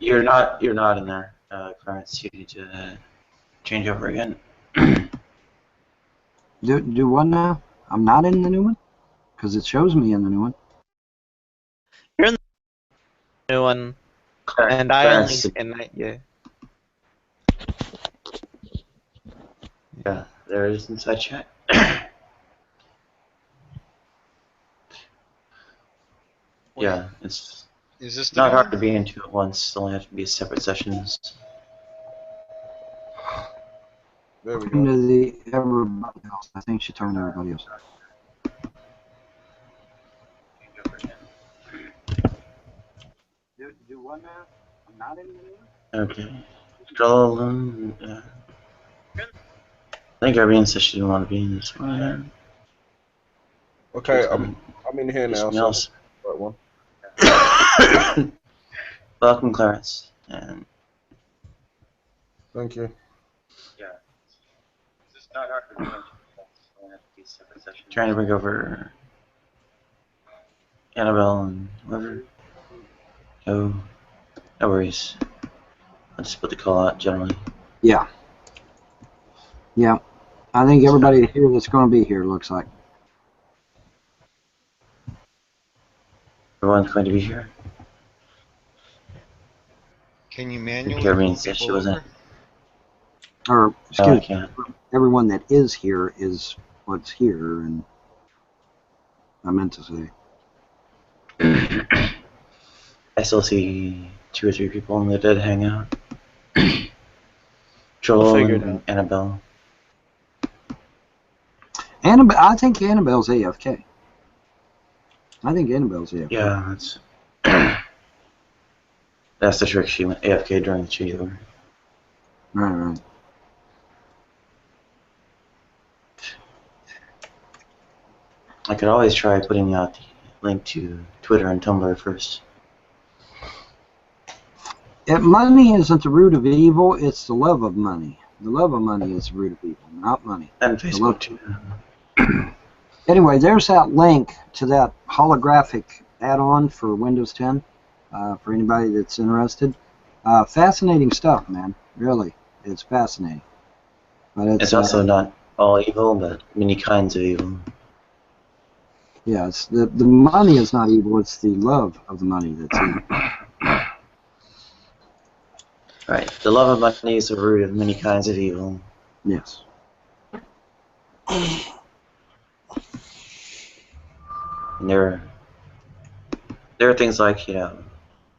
You're not in there, Clarence. You need to change over again. Do what now? I'm not in the new one? Because it shows me in the new one. You're in the new one, and I only in that, yeah. Yeah, there it is inside chat. Yeah, it's not hard to be into at once. Only have to be separate sessions. There we Into go. the everybody else. I think she turned everybody else. Do what now? I'm not in the new one? Okay. Scroll them. I think Irene said she didn't want to be in this one. Okay, I'm in here now. So right one. Welcome, Clarence. And thank you. yeah, it's not hard to do. Trying to bring over Annabelle and whoever. No worries. I'll just put the call out generally. Yeah. Yeah. I think everybody here that's going to be here looks like. Everyone's going to be here. Can you manually Irene move said she people wasn't. over? Or, excuse No, I me, can't. everyone that is here is what's here, and I meant to say. I still see 2 or 3 people in the dead hangout. Joel and Annabelle. I think Annabelle's AFK. I think Annabelle's AFK. Yeah, that's the trick. She went AFK during the changeover. Right. I could always try putting out the link to Twitter and Tumblr first. Money isn't the root of evil, it's the love of money. The love of money is the root of evil, not money. And Facebook too. Anyway, there's that link to that holographic add-on for Windows 10 for anybody that's interested. Fascinating stuff, man. Really, it's fascinating. But it's also not all evil, but many kinds of evil. Yeah, it's the money is not evil, it's the love of the money that's evil. Right. The love of money is the root of many kinds of evil. Yes. And there are things like,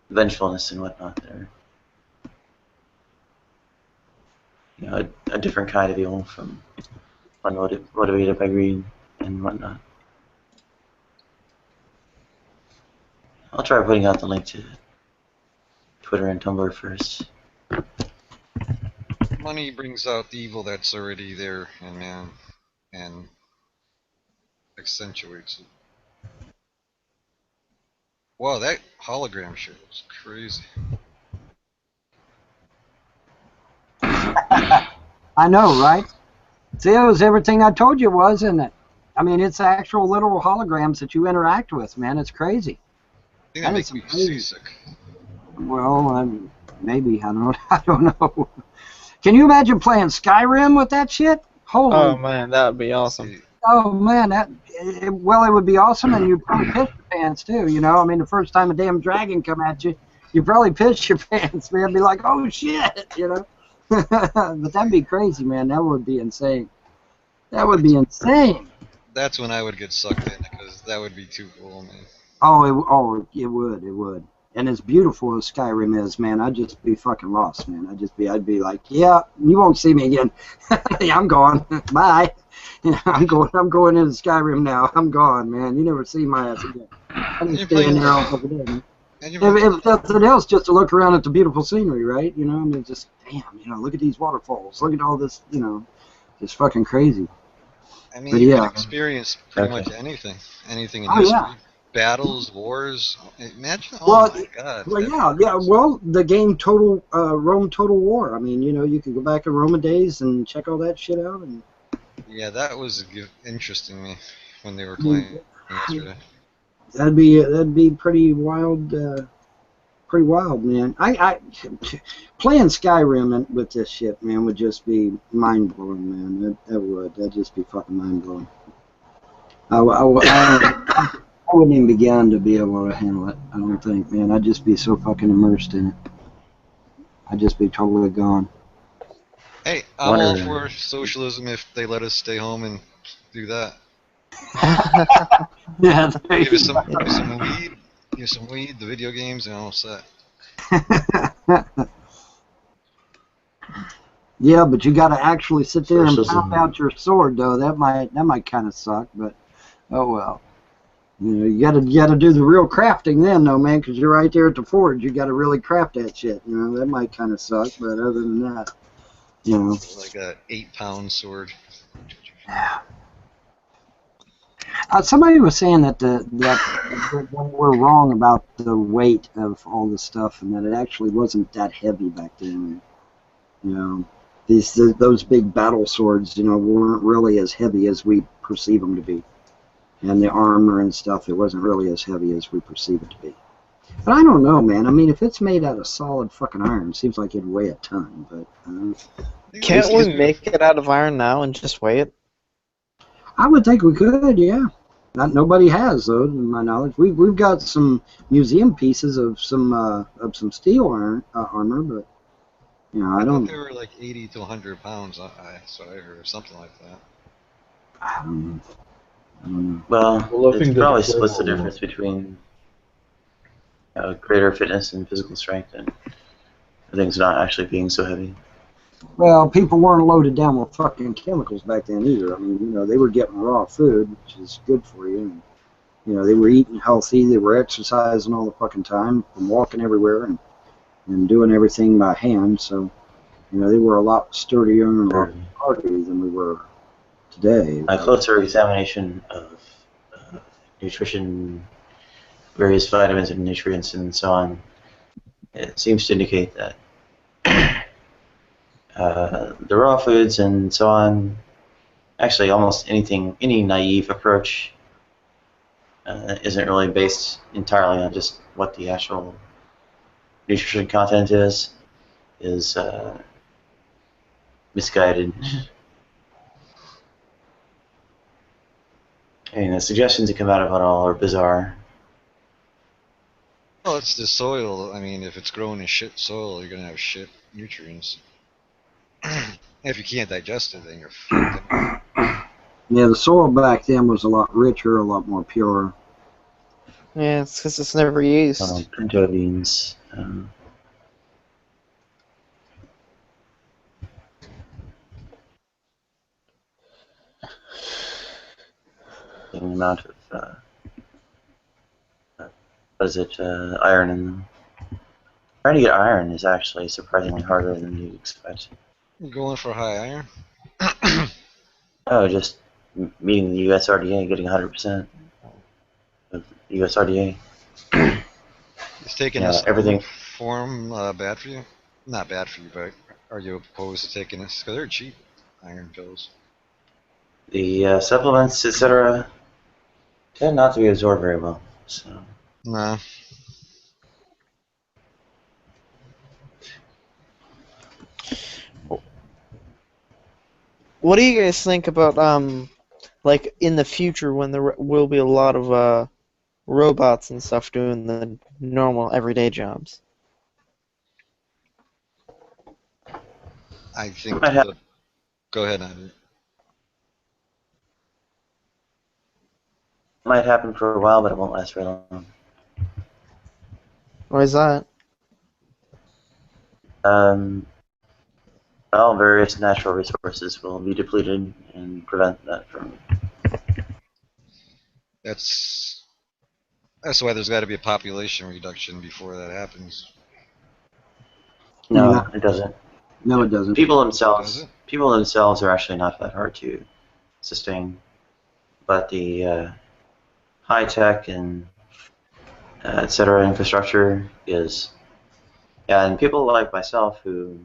vengefulness and whatnot that are, a different kind of evil from one motivated by greed and whatnot. I'll try putting out the link to Twitter and Tumblr first. Money brings out the evil that's already there in man and accentuates it. Wow, that hologram shit was crazy. I know, right? See, it was everything I told you it was, isn't it? I mean, it's actual literal holograms that you interact with, man. It's crazy. I think that makes me seasick. Well, maybe. I don't know. Can you imagine playing Skyrim with that shit? Holy. Oh man, that would be awesome. Oh man, it would be awesome, and you'd probably piss your pants too. I mean, the first time a damn dragon come at you, you probably piss your pants, man. Be like, oh shit, But that'd be crazy, man. That would be insane. That would be insane. That's when I would get sucked in, because that would be too cool, man. Oh, it would. And as beautiful as Skyrim is, man, I'd just be fucking lost, man. I'd be like, yeah, you won't see me again. I'm gone. Bye. I'm going into Skyrim now. I'm gone, man. You never see my ass again. I'm just staying there all over there, man. If nothing else, just to look around at the beautiful scenery, right? I mean, just, damn, look at these waterfalls. Look at all this, just fucking crazy. I mean, you can experience pretty much anything in history. Yeah. Battles, wars. Imagine. My God. Well, yeah. Well, the game Rome Total War. I mean, you can go back in Roman days and check all that shit out. And yeah, that was interesting me when they were playing yesterday. That'd be pretty wild pretty wild, man. Playing Skyrim with this shit, man, would just be mind blowing, man. That'd just be fucking mind blowing. I wouldn't even begin to be able to handle it. I don't think, man. I'd just be so fucking immersed in it. I'd just be totally gone. Hey, I'm all for socialism if they let us stay home and do that. Yeah, Give us some weed, the video games, and all set. Yeah, but you got to actually sit there Socialism. and pound out your sword, though. That might kind of suck, but oh well. You know, you gotta do the real crafting then, though, man, because you're right there at the forge. You got to really craft that shit. You know, that might kind of suck, but other than that, you know. Like a 8-pound sword. Somebody was saying that we're wrong about the weight of all this stuff, and that it actually wasn't that heavy back then. You know, those big battle swords, you know, weren't really as heavy as we perceive them to be, and the armor and stuff, it wasn't really as heavy as we perceive it to be. But I don't know, man. I mean, if it's made out of solid fucking iron, it seems like it'd weigh a ton. But can't we make it out of iron now and just weigh it? I would think we could, yeah. Nobody has, though, to my knowledge. We've got some museum pieces of some steel armor, but you know, I don't. They were like 80 to 100 pounds. So I heard something like that. I don't know. Well, it probably splits the difference between greater fitness and physical strength and things not actually being so heavy. Well, people weren't loaded down with fucking chemicals back then either. I mean, you know, they were getting raw food, which is good for you. And, you know, they were eating healthy. They were exercising all the fucking time and walking everywhere and doing everything by hand. So, you know, they were a lot sturdier and a lot harder than we were today. A closer examination of nutrition, various vitamins and nutrients and so on, it seems to indicate that the raw foods and so on, actually almost any naive approach isn't really based entirely on just what the actual nutrition content is misguided. I mean, the suggestions that come out of it all are bizarre. Well, it's the soil. I mean, if it's grown in shit soil, you're gonna have shit nutrients. If you can't digest it, then you're fucked. Yeah, the soil back then was a lot richer, a lot more pure. Yeah, it's because it's never used. Pinto beans. The amount of iron in them. Trying to get iron is actually surprisingly harder than you'd expect. You're going for high iron? Oh, just meeting the USRDA, getting 100% of the USRDA. It's taking everything form bad for you? Not bad for you, but are you opposed to taking this? Because they're cheap iron pills. The supplements, etc., tend not to be absorbed very well. So. Nah. What do you guys think about like in the future when there will be a lot of robots and stuff doing the normal everyday jobs? I think. Go ahead, Andrew. It might happen for a while, but it won't last very long. Why is that? Well, various natural resources will be depleted and prevent that from. That's why there's got to be a population reduction before that happens. No, it doesn't. No, it doesn't. People themselves are actually not that hard to sustain, but the high tech and etc. infrastructure is. Yeah, and people like myself who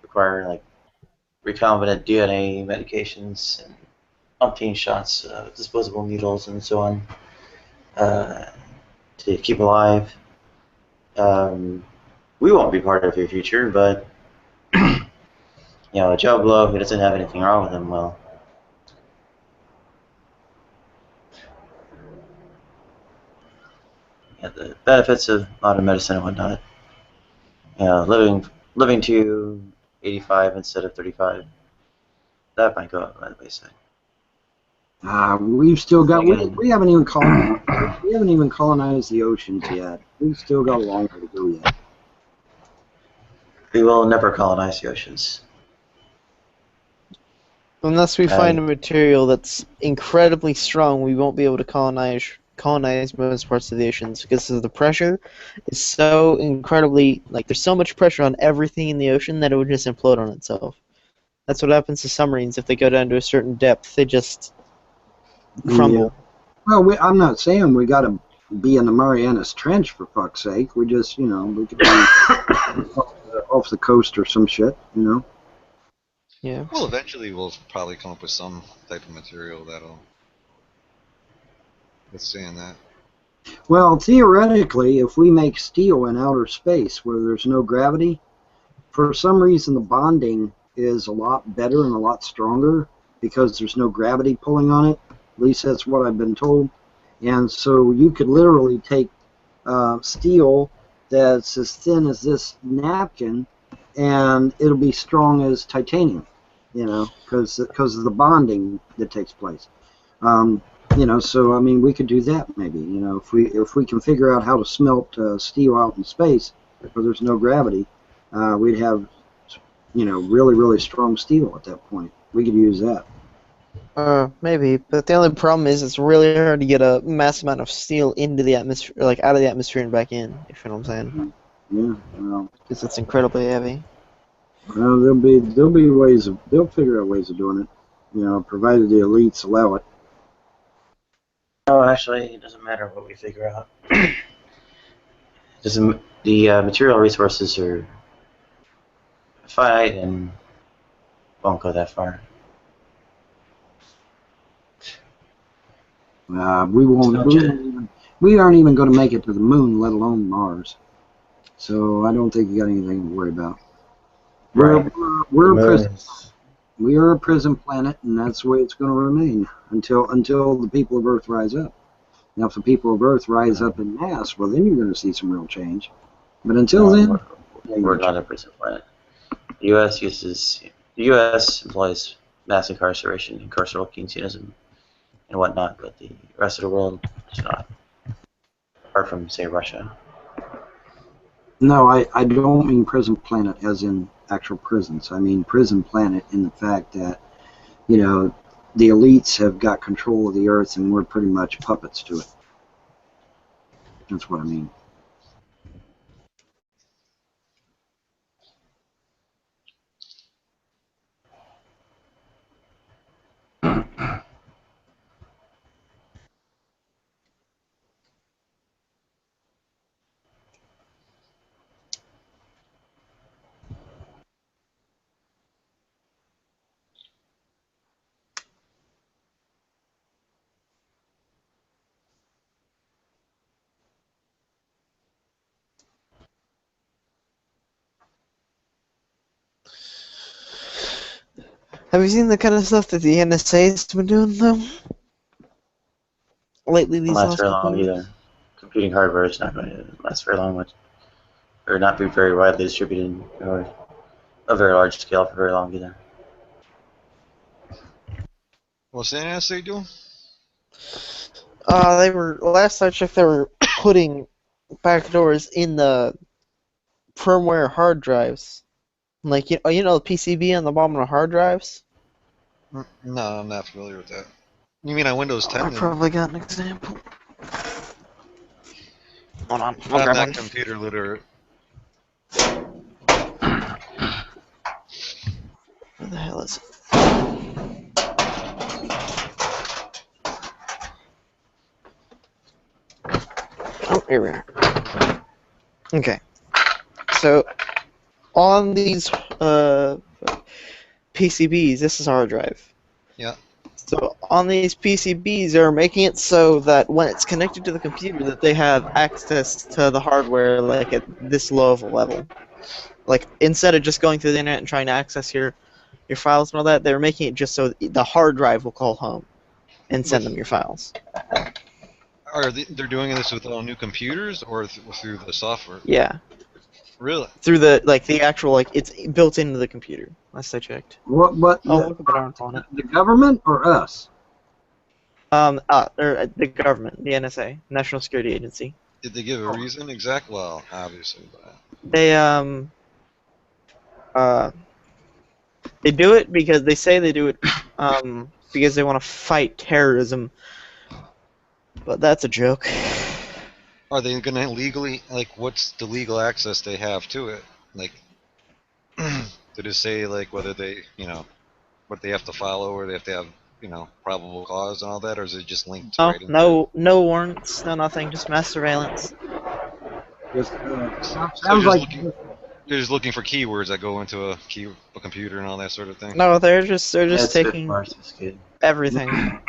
require like recombinant DNA medications and umpteen shots of disposable needles and so on to keep alive. we won't be part of your future, but Joe Blow, who doesn't have anything wrong with him, well, the benefits of modern medicine and whatnot. Living to 85 instead of 35, that might go by the wayside. We've still got. We haven't even colonized the oceans yet. We've still got a long way to go yet. We will never colonize the oceans. Unless we find a material that's incredibly strong, we won't be able to colonize most parts of the oceans because the pressure is so incredibly, there's so much pressure on everything in the ocean that it would just implode on itself. That's what happens to submarines. If they go down to a certain depth, they just crumble. Yeah. Well, I'm not saying we got to be in the Marianas Trench, for fuck's sake. We just, we could be off the coast or some shit, Yeah. Well, eventually we'll probably come up with some type of material that'll withstand that. Well, theoretically, if we make steel in outer space where there's no gravity, for some reason the bonding is a lot better and a lot stronger because there's no gravity pulling on it. At least that's what I've been told. And so you could literally take steel that's as thin as this napkin, and it'll be strong as titanium, because of the bonding that takes place. So I mean, we could do that maybe. If we can figure out how to smelt steel out in space where there's no gravity, we'd have really, really strong steel at that point. We could use that. Maybe, but the only problem is it's really hard to get a mass amount of steel into the atmosphere, out of the atmosphere and back in. If you know what I'm saying? Yeah. Well, because it's incredibly heavy. Well, there'll be ways they'll figure out ways of doing it. Provided the elites allow it. No, actually, it doesn't matter what we figure out. The material resources are finite and won't go that far. We won't. We aren't even going to make it to the moon, let alone Mars. So I don't think you got anything to worry about. We're a prison. We are a prison planet, and that's the way it's going to remain until the people of Earth rise up. Now, if the people of Earth rise up in mass, well, then you're going to see some real change. But until then, we're not a prison planet. The U.S. employs mass incarceration, carceral Keynesianism, and whatnot, but the rest of the world does not. Apart from, say, Russia. No, I don't mean prison planet as in actual prisons. I mean prison planet in the fact that, the elites have got control of the earth and we're pretty much puppets to it. That's what I mean. Have you seen the kind of stuff that the NSA has been doing, though? Lately, these last very long either. Computing hardware is not going to last very long, or not be very widely distributed, or a very large scale for very long either. What's the NSA doing? Last I checked, they were putting backdoors in the firmware hard drives. Like, the PCB on the bottom of hard drives? No, I'm not familiar with that. You mean on Windows 10? I probably got an example. Hold on, I'm not computer literate. Where the hell is it? Oh, here we are. Okay. So, on these PCBs, this is hard drive. Yeah. So on these PCBs, they're making it so that when it's connected to the computer, that they have access to the hardware like at this low of a level. Like instead of just going through the internet and trying to access your files and all that, they're making it just so the hard drive will call home and send them your files. They're doing this with all new computers or through the software? Yeah. Really? Through the actual it's built into the computer. Last I checked. What? Look at what on it. The government or us? Or the government, the NSA, National Security Agency. Did they give a reason exact? Well, obviously, but they do it because they say they do it because they want to fight terrorism. But that's a joke. are they going to legally, like, what's the legal access they have to it? Like, did it say, like, whether they, what they have to follow, or they have to have, probable cause and all that, or is it just linked to right into no warrants, no nothing, just mass surveillance. Sounds like they're just looking for keywords that go into a computer and all that sort of thing? No, they're just taking everything.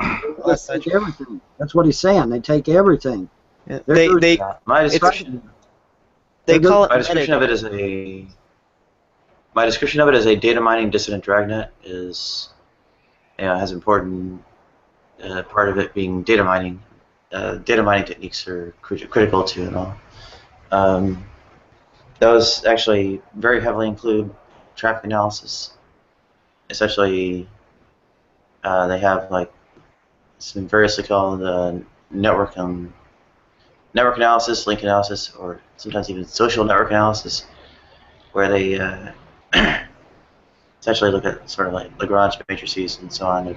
they take everything. That's what he's saying. They take everything. Yeah, my description of it as a data mining dissident dragnet is, has important part of it being data mining. Data mining techniques are critical to it all. Those actually very heavily include traffic analysis. Essentially, they have like some variously called network analysis, link analysis, or sometimes even social network analysis, where they essentially look at sort of like Lagrange matrices and so on,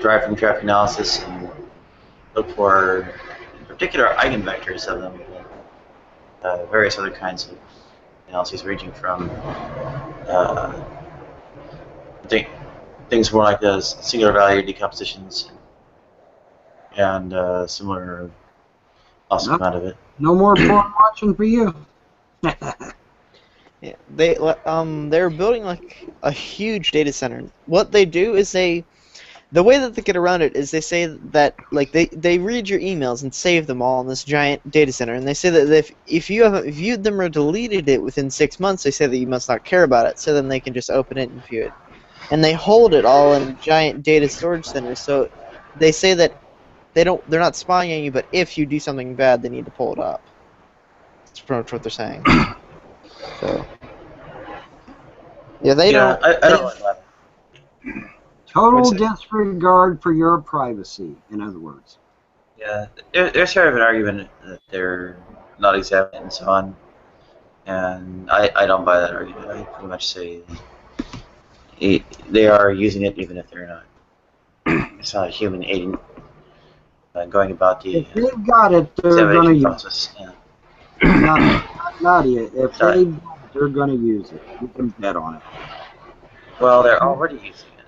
derived from traffic analysis, and look for, in particular, eigenvectors of them, various other kinds of analyses ranging from things more like singular value decompositions and similar awesome amount of it. No more porn watching for you. Yeah, they're building like a huge data center. What they do is the way that they get around it is they say that like they read your emails and save them all in this giant data center, and they say that if you haven't viewed them or deleted it within 6 months, they say that you must not care about it, so then they can just open it and view it. And they hold it all in giant data storage centers, so they say that they're not spying on you, but if you do something bad, they need to pull it up. That's pretty much what they're saying. So yeah, I don't like that. Total disregard for your privacy, in other words. Yeah, there's sort of an argument that they're not examining and so on, and I don't buy that argument. I pretty much say they are using it even if they're not. It's not a human agent going about the if they've got it, they're going to use process. It. Yeah. Not it. If they're going to use it. You can bet on it. Well, they're already using it.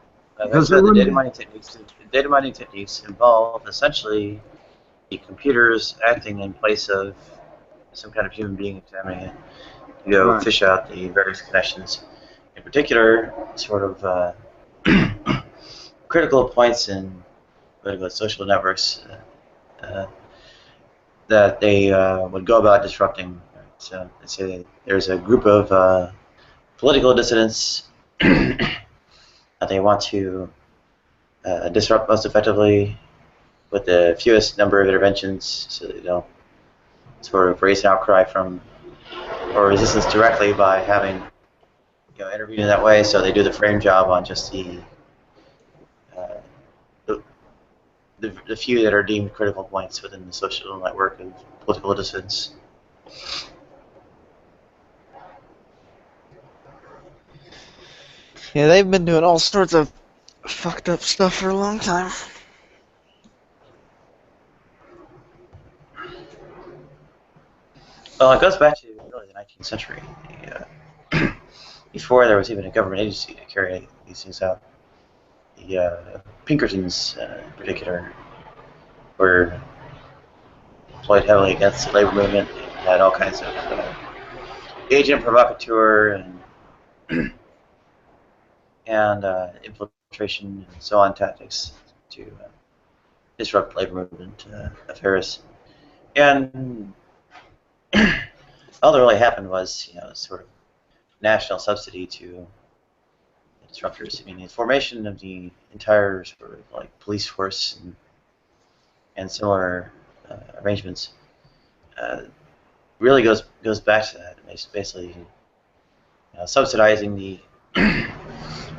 That's the data mining techniques involve essentially the computers acting in place of some kind of human being examining it to go fish out the various connections. In particular, sort of critical points in social networks that they would go about disrupting. So let's say there's a group of political dissidents that they want to disrupt most effectively with the fewest number of interventions, so they don't sort of raise an outcry from or resistance directly by having intervene in that way. So they do the frame job on just the few that are deemed critical points within the social network of political dissidents. Yeah, they've been doing all sorts of fucked up stuff for a long time. Well, it goes back to really the 19th century. Before there was even a government agency to carry these things out. The Pinkertons, in particular, were employed heavily against the labor movement. They had all kinds of agent provocateur and infiltration and so on tactics to disrupt labor movement affairs. And all that really happened was, sort of national subsidy to disruptors. I mean, the formation of the entire sort of like police force and similar arrangements really goes back to that. It's basically subsidizing the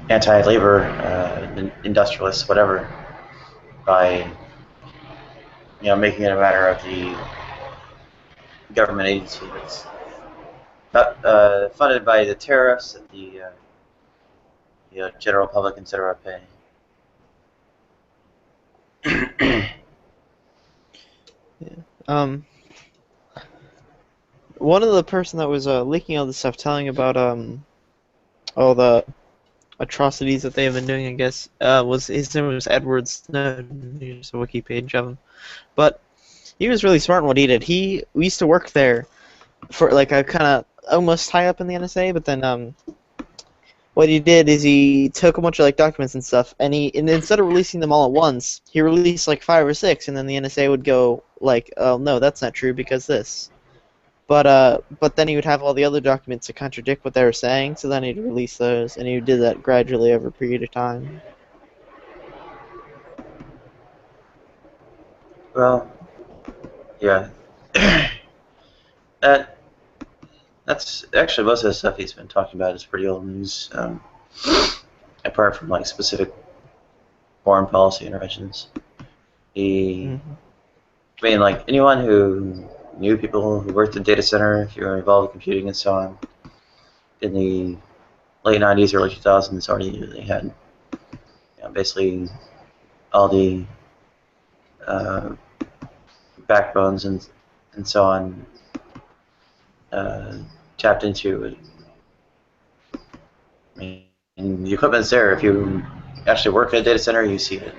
anti-labor industrialists, whatever, by making it a matter of the government agency that's funded by the tariffs that the general public, etc. pay. One of the person that was leaking all this stuff, telling about all the atrocities that they have been doing, I guess, was his name was Edward Snowden. Here's a wiki page of him, but he was really smart in what he did. We used to work there for like a kind of almost high up in the NSA, but then what he did is he took a bunch of like documents and stuff, and instead of releasing them all at once, he released like 5 or 6, and then the NSA would go like, "Oh no, that's not true because this." But then he would have all the other documents to contradict what they were saying, so then he'd release those, and he did that gradually over a period of time. Well, yeah. That's actually most of the stuff he's been talking about is pretty old news, apart from like specific foreign policy interventions. I mean, like anyone who knew people who worked in data center, if you were involved in computing and so on, in the late 90s, early 2000s, already they had basically all the backbones and so on tapped into it. I mean, the equipment's there. If you actually work at a data center, you see it.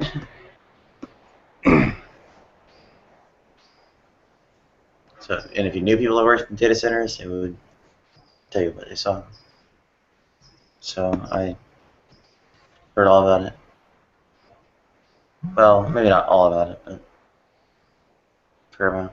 So, and if you knew people that worked in data centers, they would tell you what they saw. So I heard all about it. Well, maybe not all about it, but a fair amount.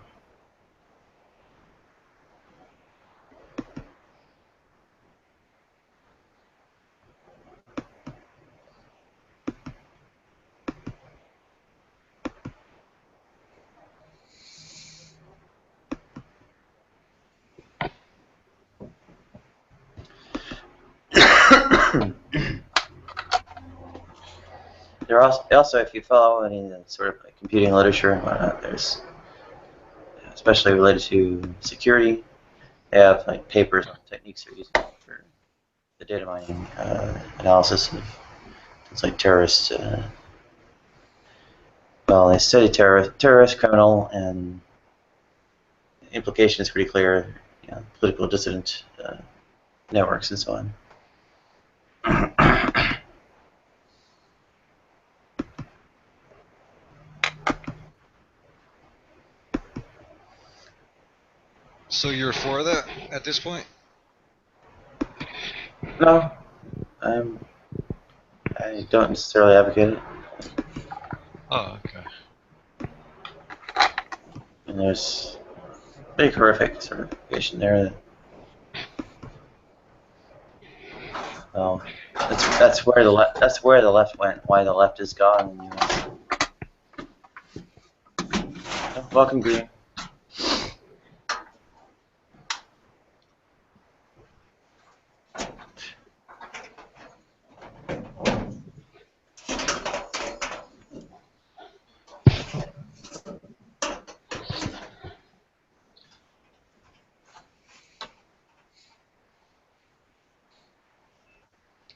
There also, if you follow any sort of like computing literature and whatnot, there's, especially related to security, they have like papers on techniques they're using for the data mining analysis of things like terrorist. Well, they study terrorist, criminal, and the implication is pretty clear. Political dissident networks and so on. So you're for that at this point? No, I don't necessarily advocate it. Oh, okay. And there's pretty horrific sort of implication there. Well, that's where the left went. Why the left is gone in the U.S. Oh, welcome, Green.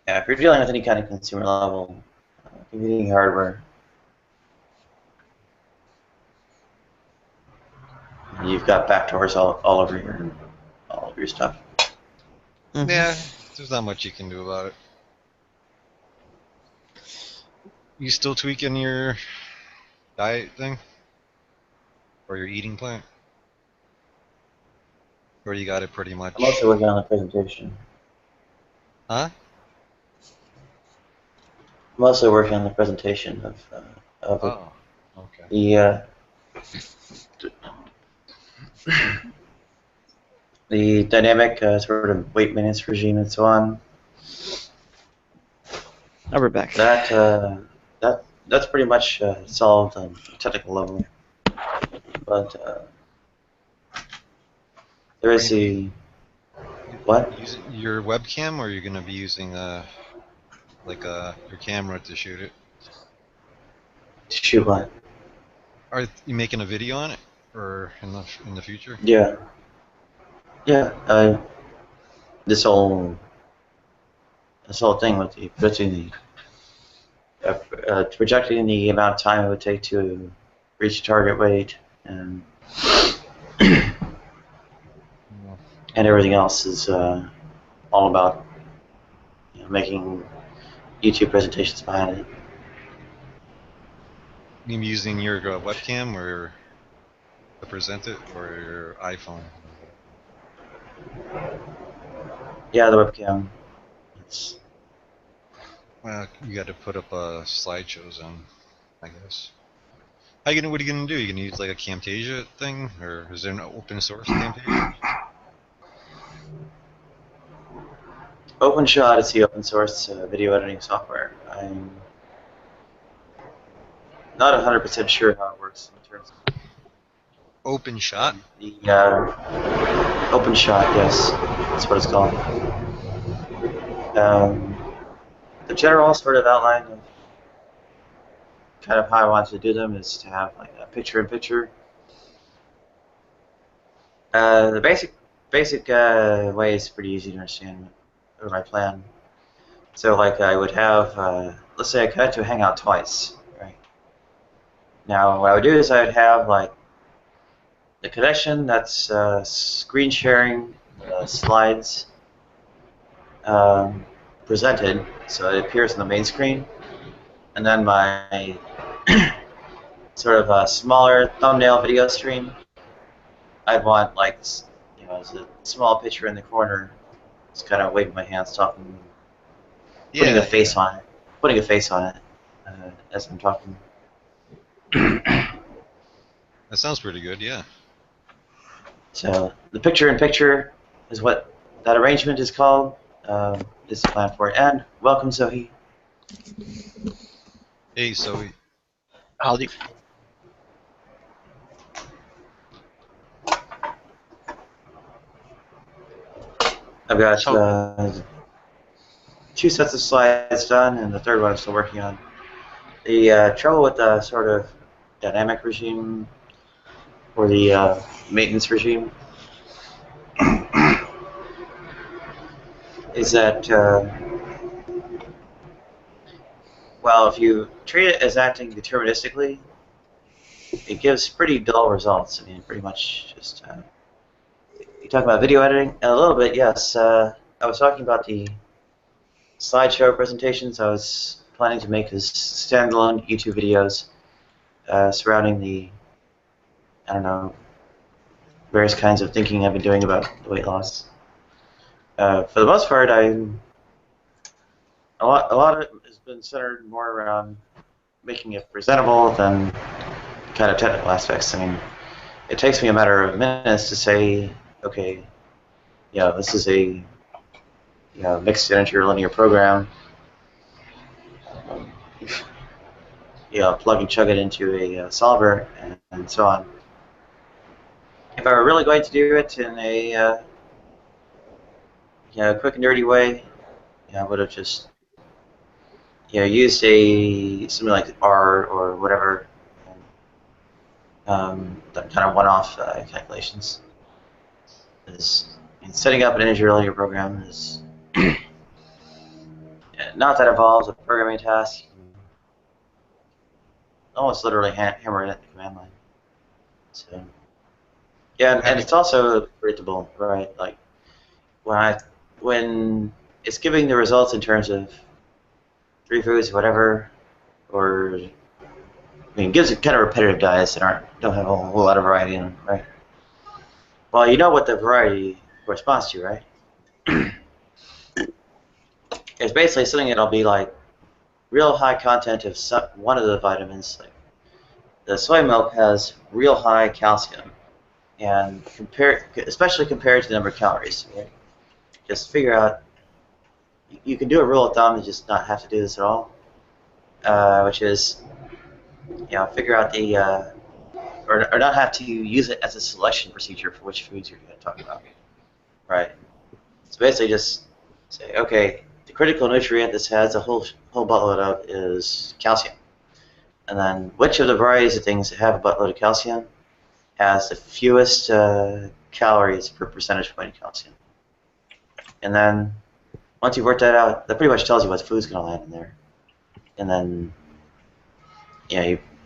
Yeah, if you're dealing with any kind of consumer level computing hardware, you've got backdoors all over your stuff. Mm-hmm. Yeah, there's not much you can do about it. You still tweaking your diet thing? Or your eating plan? Or you got it pretty much? I'm also working on the presentation. Huh? mostly working on the presentation of Oh, okay. the dynamic sort of weight maintenance regime and so on. I'll be back. That's pretty much solved on a technical level, but there is the what? Using your webcam, or are you going to be using your camera to shoot it? To shoot what? Are you making a video on it, or in the future? Yeah. This whole thing with the projecting the amount of time it would take to reach target weight and and everything else is all about making YouTube presentations behind it. You using your webcam or to present it, or your iPhone? Yeah, the webcam. It's Well, you got to put up slideshows on, I guess. What are you gonna do? You gonna use like a Camtasia thing, or is there an open source Camtasia? OpenShot is the open source video editing software. I'm not 100% sure how it works in terms of OpenShot? the OpenShot, yes, that's what it's called. The general sort of outline of kind of how I want to do them is to have like a picture-in-picture. The basic way is pretty easy to understand, or my plan. So like I would have, let's say I connect to a Hangout twice, right? Now what I would do is I would have like the connection that's screen sharing slides presented, so it appears on the main screen, and then my sort of a smaller thumbnail video stream. I'd want like as a small picture in the corner, just kind of waving my hands, talking, putting a face on it, as I'm talking. That sounds pretty good, yeah. So the picture-in-picture is what that arrangement is called. This is the plan for it. And welcome, Zoe. Hey, Zoe. Howdy. I've got 2 sets of slides done, and the third one I'm still working on. The trouble with the sort of dynamic regime or the maintenance regime is that, well, if you treat it as acting deterministically, it gives pretty dull results. I mean, pretty much just, you talk about video editing? A little bit, yes. I was talking about the slideshow presentations. I was planning to make as standalone YouTube videos surrounding the, I don't know, various kinds of thinking I've been doing about the weight loss. For the most part, a lot of it has been centered more around making it presentable than kind of technical aspects. I mean, it takes me a matter of minutes to say, okay, this is a mixed integer linear program. Plug and chug it into a solver and so on. If I were really going to do it in a quick and dirty way, I would have just used something like R or whatever, that kind of one-off calculations. Setting up an integer linear program is not that involved a programming task. Almost literally hammer it at the command line. So and it's also predictable, right? Like when it's giving the results in terms of 3 foods, whatever, or it gives it kind of repetitive diets that don't have a whole lot of variety in them, right? Well, you know what the variety corresponds to, right? It's basically something that'll be like real high content of one of the vitamins. Like the soy milk has real high calcium, and especially compared to the number of calories. Right? Just figure out. You can do a rule of thumb and just not have to do this at all, which is, figure out the or not have to use it as a selection procedure for which foods you're going to talk about, right? So basically, just say, okay, the critical nutrient this has a whole buttload of is calcium, and then which of the varieties of things that have a buttload of calcium has the fewest calories per percentage point of calcium, and then once you've worked that out, that pretty much tells you what food's going to land in there, and then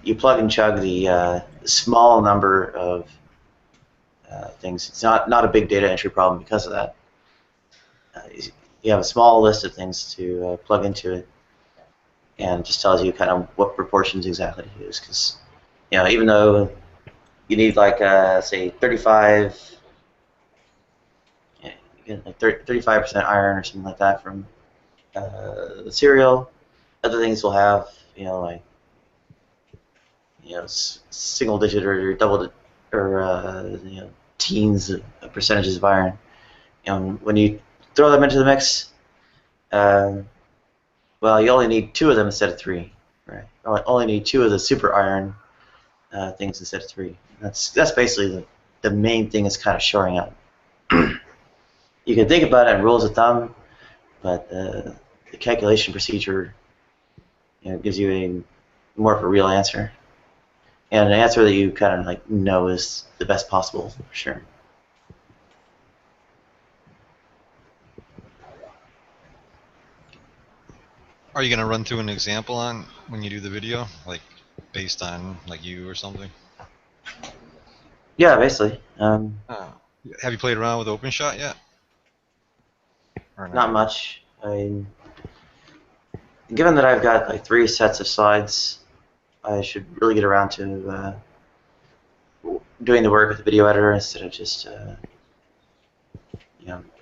you plug and chug the small number of things. It's not a big data entry problem because of that. You have a small list of things to plug into it, and it just tells you kind of what proportions exactly to use. Because even though you need like say 35, you get like 35% iron or something like that from the cereal, other things will have like single digit or double or teens of percentages of iron. When you throw them into the mix, well, you only need 2 of them instead of 3, right? You only need 2 of the super iron things instead of 3. That's basically the main thing is kind of showing up. You can think about it in rules of thumb, but the calculation procedure gives you a more of a real answer, and an answer that you kind of like know is the best possible for sure. Are you gonna run through an example on when you do the video, like based on like you or something? Yeah, basically. Have you played around with OpenShot yet? Or Not much. Given that I've got like 3 sets of slides, I should really get around to doing the work with the video editor instead of just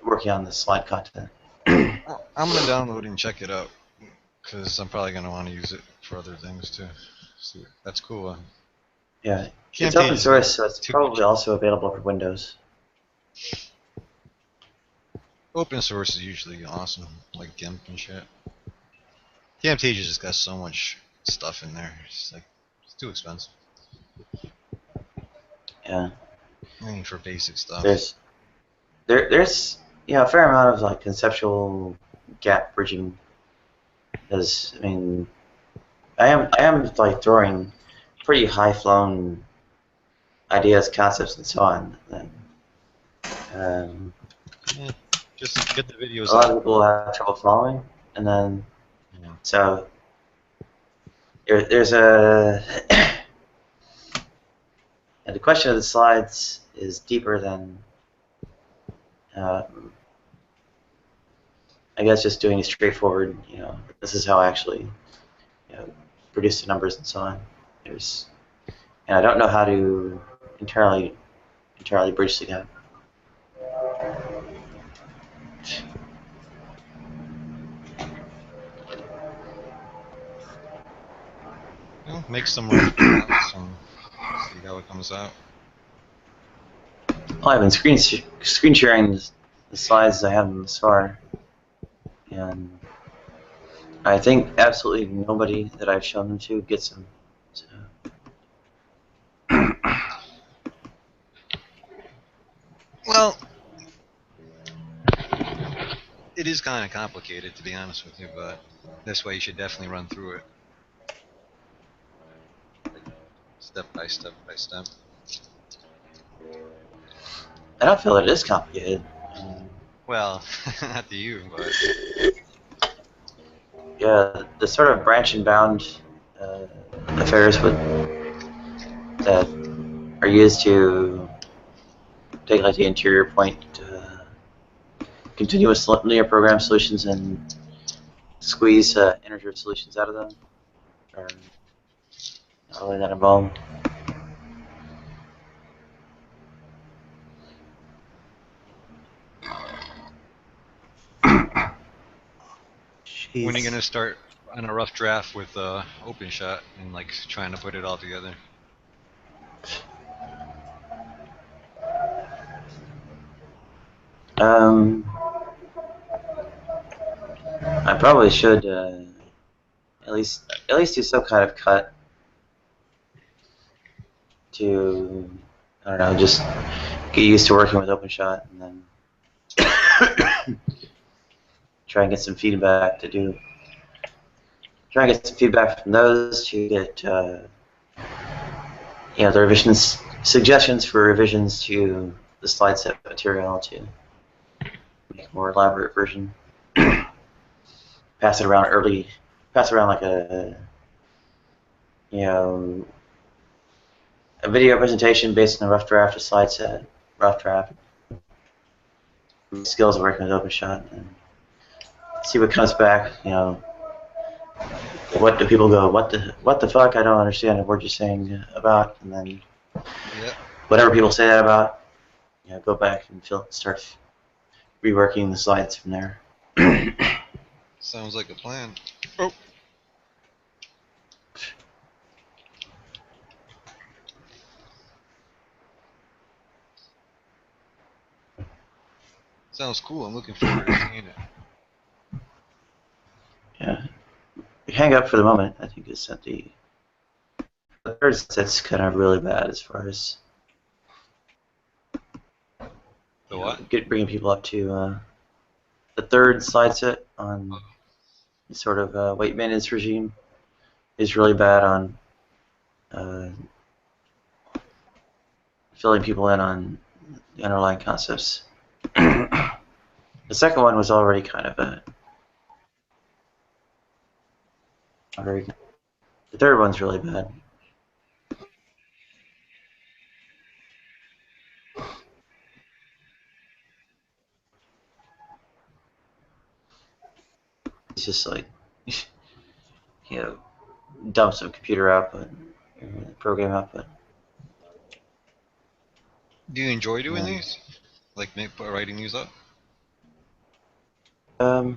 working on the slide content. I'm gonna download and check it out because I'm probably gonna want to use it for other things too. So that's cool. Yeah, it's open source, so it's probably also available for Windows. Open source is usually awesome, like GIMP and shit. Camtasia just got so much stuff in there. It's like it's too expensive. Yeah. I mean, for basic stuff. There's a fair amount of like conceptual gap bridging. Because I mean, I am like throwing pretty high flown ideas, concepts, and so on. And, yeah, just get the videos. A lot of people have trouble following, and then so there's a and the question of the slides is deeper than I guess just doing a straightforward, this is how I actually produce the numbers and so on. And I don't know how to entirely bridge the gap. Make some rough drafts and see how it comes out. Well, I've been screen sharing the slides as I have them this far, and I think absolutely nobody that I've shown them to gets them. So. Well, it is kind of complicated, to be honest with you, but this way you should definitely run through it. Step by step by step. I don't feel it is complicated. Well, not to you, but yeah, the sort of branch and bound affairs that are used to take like the interior point continuous linear program solutions and squeeze integer solutions out of them are not really that involved. when are you gonna start on a rough draft with OpenShot and like trying to put it all together. I probably should at least do some kind of cut to, I don't know, just get used to working with OpenShot, and then try and get some feedback from those to get the revisions, suggestions for revisions to the slide set material to make a more elaborate version. Pass it around like a video presentation based on a rough draft, a slide set, rough draft. Skills of working with OpenShot, and see what comes back. What do people go? What the fuck? I don't understand what you're saying about, and then whatever people say that about, go back and start reworking the slides from there. Sounds like a plan. Sounds cool. I'm looking forward to seeing it. Yeah. Hang up for the moment. I think it's at the third set's kind of really bad as far as the what? Bringing people up to the third slide set on sort of weight maintenance regime is really bad on filling people in on the underlying concepts. The second one was already kind of very good. The third one's really bad. It's just like, dump some computer output, program output. Do you enjoy doing these? Like writing these up? Not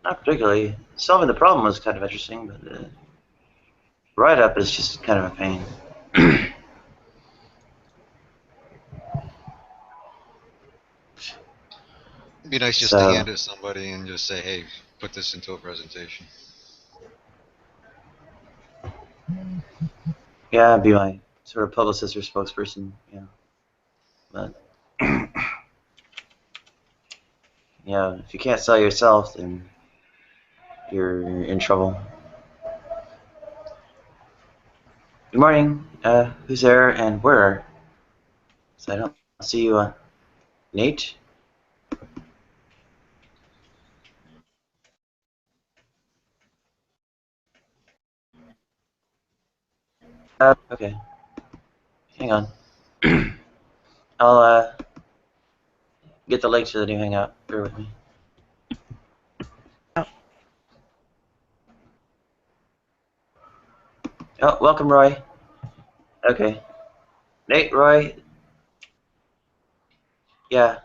particularly. Solving the problem was kind of interesting, but write-up is just kind of a pain. It'd be nice just to hand it to somebody and just say, hey, put this into a presentation. Yeah, I'd be my sort of publicist or spokesperson, But if you can't sell yourself, then you're in trouble. Good morning. Who's there and where? So I don't see you, Nate. Okay. Hang on. I'll get the link to the new Hangout. Bear with me. Oh, welcome, Roy. Okay. Nate, Roy. Yeah.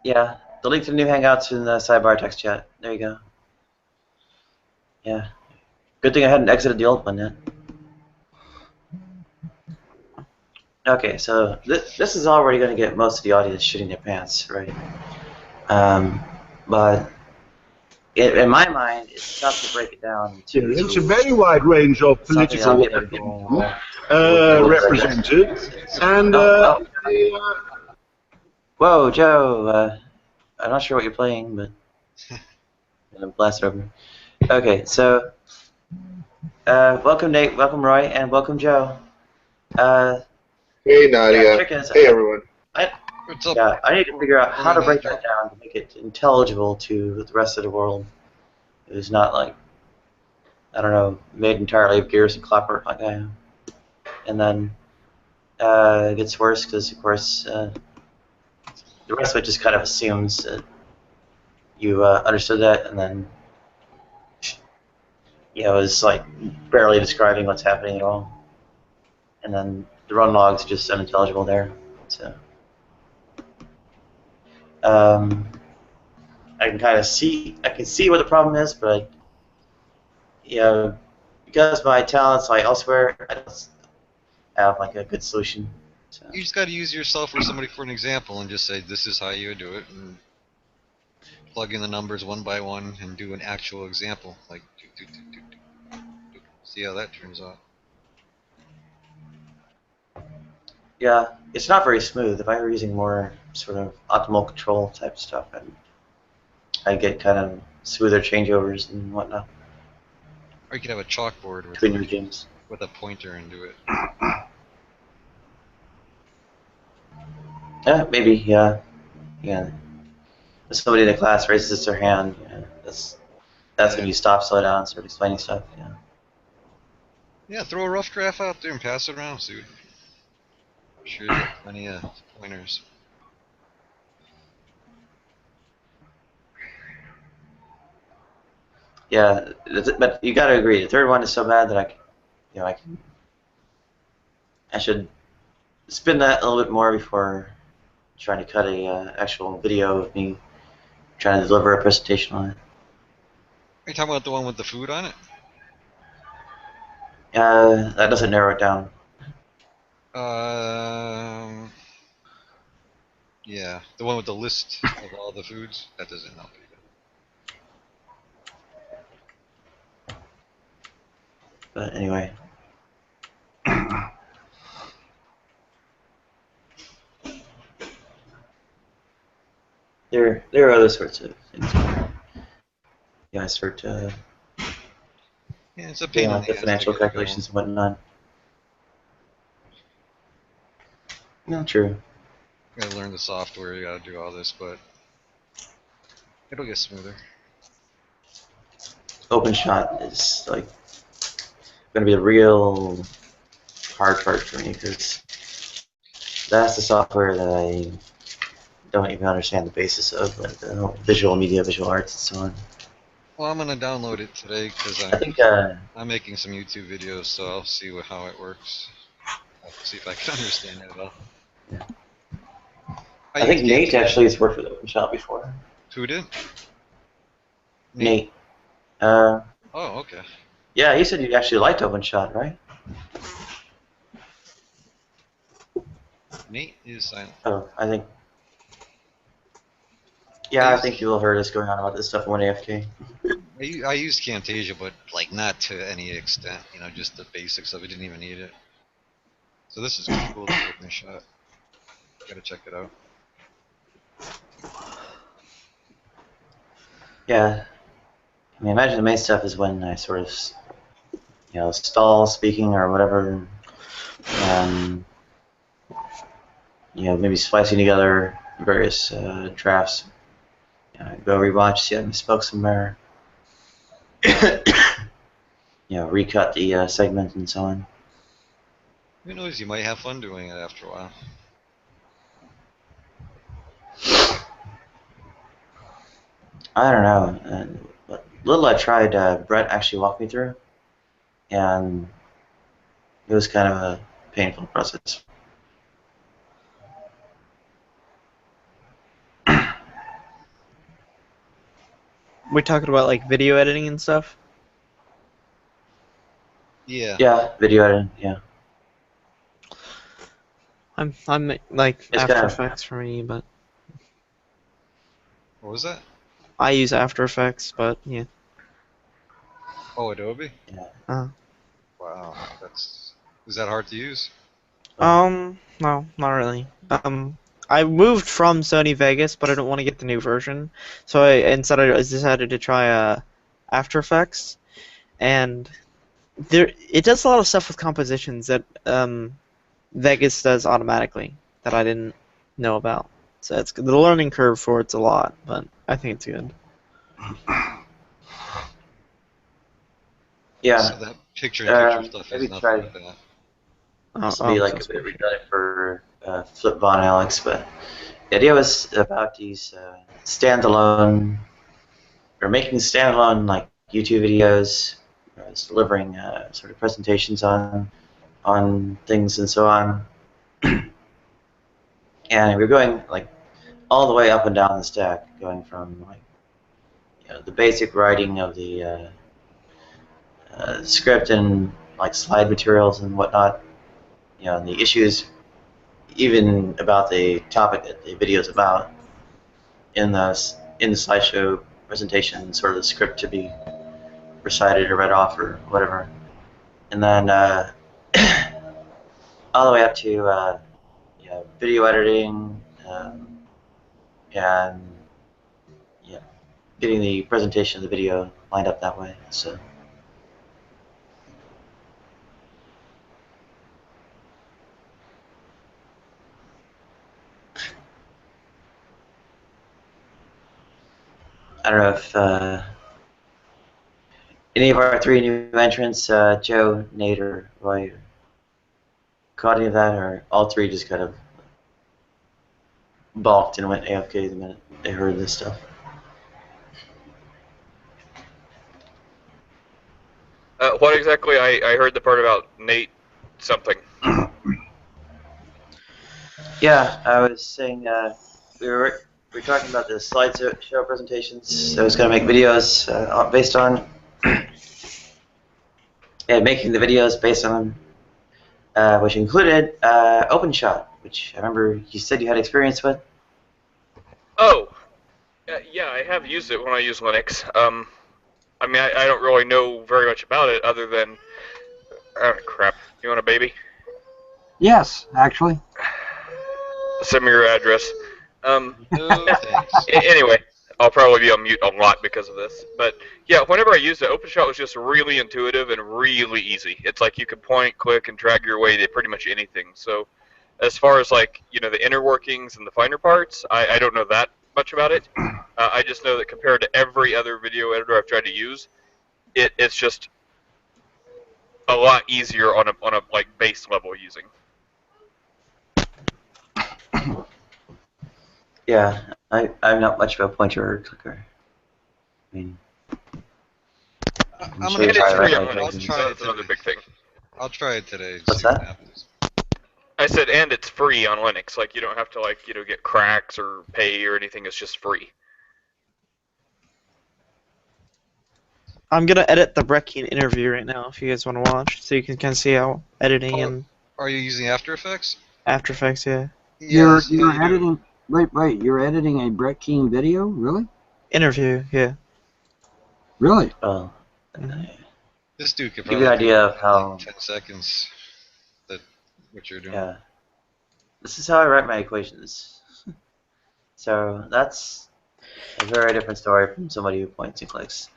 Yeah. The link to the new Hangouts in the sidebar text chat. There you go. Yeah. Good thing I hadn't exited the old one yet. Okay, so this is already going to get most of the audience shitting their pants, right? But in my mind, it's tough to break it down to... It's a very wide range of political opinions represented, and whoa, Joe, I'm not sure what you're playing, but I'm blast it over. Okay, so welcome Nate, welcome Roy, and welcome Joe. Hey Nadia, hey everyone. I need to figure out how to break that down to make it intelligible to the rest of the world. It's not like, I don't know, made entirely of gears and clockwork like I am. And then it gets worse because, of course, the rest of it just kind of assumes that you understood that, and then it's like barely describing what's happening at all. And then the run log's just unintelligible there. So I can kind of see what the problem is, but because my talents lie elsewhere, I don't have like a good solution. So. You just got to use yourself or somebody for an example and just say this is how you would do it, and plug in the numbers one by one and do an actual example, like see how that turns out. Yeah, it's not very smooth. If I were using more sort of optimal control type stuff, I'd get kind of smoother changeovers and whatnot. Or you could have a chalkboard between regimes with a pointer and do it. Yeah, maybe. Yeah. If somebody in the class raises their hand, that's when you stop, slow down, and start explaining stuff. Yeah. Yeah, throw a rough draft out there and pass it around, dude. I'm sure you get plenty of pointers. Yeah, but you got to agree. The third one is so bad that I should spin that a little bit more before trying to cut a actual video of me trying to deliver a presentation on it. Are you talking about the one with the food on it? That doesn't narrow it down. Yeah, the one with the list of all the foods. That doesn't help either. But anyway. There are other sorts of things. Yeah, I start to. Yeah, it's a pain in the financial calculations and whatnot. No, true. You gotta learn the software. You gotta do all this, but it'll get smoother. OpenShot is like going to be a real hard part for me because that's the software that I don't even understand the basis of, like the whole visual media, visual arts, and so on. Well, I'm gonna download it today because I'm making some YouTube videos, so I'll see how it works. I'll see if I can understand it at all. Yeah. I think Nate actually has worked with OpenShot before. Who did? Nate. Oh, okay. Yeah, he said you actually liked OpenShot, right? Nate is silent. Oh, I think. Yeah, I think you'll heard us going on about this stuff when AFK. I used Camtasia, but like not to any extent. Just the basics of it. Didn't even need it. So this is cool. OpenShot. Gotta check it out. Yeah. I mean, imagine the main stuff is when I sort of, stall speaking or whatever, and maybe splicing together various drafts. Go rewatch, see I misspoke somewhere. Recut the segment and so on. Who knows? You might have fun doing it after a while. I don't know. Little I tried, Brett actually walked me through, and it was kind of a painful process. We're talking about like video editing and stuff? Yeah. Yeah, video editing, yeah. I'm like it's After Effects for me, but what was that? I use After Effects, but yeah. Oh, Adobe? Yeah. Wow, is that hard to use? No, not really. I moved from Sony Vegas, but I don't want to get the new version, so instead I decided to try After Effects, and it does a lot of stuff with compositions that Vegas does automatically that I didn't know about. So the learning curve for it's a lot, but I think it's good. Yeah. So that picture-in-picture stuff is nothing like that. This will be like a bit redundant for Flip Von Alex, but the idea was about these standalone, or making standalone like YouTube videos, delivering sort of presentations on things and so on. And we're going like all the way up and down the stack, going from like the basic writing of the script and like slide materials and whatnot, and the issues, even about the topic that the video is about, in the slideshow presentation, sort of the script to be recited or read off or whatever, and then all the way up to video editing and getting the presentation of the video lined up that way. So. I don't know if any of our three new entrants, Joe, Nate, or Roy, caught any of that, or all three just kind of balked and went AFK the minute they heard this stuff. What exactly? I heard the part about Nate something. Yeah, I was saying we were talking about the slideshow presentations. I was going to make videos based on, and making the videos based on them, which included OpenShot, which I remember you said you had experience with. Oh, yeah, I have used it when I use Linux. I mean, I don't really know very much about it other than, oh crap, you want a baby? Yes, actually. Send me your address. No, thanks. Anyway, I'll probably be on mute a lot because of this. But yeah, whenever I used it, OpenShot was just really intuitive and really easy. It's like you could point, click, and drag your way to pretty much anything. So as far as like, the inner workings and the finer parts, I don't know that much about it. I just know that compared to every other video editor I've tried to use, it's just a lot easier on a like base level using. Yeah, I'm not much of a pointer or clicker. I mean, I'm sure gonna And it's try free it. on I'll Linux. try it That's another today. big thing. I'll try it today. And What's see what that? happens. I said, and it's free on Linux. Like, you don't have to, like, get cracks or pay or anything. It's just free. I'm gonna edit the Breckian interview right now if you guys want to watch, so you can kind of see how editing and Are you using After Effects? After Effects, yeah. You're Yes, yeah, you do. editing. Wait. You're editing a Brett Keane video, really? Interview, yeah. Really? well, This dude could give you probably an idea do of it in how. like 10 seconds. What you're doing. Yeah, this is how I write my equations. So that's a very different story from somebody who points and clicks.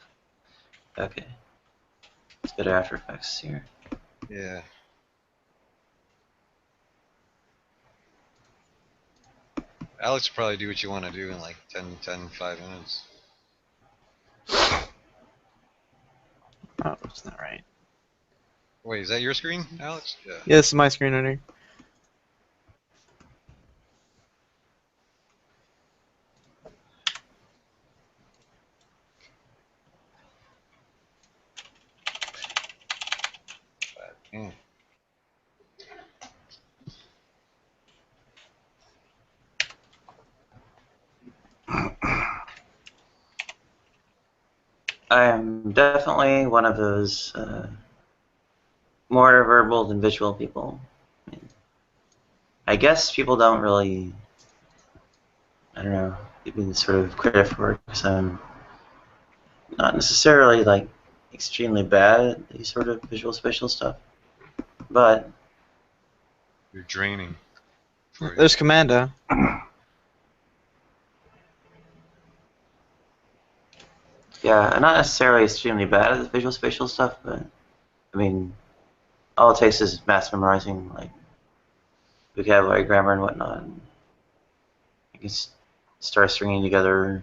Okay, let's go to After Effects here. Yeah. Alex will probably do what you want to do in like 5 minutes. Oh, it's not right. Wait, is that your screen, Alex? Yeah. Yeah, this is my screen right here. Mm. I am definitely one of those more verbal than visual people. I guess people don't really, I don't know, give me sort of credit for it because I'm not necessarily like extremely bad at these sort of visual spatial stuff, but You're draining. For you. There's Commando. yeah, I'm not necessarily extremely bad at the visual spatial stuff, but I mean, all it takes is mass memorizing like vocabulary, grammar, and whatnot. And you can start stringing together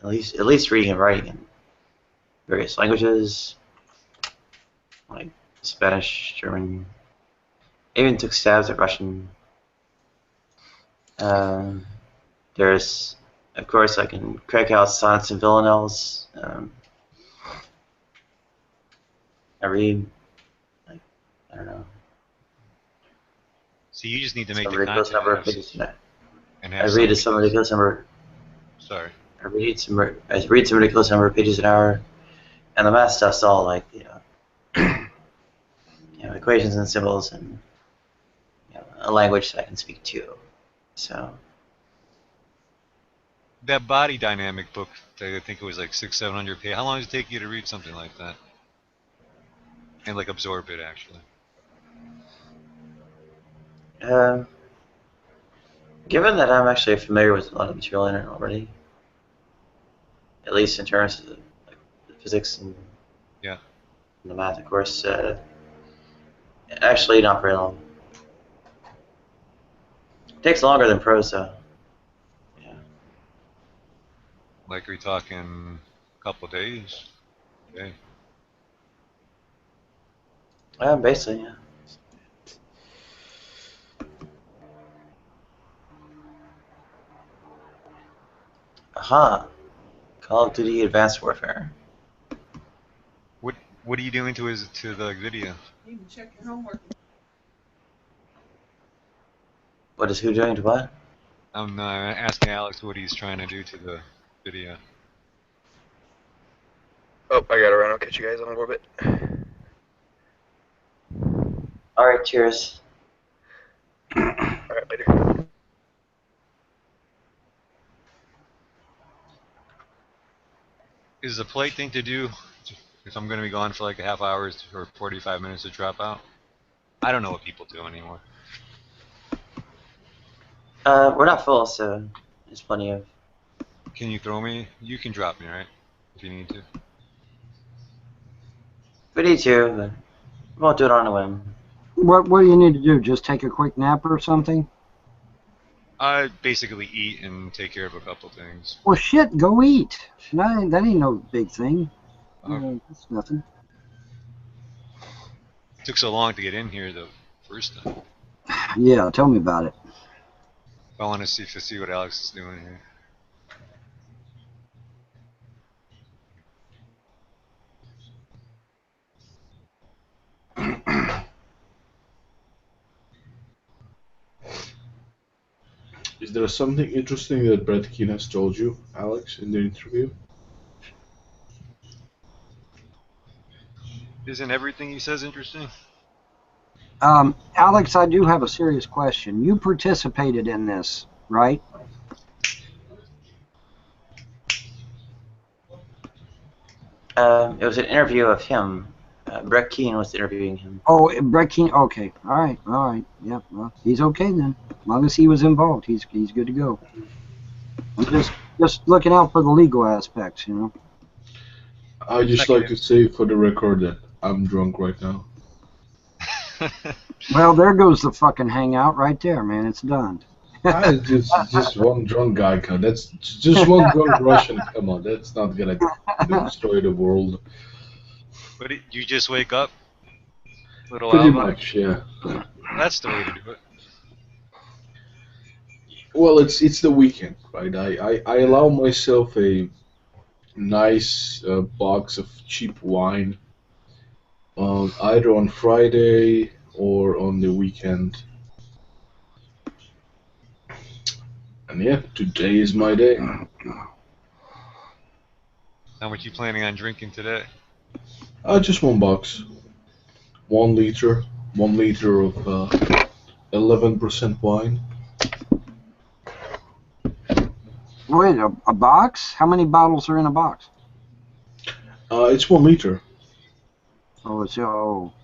at least reading and writing in various languages, like Spanish, German. I even took stabs at Russian. There's, of course, I can crank out sonnets and villanelles. I read, like, I don't know. So you just need to make some the ridiculous content number of apps pages. and I have read somebody some else- ridiculous number. Sorry. I read some ridiculous number of pages an hour, and the math stuff's all like equations and symbols and a language that I can speak to. So that body dynamic book, I think it was like 600-700 pages. How long does it take you to read something like that? And like absorb it actually? Given that I'm actually familiar with a lot of the material in it already, at least in terms of like, the physics and the math, of course, actually not very long. It takes longer than prose, though. Yeah. Like, are we talking a couple of days? Okay. Basically, yeah. Aha! Call of Duty Advanced Warfare. What are you doing to the video? You can check your homework. What is who doing to what? I'm asking Alex what he's trying to do to the video. Oh, I gotta run. I'll catch you guys on orbit. Alright, cheers. Alright, later. Is the polite thing to do if I'm going to be gone for like a half hour or 45 minutes to drop out? I don't know what people do anymore. We're not full, so there's plenty of... Can you throw me? You can drop me, right? If you need to. We need to, but we won't do it on a whim. What do you need to do? Just take a quick nap or something? I basically eat and take care of a couple things. Well, shit, go eat. That ain't no big thing. That's nothing. It took so long to get in here the first time. Yeah, tell me about it. I want to see what Alex is doing here. Is there something interesting that Brett Keane has told you, Alex, in the interview? Isn't everything he says interesting? Alex, I do have a serious question. You participated in this, right? It was an interview of him. Brett Keane was interviewing him. Oh, Brett Keane. Okay, all right. Yeah, well, he's okay then. As long as he was involved, he's good to go. I'm just looking out for the legal aspects, you know. I'd just like to say for the record that I'm drunk right now. Well, there goes the fucking hangout right there, man. It's done. just one drunk guy. That's just one drunk Russian. Come on, that's not gonna destroy the world. But you just wake up? Pretty much, yeah. That's the way to do it. Well, it's the weekend, right? I allow myself a nice box of cheap wine, either on Friday or on the weekend. And yeah, today is my day. How much you planning on drinking today? Just one box. 1 liter. 1 liter of 11% wine. Wait, a box? How many bottles are in a box? It's 1 liter. Oh,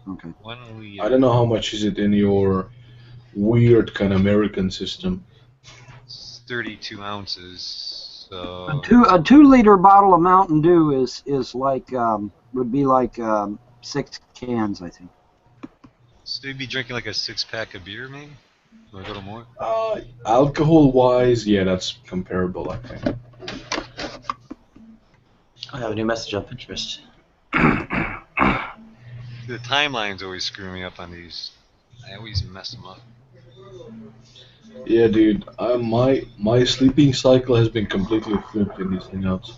okay. 1 liter. I don't know how much is it in your weird kind of American system. It's 32 ounces. So A 2-liter bottle of Mountain Dew is like would be like 6 cans, I think. So you'd be drinking like a 6-pack of beer, maybe, or a little more. Alcohol-wise, yeah, that's comparable, I think. I have a new message on Pinterest. The timelines always screw me up on these. I always mess them up. Yeah, dude, my sleeping cycle has been completely flipped in these hangouts.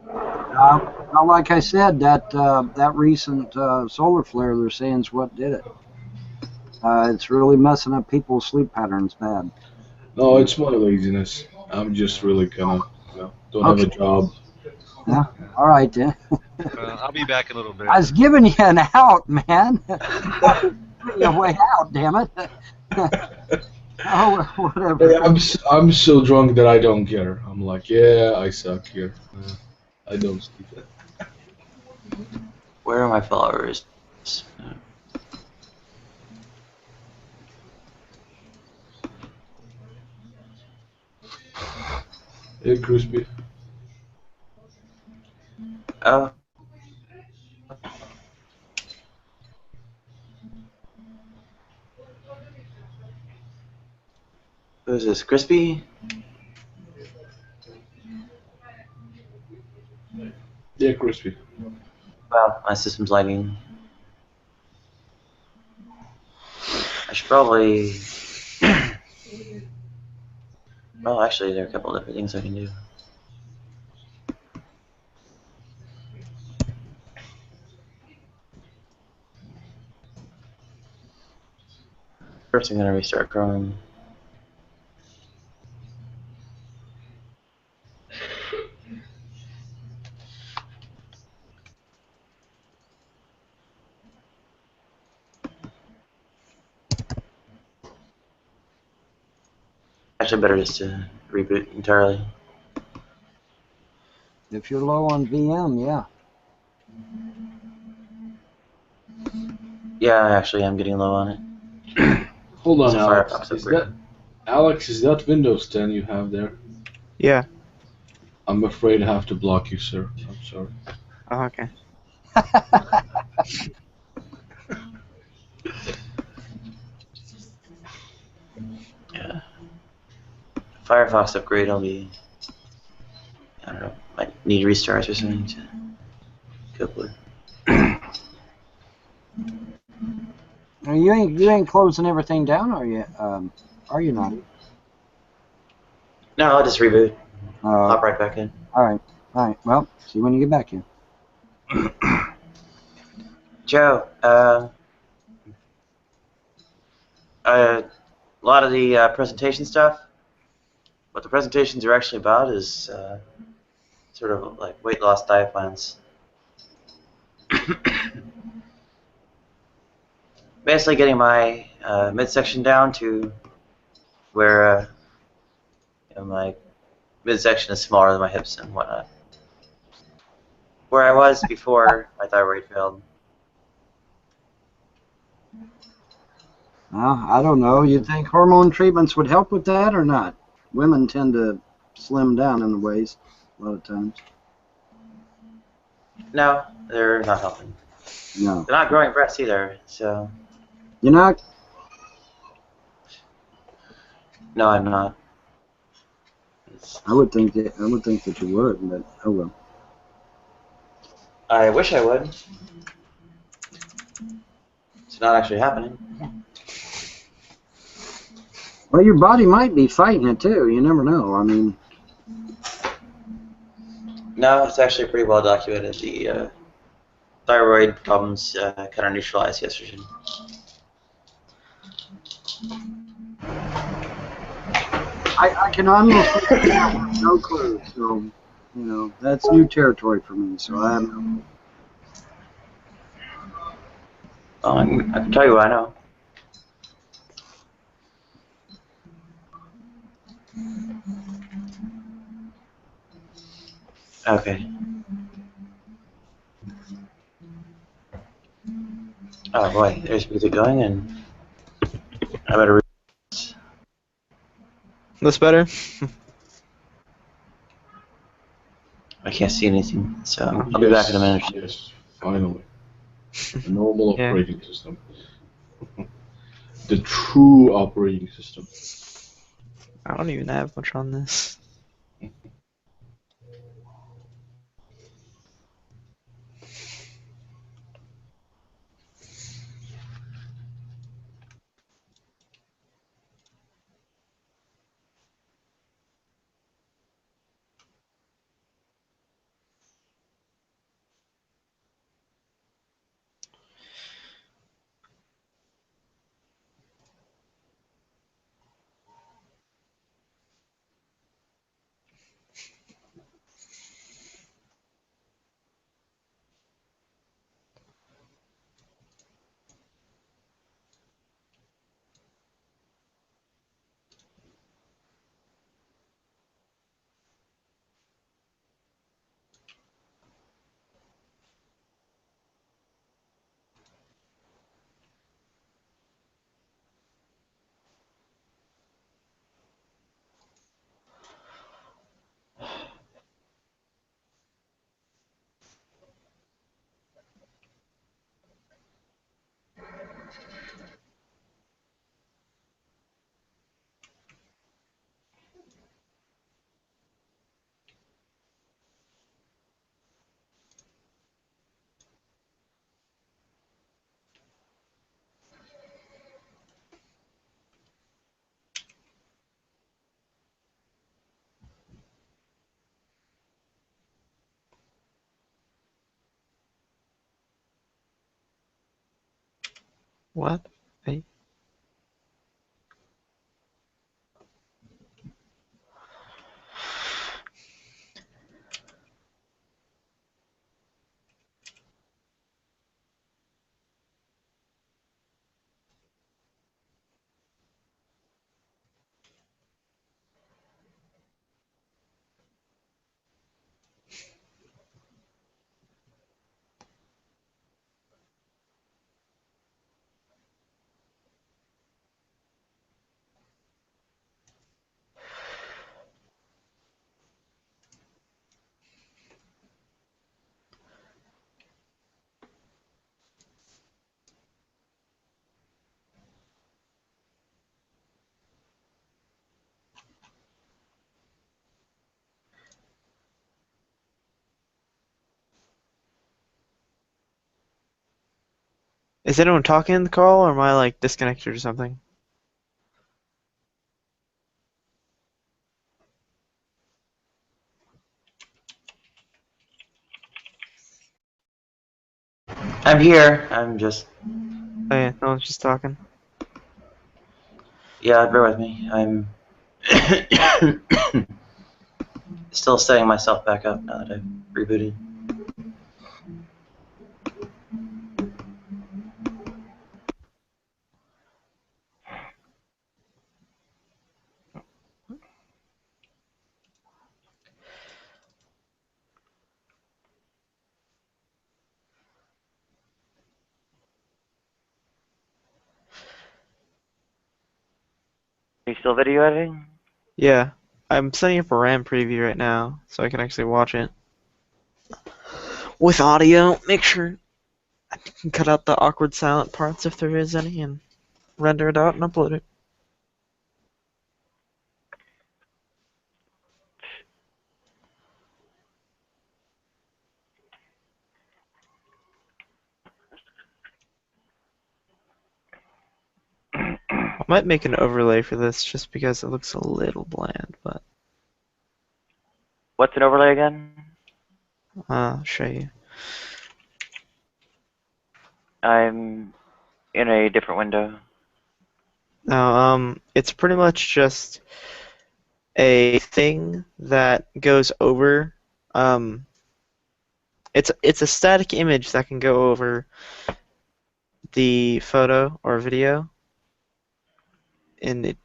Well, like I said, that recent solar flare they're saying is what did it. It's really messing up people's sleep patterns bad. No, it's my laziness. I'm just really kind of, don't have a job. Yeah. All right then. I'll be back in a little bit. I was giving you an out, man. Your way out, damn it. Oh, whatever. Hey, I'm so drunk that I don't care. I'm like, yeah, I suck here. I don't sleep. Where are my followers? Hey, Crispy. Oh. Who's this? Crispy? Yeah, Crispy. Wow, my system's lagging. I should probably... Well, actually, there are a couple of different things I can do. First, I'm going to restart Chrome. Actually, better just to reboot entirely. If you're low on VM, yeah. Yeah, actually, I'm getting low on it. Hold on, It's a Alex. Firefox Is upgrade. that Alex? Is that Windows 10 you have there? Yeah. I'm afraid I have to block you, sir. I'm sorry. Oh, okay. Yeah. Firefox upgrade, I'll be... I don't know, might need restarts or something to cope with. You ain't closing everything down, are you? Are you not? No, I'll just reboot. Hop right back in. All right. Well, see when you get back in. Joe, a lot of the presentation stuff, what the presentations are actually about is sort of like weight loss diet plans. Basically getting my midsection down to where my midsection is smaller than my hips and whatnot. Where I was before my thyroid failed. Well, I don't know. You think hormone treatments would help with that or not? Women tend to slim down in the waist a lot of times. No, they're not helping. No. They're not growing breasts either, so... You're not? No, I'm not. I would think that you would, but oh well. I wish I would. It's not actually happening. Well, your body might be fighting it too. You never know. I mean... No, it's actually pretty well documented. The thyroid problems kind of neutralized estrogen. I can almost have no clue. So, that's new territory for me. So I don't know. Well, I can tell you what I know. Okay. Oh boy, there's music going, and I better. That's better? I can't see anything, so I'll be back in a minute. Yes, finally. A normal Yeah. operating system. The true operating system. I don't even have much on this. What? Hey. Is anyone talking in the call, or am I like disconnected or something? I'm here. I'm just. Oh yeah, no one's just talking. Yeah, bear with me. I'm still setting myself back up now that I've rebooted. Are you still video editing? Yeah, I'm setting up a RAM preview right now, so I can actually watch it with audio. Make sure I can cut out the awkward silent parts if there is any, and render it out and upload it. I might make an overlay for this just because it looks a little bland, but What's an overlay again? I'll show you. I'm in a different window. Now, it's pretty much just a thing that goes over. It's a static image that can go over the photo or video, and it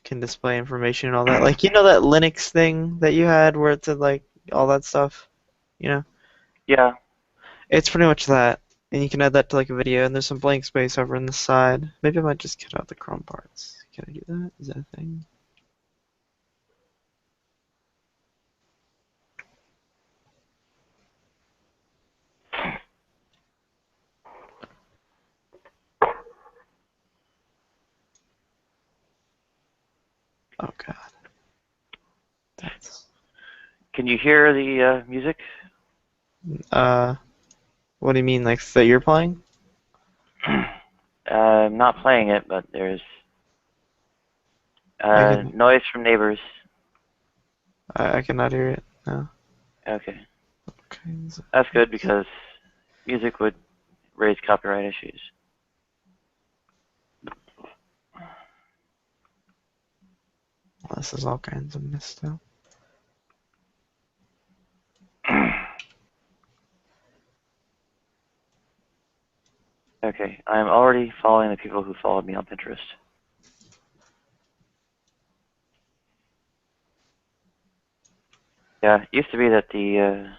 can display information and all that. Like, you know that Linux thing that you had where it said like all that stuff, you know? Yeah. It's pretty much that. And you can add that to like a video, and there's some blank space over on the side. Maybe I might just cut out the Chrome parts. Can I do that? Is that a thing? Oh god. That's Can you hear the music? what do you mean, like that you're playing? I'm not playing it, but there's I can noise from neighbors. I cannot hear it. No. Okay. Okay. That's good because music would raise copyright issues. This is all kinds of messed up. Okay, I'm already following the people who followed me on Pinterest. Yeah, it used to be that the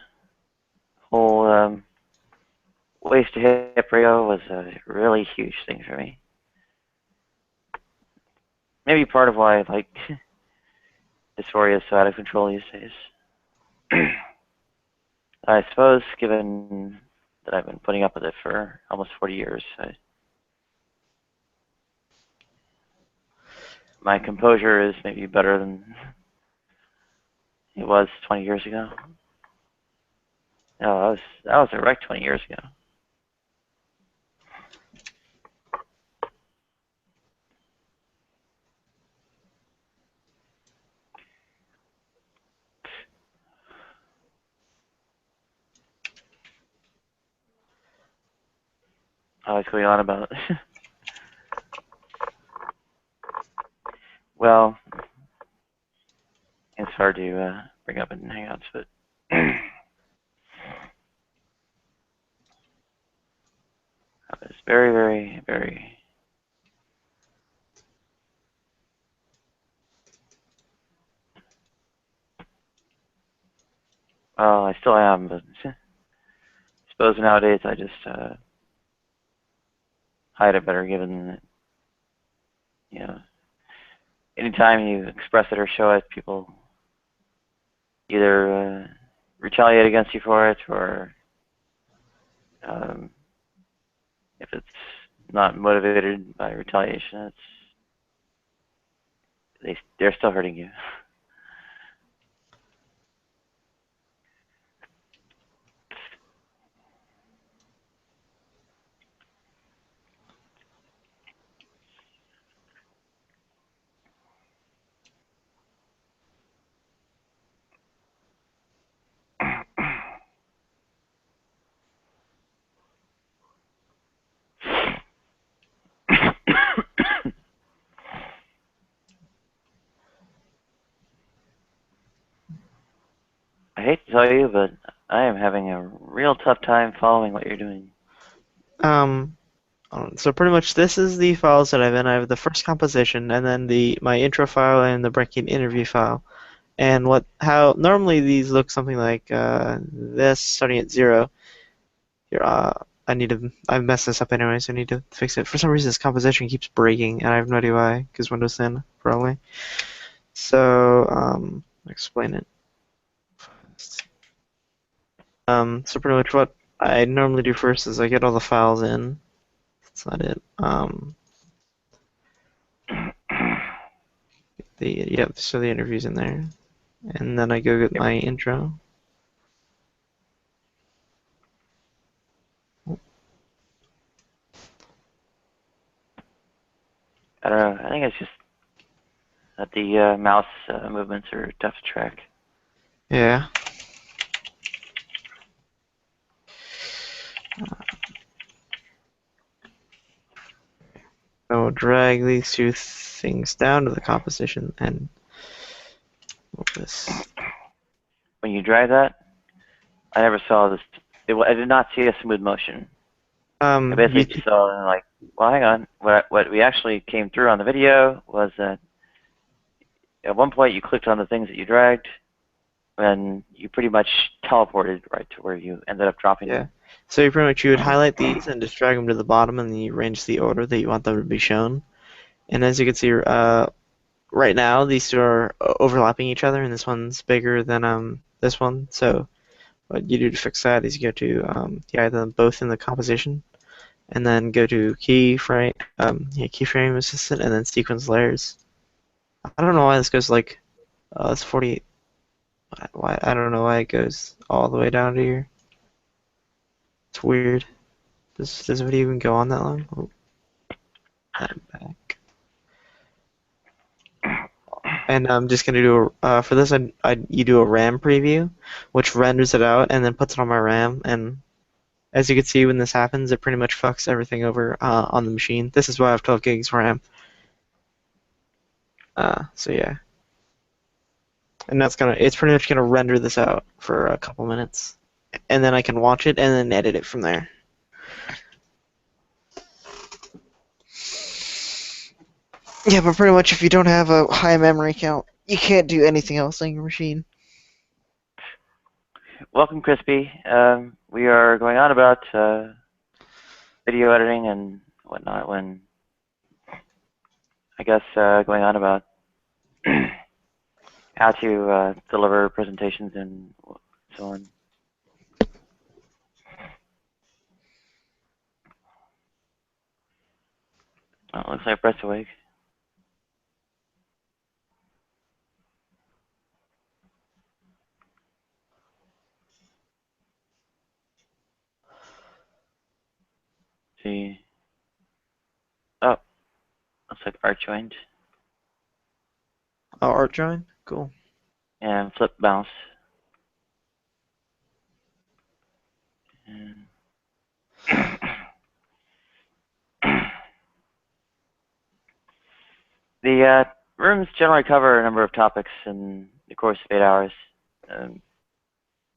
whole waist to hip ratio was a really huge thing for me. Maybe part of why like dysphoria is so out of control these days. I suppose, given that I've been putting up with it for almost 40 years, my composure is maybe better than it was 20 years ago. No, that was a wreck 20 years ago. I was going on about. Well, it's hard to bring up in Hangouts, but it's very, very, very. Well, I still am, but I suppose nowadays I just hide it better, given that, you know, anytime you express it or show it, people either retaliate against you for it, or if it's not motivated by retaliation, they're still hurting you. I hate to tell you, but I am having a real tough time following what you're doing. So pretty much this is the files that I have the first composition, and then my intro file and the breaking interview file. And how normally these look something like this, starting at 0. Here, I messed this up anyway, so I need to fix it. For some reason, this composition keeps breaking, and I have no idea why, because Windows 10, probably. So, I'll explain it. So pretty much what I normally do first is I get all the files in. That's not it. So the interview's in there. And then I go get my intro. I don't know. I think it's just that the mouse movements are tough to track. Yeah. So drag these two things down to the composition and move this. When you drag that, I never saw this. I did not see a smooth motion. I basically just saw, like, well, hang on. What we actually came through on the video was that at one point you clicked on the things that you dragged, and you pretty much teleported right to where you ended up dropping them. So you would highlight these and just drag them to the bottom, and then you arrange the order that you want them to be shown. And as you can see, right now these two are overlapping each other, and this one's bigger than this one. So what you do to fix that is you go to either them both in the composition, and then go to keyframe assistant, and then sequence layers. I don't know why this goes like it's 48. Why I don't know why it goes all the way down to here. It's weird. Does the video even go on that long? Oh. I'm back. And I'm just gonna do for this. You do a RAM preview, which renders it out and then puts it on my RAM. And as you can see, when this happens, it pretty much fucks everything over on the machine. This is why I have 12 gigs RAM. So yeah. And it's pretty much gonna render this out for a couple minutes, and then I can watch it and then edit it from there. Yeah, but pretty much if you don't have a high memory count, you can't do anything else on your machine. Welcome, Crispy. We are going on about video editing and whatnot. When I guess going on about how to deliver presentations and so on. Oh, it looks like Brett's awake. See. Oh, looks like Art joined. Oh, Art joined? Cool. And Flip bounce. And The rooms generally cover a number of topics in the course of 8 hours.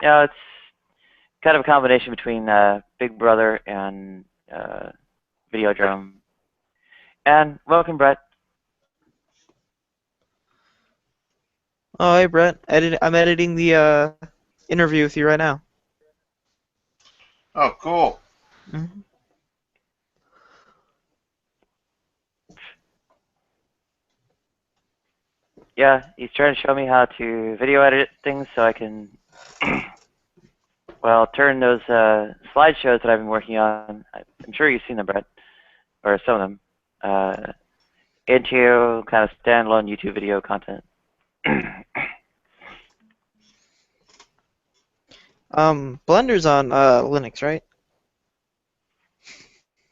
It's kind of a combination between Big Brother and Videodrome. And welcome, Brett. Oh, hey, Brett. I'm editing the interview with you right now. Oh, cool. Mm-hmm. Yeah, he's trying to show me how to video edit things so I can, well, turn those slideshows that I've been working on, I'm sure you've seen them, Brett, or some of them, into kind of standalone YouTube video content. Blender's on Linux, right?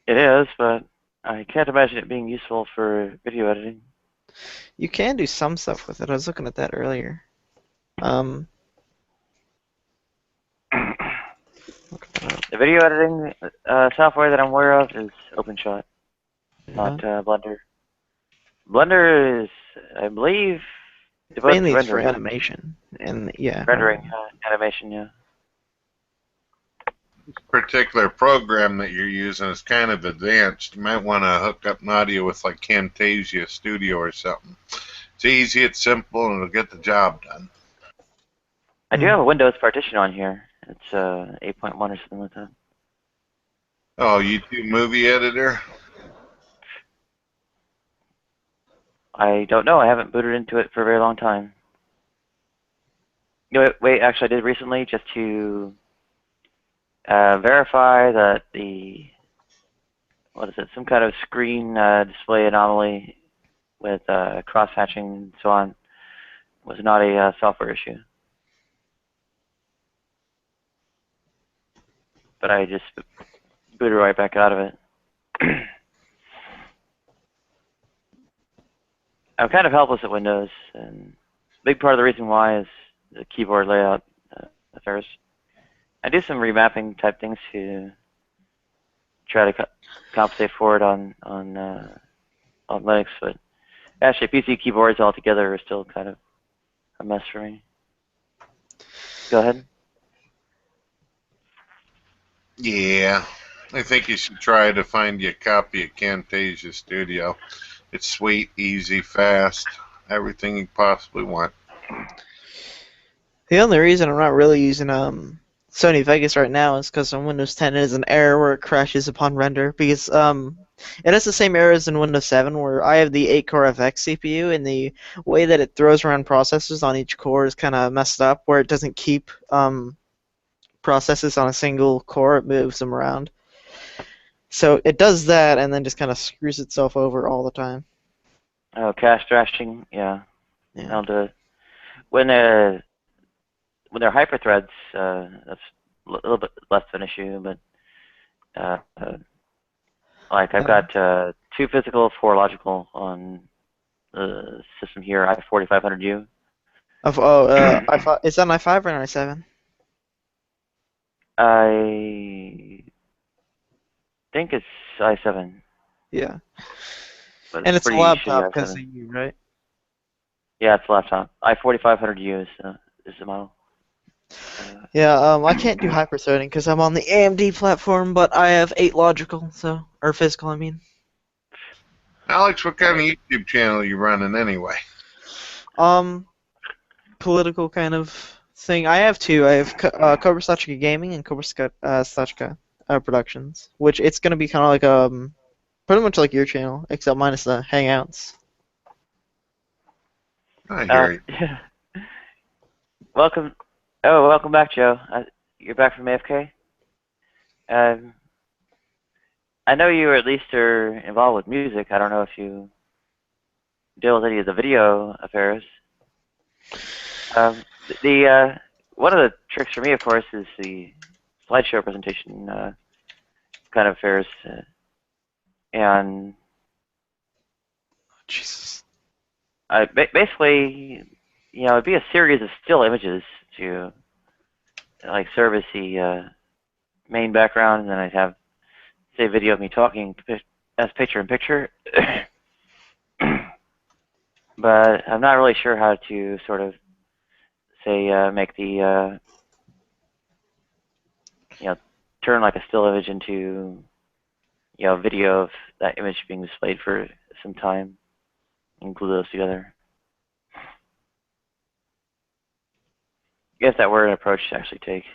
It is, but I can't imagine it being useful for video editing. You can do some stuff with it. I was looking at that earlier. The video editing software that I'm aware of is OpenShot, not Blender. Blender is, I believe, devoted mainly to it's for rendering. animation, and yeah. Rendering, animation, yeah. This particular program that you're using is kind of advanced. You might want to hook up an audio with like Camtasia Studio or something. It's easy, it's simple, and it'll get the job done. I do have a Windows partition on here. It's 8.1 or something like that. Oh, YouTube movie editor? I don't know. I haven't booted into it for a very long time. No, wait, actually I did recently just to verify that the, some kind of screen display anomaly with cross-hatching and so on was not a software issue. But I just booted right back out of it. I'm kind of helpless at Windows, and a big part of the reason why is the keyboard layout affairs. I do some remapping type things to try to compensate for it on Linux, but actually PC keyboards altogether are still kind of a mess for me. Go ahead. Yeah, I think you should try to find you a copy of Camtasia Studio. It's sweet, easy, fast, everything you possibly want. The only reason I'm not really using Sony Vegas right now is because on Windows 10 it is an error where it crashes upon render, because it has the same errors in Windows 7 where I have the 8-core FX CPU, and the way that it throws around processes on each core is kind of messed up, where it doesn't keep processes on a single core, it moves them around. So it does that and then just kind of screws itself over all the time. Oh, cache thrashing, yeah. I'll do it. When they're hyperthreads, that's a little bit less of an issue, but like I've got 2 physical, 4 logical on the system here, i4500U. Is that an i5 or an i7? I think it's i7. Yeah. But and it's a pretty laptop shitty because i7. of you, right? Yeah, it's a laptop. i4500U is the model. Yeah, I can't do hyperthreading because I'm on the AMD platform, but I have 8 logical, or physical, I mean. Alex, what kind of YouTube channel are you running anyway? Political kind of thing. I have 2. I have Cobra Stachka Gaming and Cobra Stachka Productions, which it's going to be kind of like pretty much like your channel, except minus the Hangouts. I hear you. Yeah. Welcome back, Joe. You're back from AFK? I know you at least are involved with music. I don't know if you deal with any of the video affairs. One of the tricks for me, of course, is the slideshow presentation kind of affairs, and Jesus. Basically, it'd be a series of still images to like serve as the main background, and then I'd have, say, video of me talking as picture-in-picture. but I'm not really sure how to sort of say make the turn like a still image into video of that image being displayed for some time and glue those together. I guess that were an approach to actually take.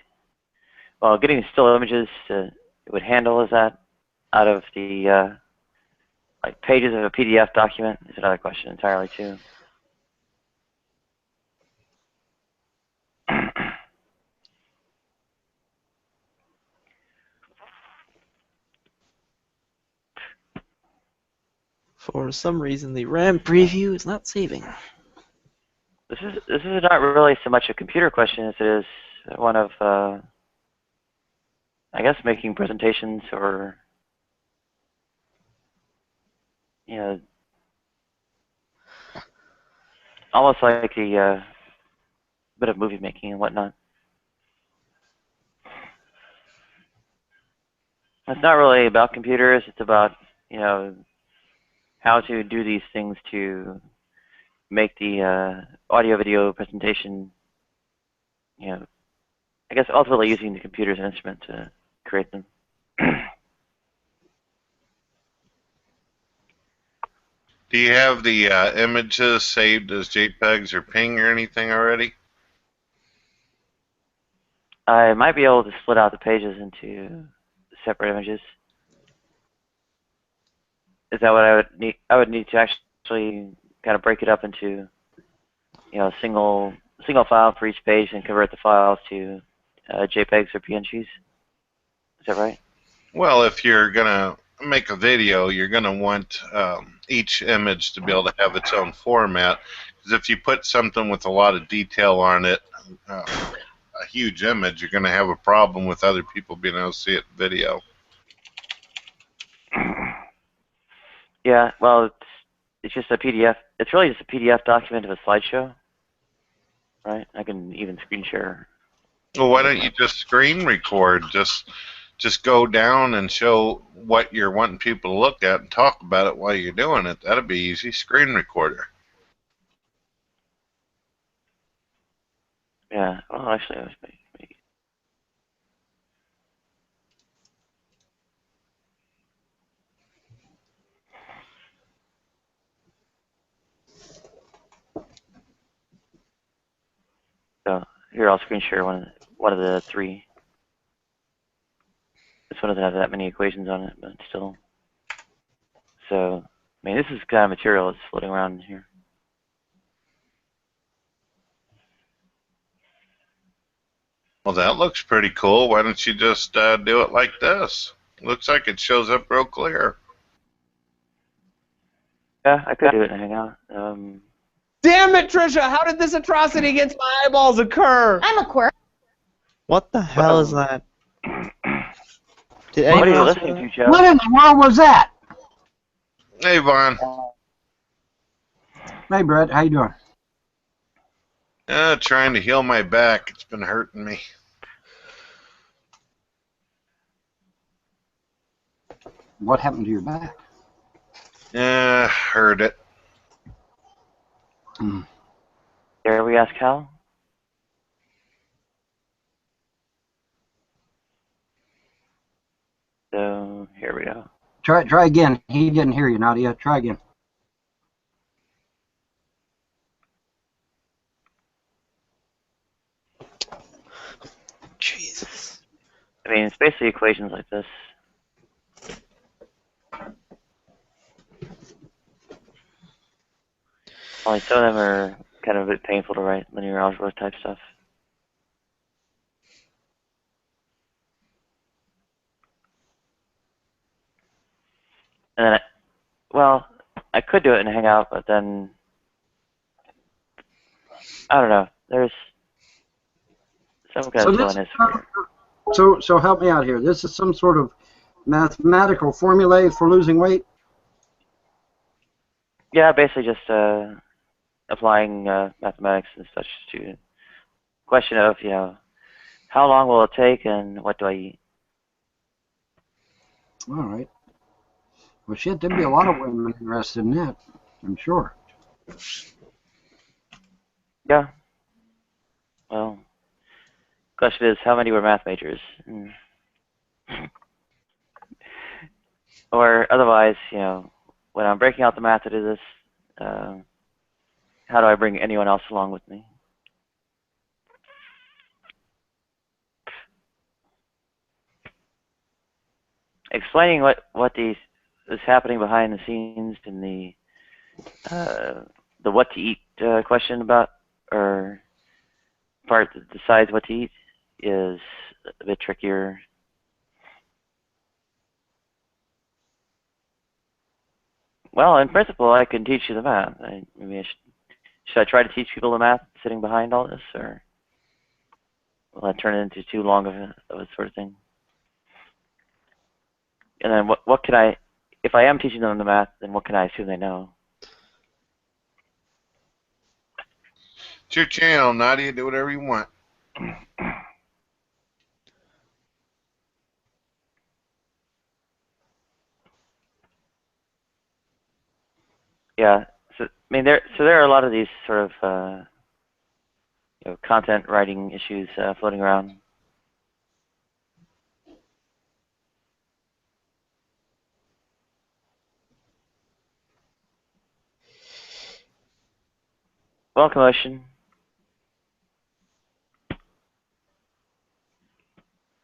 Well, getting still images it would handle is that out of the like pages of a PDF document is another question entirely too. For some reason, the RAM preview is not saving. This is not really so much a computer question as it is one of I guess making presentations or almost like a bit of movie making and whatnot. It's not really about computers. It's about how to do these things to make the audio-video presentation. I guess ultimately using the computer as an instrument to create them. Do you have the images saved as JPEGs or PNG or anything already? I might be able to split out the pages into separate images. Is that what I would need? I would need to actually kind of break it up into a single file for each page and convert the files to JPEGs or PNGs. Is that right? Well, if you're gonna make a video, you're gonna want each image to be able to have its own format. Because if you put something with a lot of detail on it, a huge image, you're gonna have a problem with other people being able to see it in video. Yeah, well, it's just a PDF. It's really just a PDF document of a slideshow, right? I can even screen share. Well, why don't you just screen record? Just go down and show what you're wanting people to look at and talk about it while you're doing it. That'd be easy. Screen recorder. Yeah. Well, actually, I was making. So here, I'll screen share one of the three. This one doesn't have that many equations on it, but still. So, I mean, this is kind of material that's floating around in here. Well, that looks pretty cool. Why don't you just do it like this? Looks like it shows up real clear. Yeah, I could do it in Hangout. Damn it, Trisha! How did this atrocity against my eyeballs occur? I'm a quirk. What the hell is that? Did What are anyone you else listening hear to, Joe? What in the world was that? Hey, Vaughn. Hey, Brett, how you doing? Trying to heal my back. It's been hurting me. What happened to your back? Hurt it. Dare we ask how? So here we go. Try again. He didn't hear you, Nadia. Try again. Jesus. I mean, it's basically equations like this. Only some of them are kind of a bit painful to write, linear algebra type stuff. And then, well, I could do it in Hangout, but then, I don't know, there's some kind of slowness here. So help me out here. This is some sort of mathematical formulae for losing weight? Yeah, basically just applying mathematics and such to the question of, how long will it take and what do I eat? All right. Well, shit, there'd be a lot of women interested in that, I'm sure. Yeah. Well, question is, how many were math majors? Or otherwise, you know, when I'm breaking out the math to do this, how do I bring anyone else along with me? Explaining what is happening behind the scenes in the what to eat question about, or part that decides what to eat, is a bit trickier. Well, in principle, I can teach you the math. Should I try to teach people the math sitting behind all this, or will that turn into too long of a sort of thing? And then what can I, if I am teaching them the math, then what can I assume they know? It's your channel, Nadia. Do whatever you want. Yeah. So I mean, there are a lot of these sort of you know, content writing issues floating around. Well, commotion.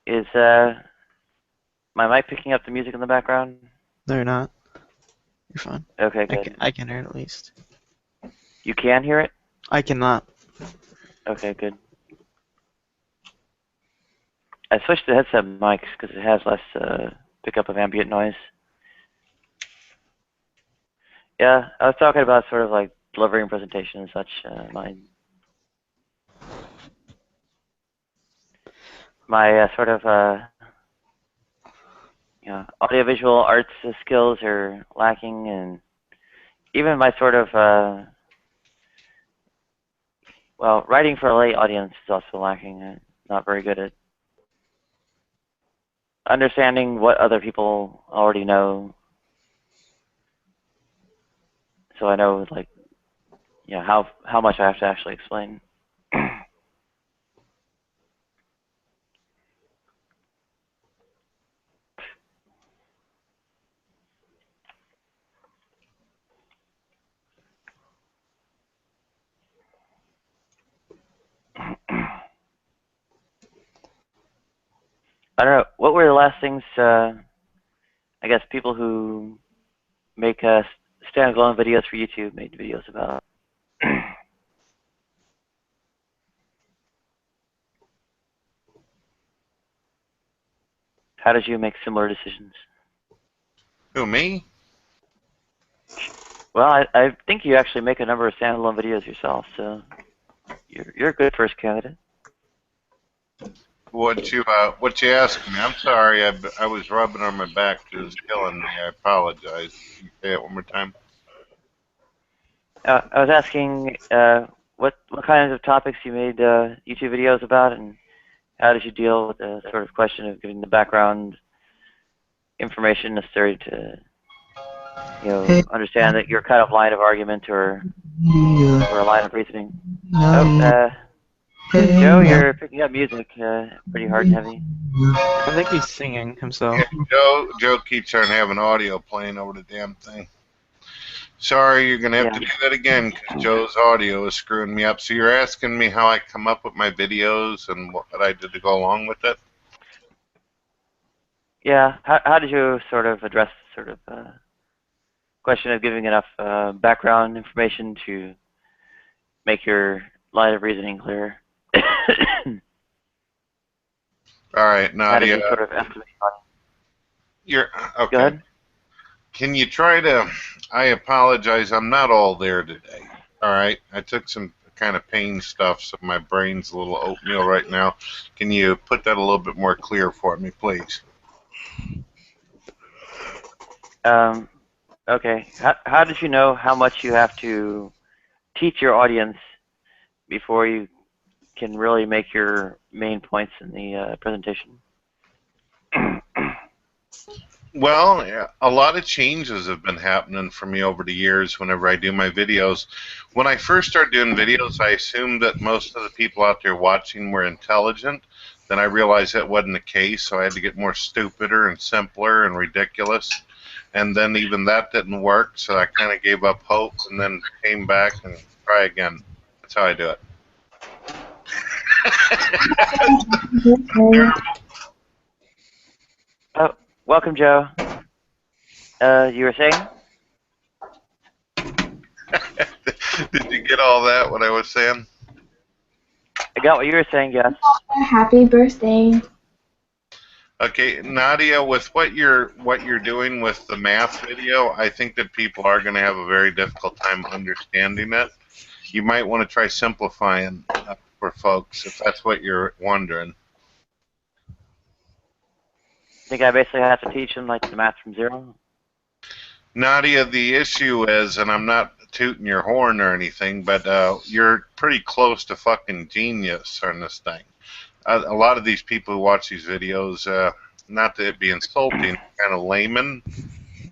Is my mic picking up the music in the background? No, you're not. You're fine. Okay, good. I can hear it at least. You can hear it? I cannot. Okay, good. I switched to headset mics because it has less pickup of ambient noise. Yeah, I was talking about sort of like delivering presentation and such. My sort of you know, audiovisual arts skills are lacking, and even my sort of well, writing for a lay audience is also lacking. I'm not very good at understanding what other people already know. So I know, like, you know, how much I have to actually explain. I don't know. What were the last things, I guess, people who make standalone videos for YouTube made videos about? How did you make similar decisions? Who, me? Well, I think you actually make a number of standalone videos yourself, so you're a good first candidate. What you asking me? I'm sorry. I was rubbing on my back. It was killing me. I apologize. Can you say it one more time? I was asking what kinds of topics you made YouTube videos about, and how did you deal with the sort of question of giving the background information necessary to, you know, understand that your kind of line of argument or a line of reasoning. Joe, you're picking up music pretty hard and heavy. I think he's singing himself. Yeah, Joe keeps on having audio playing over the damn thing. Sorry, you're going to have to do that again because Joe's audio is screwing me up. So you're asking me how I come up with my videos and what I did to go along with it? Yeah, how did you sort of address sort of question of giving enough background information to make your line of reasoning clear? All right, Nadia. How did you sort of estimate? You're okay. Go ahead. Can you try to? I apologize. I'm not all there today. All right. I took some kind of pain stuff, so my brain's a little oatmeal right now. Can you put that a little bit more clear for me, please? Okay. How did you know how much you have to teach your audience before you can really make your main points in the presentation? Well, yeah, a lot of changes have been happening for me over the years whenever I do my videos. When I first started doing videos, I assumed that most of the people out there watching were intelligent. Then I realized that wasn't the case, so I had to get more stupider and simpler and ridiculous. And then even that didn't work, so I kind of gave up hope and then came back and try again. That's how I do it. Oh, welcome, Joe. You were saying? Did you get all that, what I was saying? I got what you were saying, yes. Happy birthday. Okay, Nadia, with what you're doing with the math video, I think that people are going to have a very difficult time understanding it. You might want to try simplifying for folks if that's what you're wondering. I think I basically have to teach them like the math from zero. Nadia, the issue is, and I'm not tooting your horn or anything, but you're pretty close to fucking genius on this thing. A lot of these people who watch these videos, not that it be insulting, kind of layman.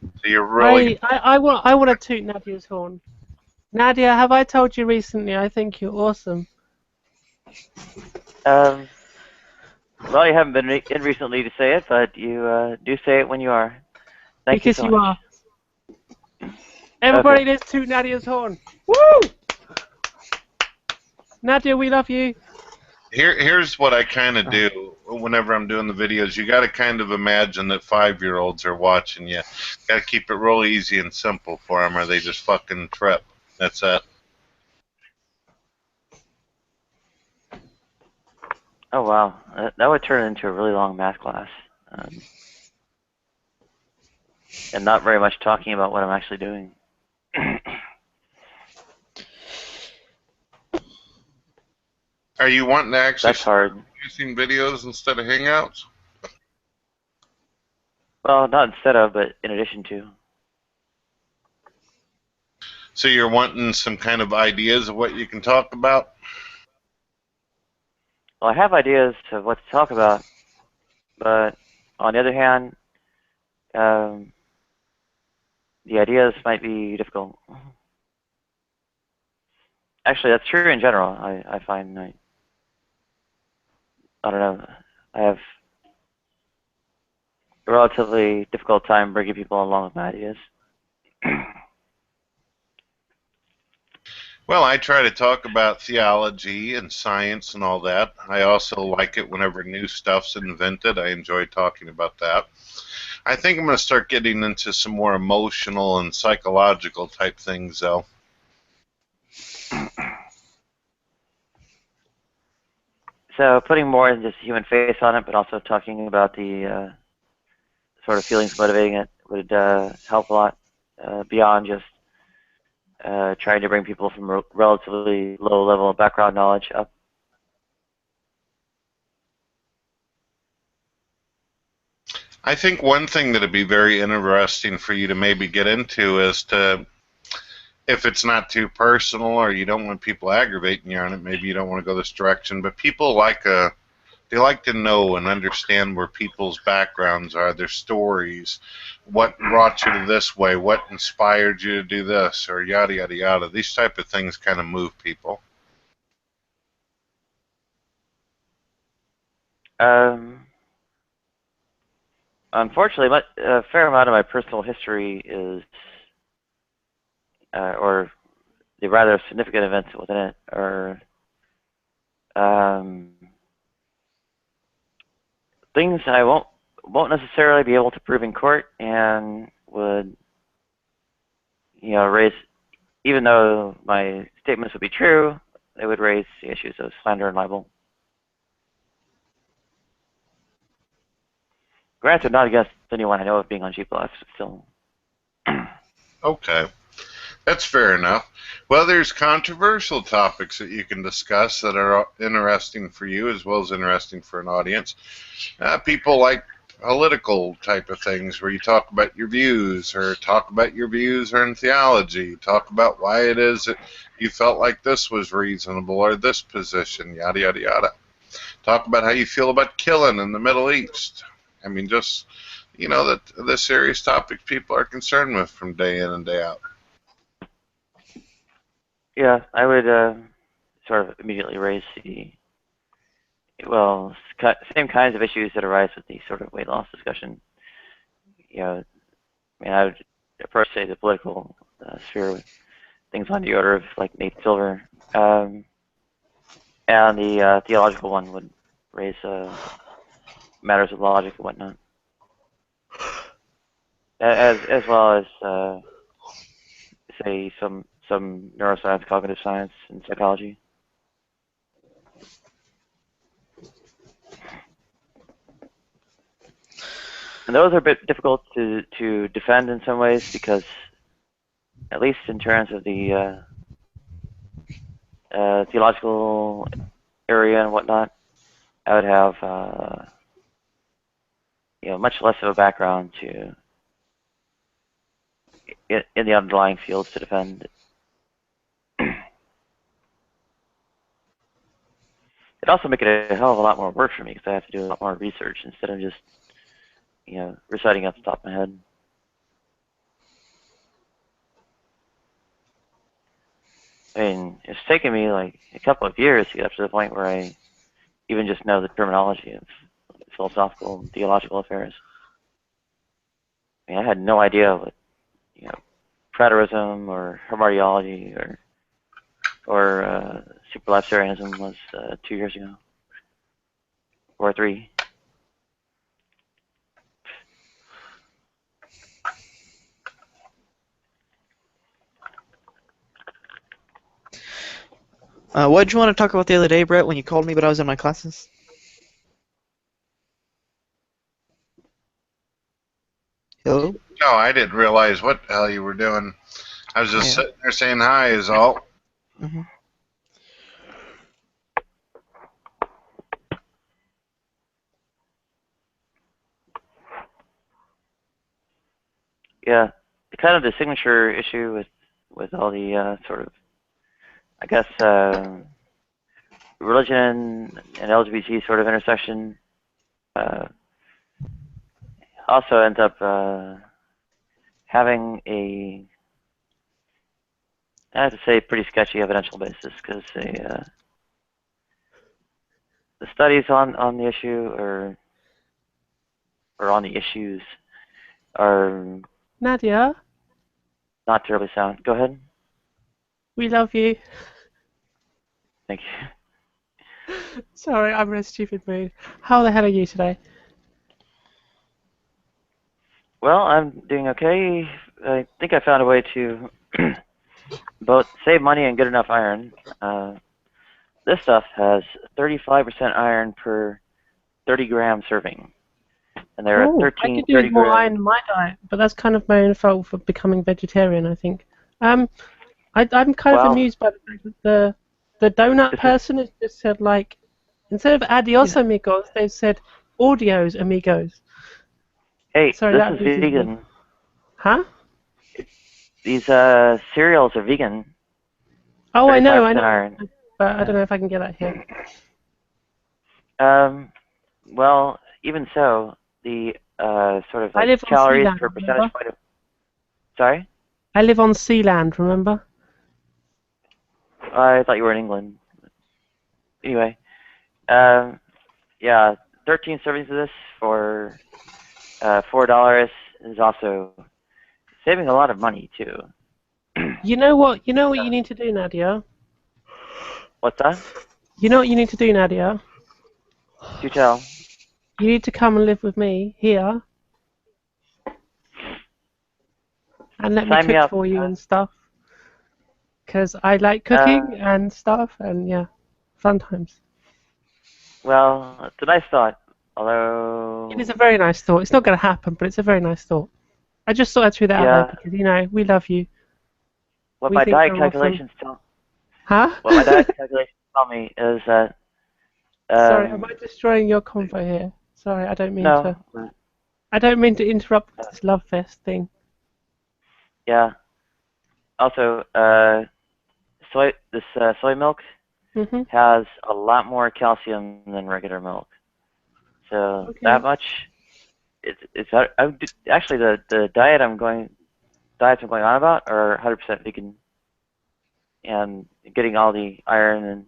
So you're really. I want to toot Nadia's horn. Nadia, have I told you recently? I think you're awesome. Well, you haven't been in recently to say it, but you do say it when you are. Thank you so much. Because you are. Everybody, let's toot Nadia's horn. Woo! Nadia, we love you. Here's what I kind of do whenever I'm doing the videos. You got to kind of imagine that 5-year-olds are watching you. Got to keep it real easy and simple for them, or they just fucking trip. That's it. Oh wow, that would turn into a really long math class, and not very much talking about what I'm actually doing. Are you wanting to actually That's hard. using videos instead of Hangouts? Well, not instead of, but in addition to. So you're wanting some kind of ideas of what you can talk about? Well, I have ideas of what to talk about, but on the other hand, the ideas might be difficult. Actually, that's true in general. I find I don't know. I have a relatively difficult time bringing people along with my ideas. Well, I try to talk about theology and science and all that. I also like it whenever new stuff's invented. I enjoy talking about that. I think I'm going to start getting into some more emotional and psychological type things, though. So putting more than just human face on it, but also talking about the sort of feelings motivating it would help a lot beyond just trying to bring people from relatively low level of background knowledge up. I think one thing that would be very interesting for you to maybe get into is to, if it's not too personal or you don't want people aggravating you on it, maybe you don't want to go this direction, but people like they like to know and understand where people's backgrounds are, their stories, what brought you to this way, what inspired you to do this, or yada, yada, yada. These type of things kind of move people. Unfortunately, a fair amount of my personal history is, or the rather significant events within it are things I won't necessarily be able to prove in court, and would, raise, even though my statements would be true, they would raise the issues of slander and libel. Granted, not against anyone I know of being on G+, still. Okay. That's fair enough. Well, there's controversial topics that you can discuss that are interesting for you as well as interesting for an audience. People like political type of things where you talk about your views, or talk about your views in theology, talk about why it is that you felt like this was reasonable or this position, yada, yada, yada. Talk about how you feel about killing in the Middle East. I mean, just, you know, the serious topics people are concerned with from day in and day out. Yeah, I would sort of immediately raise the, well, same kinds of issues that arise with the sort of weight loss discussion. You know, I mean, I would first say the political sphere with things on the order of like Nate Silver, and the theological one would raise matters of logic and whatnot, as well as say some neuroscience, cognitive science, and psychology. And those are a bit difficult to defend in some ways because, at least in terms of the theological area and whatnot, I would have you know, much less of a background to in the underlying fields to defend. It'd also make it a hell of a lot more work for me because I have to do a lot more research instead of just, you know, reciting off the top of my head. I mean, it's taken me like a couple of years to get up to the point where I even just know the terminology of philosophical and theological affairs. I mean, I had no idea what, you know, preterism or hermeneutiology or superlapsarianism was 2 years ago, or 3. What did you want to talk about the other day, Brett, when you called me but I was in my classes? Hello? No, I didn't realize what the hell you were doing. I was just sitting there saying hi is all. Mm-hmm. Yeah, kind of the signature issue with all the sort of, I guess, religion and LGBT sort of intersection also ends up having a, I have to say, pretty sketchy evidential basis because the studies on the issue or on the issues are Nadia, not terribly sound. Go ahead. we love you. Thank you. Sorry, I'm in a stupid mood. How the hell are you today? Well, I'm doing okay. I think I found a way to both save money and get enough iron. This stuff has 35% iron per 30-gram serving. And there are 13, I could do with 30 more grams. iron in my diet, but that's kind of my own fault for becoming vegetarian, I think. I'm kind of amused by the fact that the donut person has just said, like, instead of adios amigos, they've said audios amigos. Hey, Sorry, this that is amuses vegan. me. Huh? These cereals are vegan. Oh, I know, 35% iron. but I don't know if I can get that here. Well, even so, the sort of I like live on calories Sealand, per percentage remember? point of... Sorry? I live on Sealand, remember? I thought you were in England. Anyway, yeah, 13 servings of this for $4 is also saving a lot of money too. You know what you need to do, Nadia? What's that? You know what you need to do, Nadia? Do tell. You need to come and live with me here. And let me Sign me cook up. for you and stuff. Because I like cooking and stuff, and yeah, fun times. Well, it's a nice thought, although... It is a very nice thought. It's not going to happen, but it's a very nice thought. I just thought I'd throw that out there because, you know, we love you. What we my think diet you're calculations awesome. tell... Huh? What my diet calculations tell me is that... Sorry, am I destroying your convo here? Sorry, I don't mean to. No. I don't mean to interrupt this love fest thing. Yeah. Also, soy milk has a lot more calcium than regular milk. So that much actually the diets I'm going on about are 100% vegan, and getting all the iron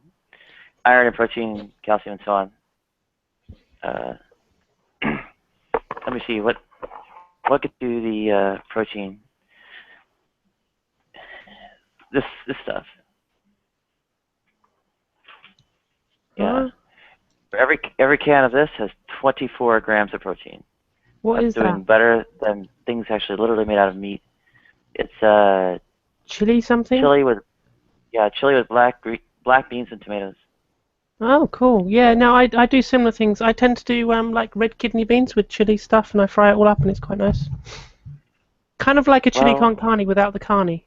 and protein, calcium, and so on. Let me see what could do the protein. This stuff. Yeah. Every can of this has 24 grams of protein. What is That's doing that? better than things actually literally made out of meat. It's Chili something? chili with black beans and tomatoes. Oh, cool. Yeah, no, I do similar things. I tend to do like red kidney beans with chili stuff, and I fry it all up, and it's quite nice. Kind of like a chili con carne without the carne.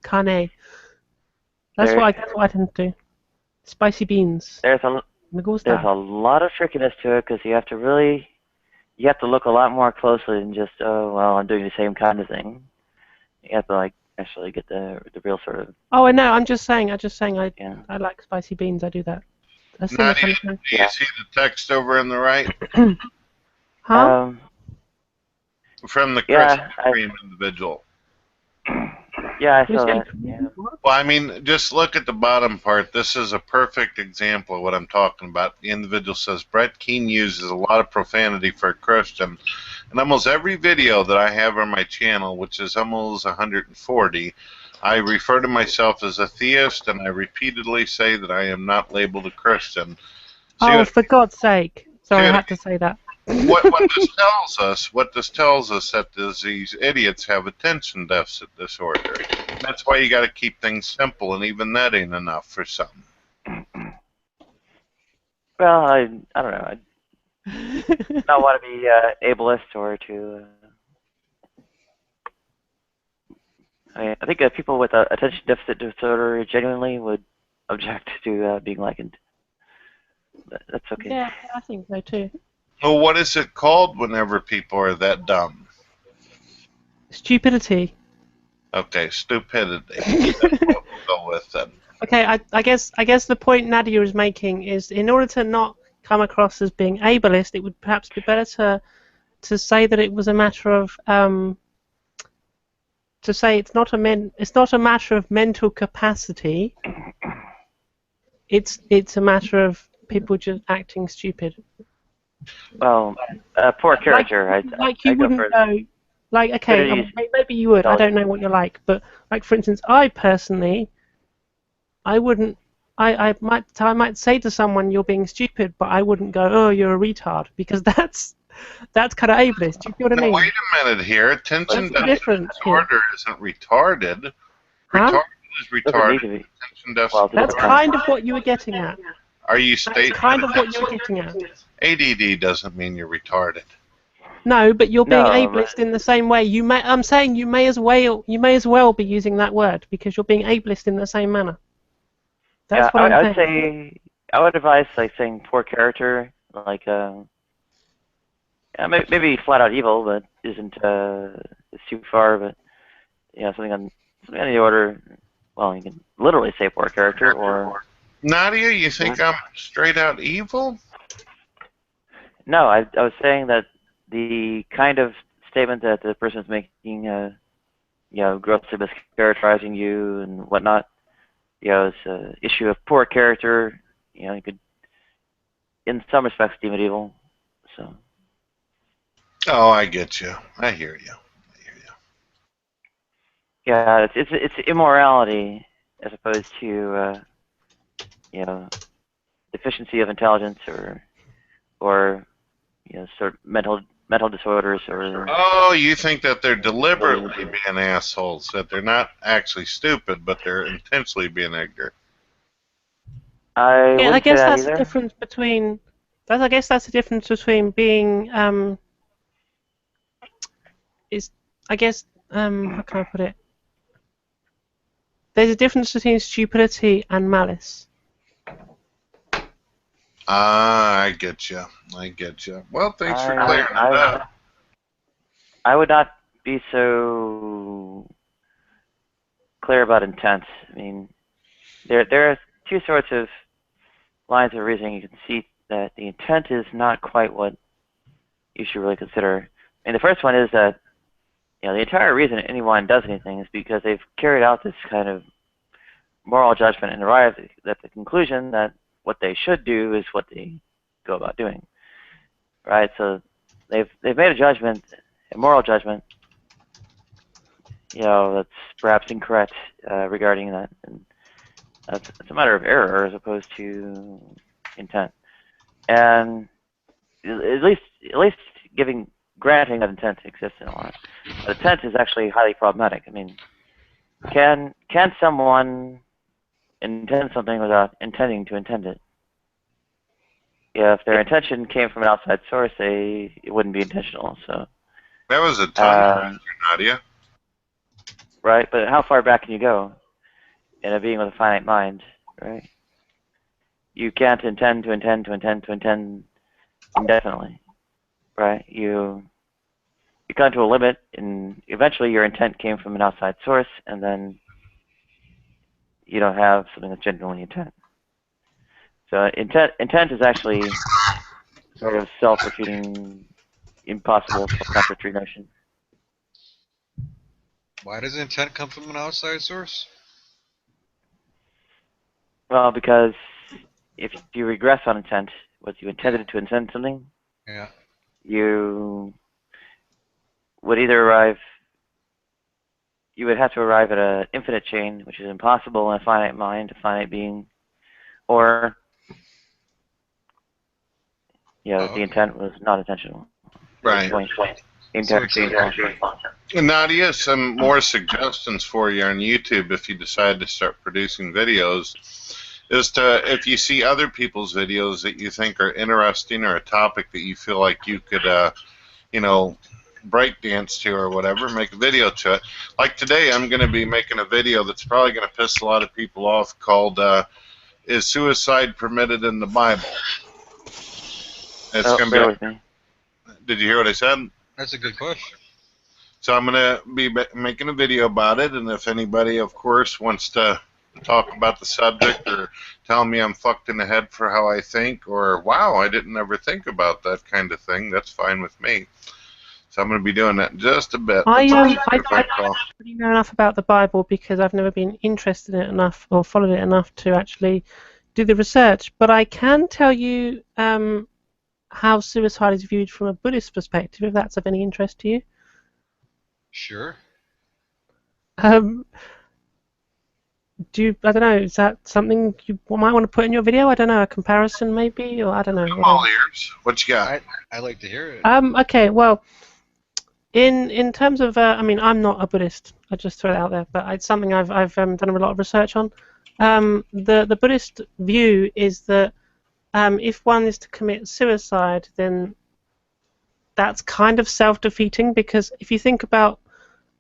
Carne. That's what I tend to do. Spicy beans. There's a lot of trickiness to it because you have to look a lot more closely than just, oh, well, I'm doing the same kind of thing. You have to like actually get the real sort of. Oh, I know. I'm just saying. I like spicy beans. I do that. Nadia, do you see the text over on the right? Huh? From the Krispy Kreme individual. Yeah, I saw that. Yeah. Well, I mean, just look at the bottom part. This is a perfect example of what I'm talking about. The individual says, Brett Keane uses a lot of profanity for a Christian. In almost every video that I have on my channel, which is almost 140, I refer to myself as a theist, and I repeatedly say that I am not labeled a Christian. For God's sake. Sorry, I had to say that. What this tells us that these idiots have attention deficit disorder. That's why you got to keep things simple, and even that ain't enough for some. Well, I don't know. I don't want to be ableist or to. I think people with attention deficit disorder genuinely would object to being likened. But that's okay. Yeah, I think so too. Well, what is it called whenever people are that dumb? Stupidity. Okay, stupidity. That's what we'll go with then. Okay, I guess the point Nadia is making is in order to not come across as being ableist, it would perhaps be better to say that it was a matter of to say it's not a matter of mental capacity. It's a matter of people just acting stupid. Well, poor character. You wouldn't go. Like, okay, maybe you would. I don't know what you're like, but like for instance, I personally, I wouldn't. I might say to someone, "You're being stupid," but I wouldn't go, "Oh, you're a retard," because that's kind of ableist. Do you feel what I mean? Wait a minute here. Attention deficit disorder isn't retarded. Huh? Retarded is retarded. Attention deficit. That's kind of what you were getting at. Are you stating? That's kind of what you were getting at. ADD doesn't mean you're retarded. No, but you're being ableist in the same way. I'm saying you may as well be using that word because you're being ableist in the same manner. That's what I'm saying. I would advise like saying poor character, like maybe flat out evil, but isn't it's too far. But something on the order. Well, you can literally say poor character or. Nadia, you think I'm straight out evil? No, I was saying that the kind of statement that the person is making, grossly mischaracterizing you and whatnot, is an issue of poor character. You could, in some respects, deem it evil. So. Oh, I get you. I hear you. Yeah, it's immorality as opposed to deficiency of intelligence or sort of mental disorders or. Oh, you think that they're deliberately being assholes? That they're not actually stupid, but they're intentionally being ignorant? I guess that's the difference between. I guess that's the difference between being. How can I put it? There's a difference between stupidity and malice. I get you. Well, thanks for clearing it up. I would not be so clear about intent. I mean, there are two sorts of lines of reasoning. You can see that the intent is not quite what you should really consider. And the first one is that the entire reason anyone does anything is because they've carried out this kind of moral judgment and arrived at the conclusion that what they should do is what they go about doing, right? So they've made a judgment, a moral judgment, that's perhaps incorrect regarding that, and it's a matter of error as opposed to intent. And at least granting that intent exists in a lot. But intent is actually highly problematic. I mean, can someone intend something without intending to intend it? If their intention came from an outside source, it wouldn't be intentional. So that was a tongue Nadia. Right, but how far back can you go in a being with a finite mind, right? You can't intend to intend to intend to intend indefinitely, right? You come to a limit, and eventually your intent came from an outside source, and then you don't have something that's genuinely intent. So intent is actually sort of self-refuting, impossible, self-contradictory notion. Why does intent come from an outside source? Well, because if you regress on intent, what you intended to intend something, yeah, you would either you would have to arrive at an infinite chain, which is impossible in a finite mind, a finite being, or the intent was not intentional. Right. Nadia, some more suggestions for you on YouTube if you decide to start producing videos is if you see other people's videos that you think are interesting or a topic that you feel like you could, breakdance to or whatever, make a video to it. Like today, I'm going to be making a video that's probably going to piss a lot of people off called "Is Suicide Permitted in the Bible?" It's going to be. Did you hear what I said? That's a good question. So I'm going to be making a video about it, and if anybody, of course, wants to talk about the subject or tell me I'm fucked in the head for how I think, or wow, I didn't ever think about that kind of thing, that's fine with me. So I'm going to be doing that in just a bit. I don't really know enough about the Bible because I've never been interested in it enough or followed it enough to actually do the research, but I can tell you how suicide is viewed from a Buddhist perspective, if that's of any interest to you. Sure. I don't know, is that something you might want to put in your video? I don't know, a comparison maybe, or I don't know. I'm all ears. What you got? I like to hear it. Okay, well, in terms of, I mean, I'm not a Buddhist. I just throw it out there, but it's something I've done a lot of research on. The Buddhist view is that if one is to commit suicide, then that's kind of self-defeating, because if you think about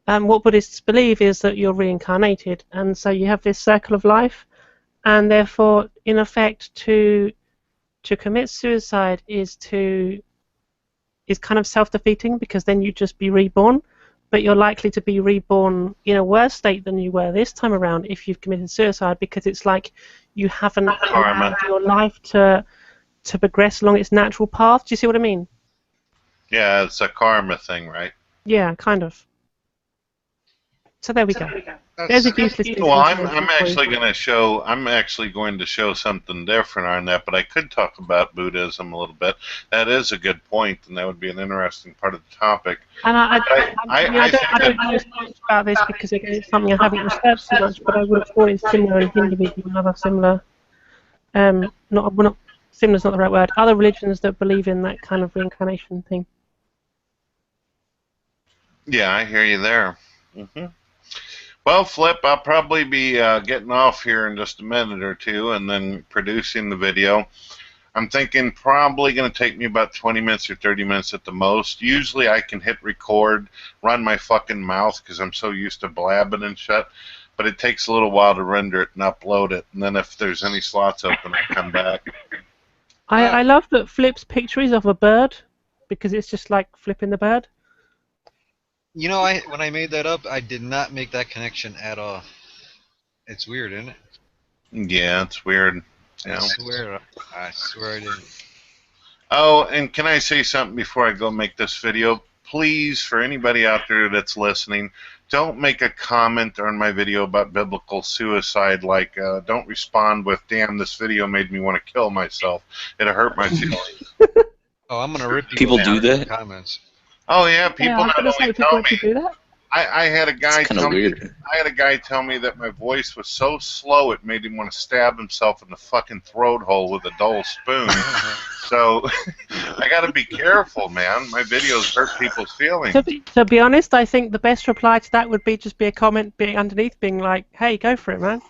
what Buddhists believe is that you're reincarnated, and so you have this circle of life, and therefore, in effect, to commit suicide is kind of self-defeating, because then you just be reborn, but you're likely to be reborn in a worse state than you were this time around if you've committed suicide, because it's like you haven't allowed your life to progress along its natural path. Do you see what I mean? Yeah, it's a karma thing, right? Yeah, kind of. So there we go. There's a useless. Well, I'm actually going to show something different on that, but I could talk about Buddhism a little bit. That is a good point, and that would be an interesting part of the topic. And I don't know so much about this because it's something I haven't researched so much, but I would have thought it's similar in Hinduism and other similar. Not similar is not the right word. Other religions that believe in that kind of reincarnation thing. Yeah, I hear you there. Mm-hmm. Well, Flip, I'll probably be getting off here in just a minute or two and then producing the video. I'm thinking probably going to take me about 20 minutes or 30 minutes at the most. Usually I can hit record, run my fucking mouth because I'm so used to blabbing and shit, but it takes a little while to render it and upload it, and then if there's any slots open, I come back. I love that Flip's picture is of a bird, because it's just like flipping the bird. You know, when I made that up, I did not make that connection at all. It's weird, isn't it? Yeah, it's weird. I swear I didn't. Oh, and can I say something before I go make this video? Please, for anybody out there that's listening, don't make a comment on my video about biblical suicide. Like, don't respond with, "Damn, this video made me want to kill myself. It hurt my feelings." Oh, I'm gonna rip People do that? comments. Oh yeah, people Yeah, not only people tell to do me. that. I had a guy It's kind tell of me. weird. I had a guy tell me that my voice was so slow it made him want to stab himself in the fucking throat hole with a dull spoon. So I got to be careful, man. My videos hurt people's feelings. To be honest, I think the best reply to that would be just be a comment being underneath, being like, "Hey, go for it, man."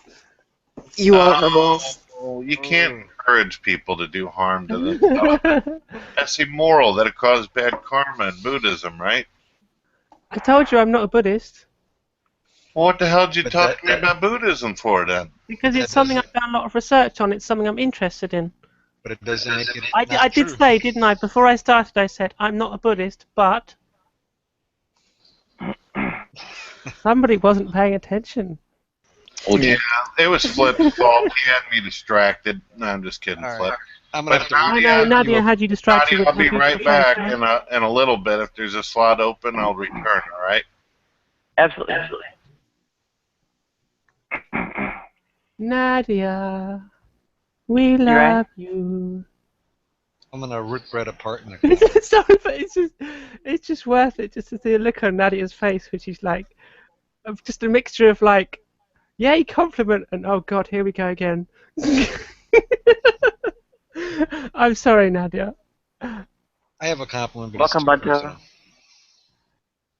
You are my boss. You can't encourage people to do harm to themselves. That's immoral. That'd cause bad karma in Buddhism, right? I told you I'm not a Buddhist. Well, what the hell did you talk to me about Buddhism for then? Because it's something I've done a lot of research on. It's something I'm interested in. But it doesn't make it. I did say, didn't I? Before I started, I said I'm not a Buddhist, but somebody wasn't paying attention. Yeah, it was Flip's fault. He had me distracted. No, I'm just kidding, Flip. I'm gonna have to. I know Nadia had you distracted. Nadia, I'll be right back in a little bit. If there's a slot open, I'll return. All right? Absolutely, absolutely. Nadia, we love you. I'm gonna rip Brett apart in a Sorry, but it's just worth it just to see a look on Nadia's face, which is like just a mixture of like, yay, compliment, and oh god, here we go again. I'm sorry, Nadia. I have a compliment. But Welcome, Bunto.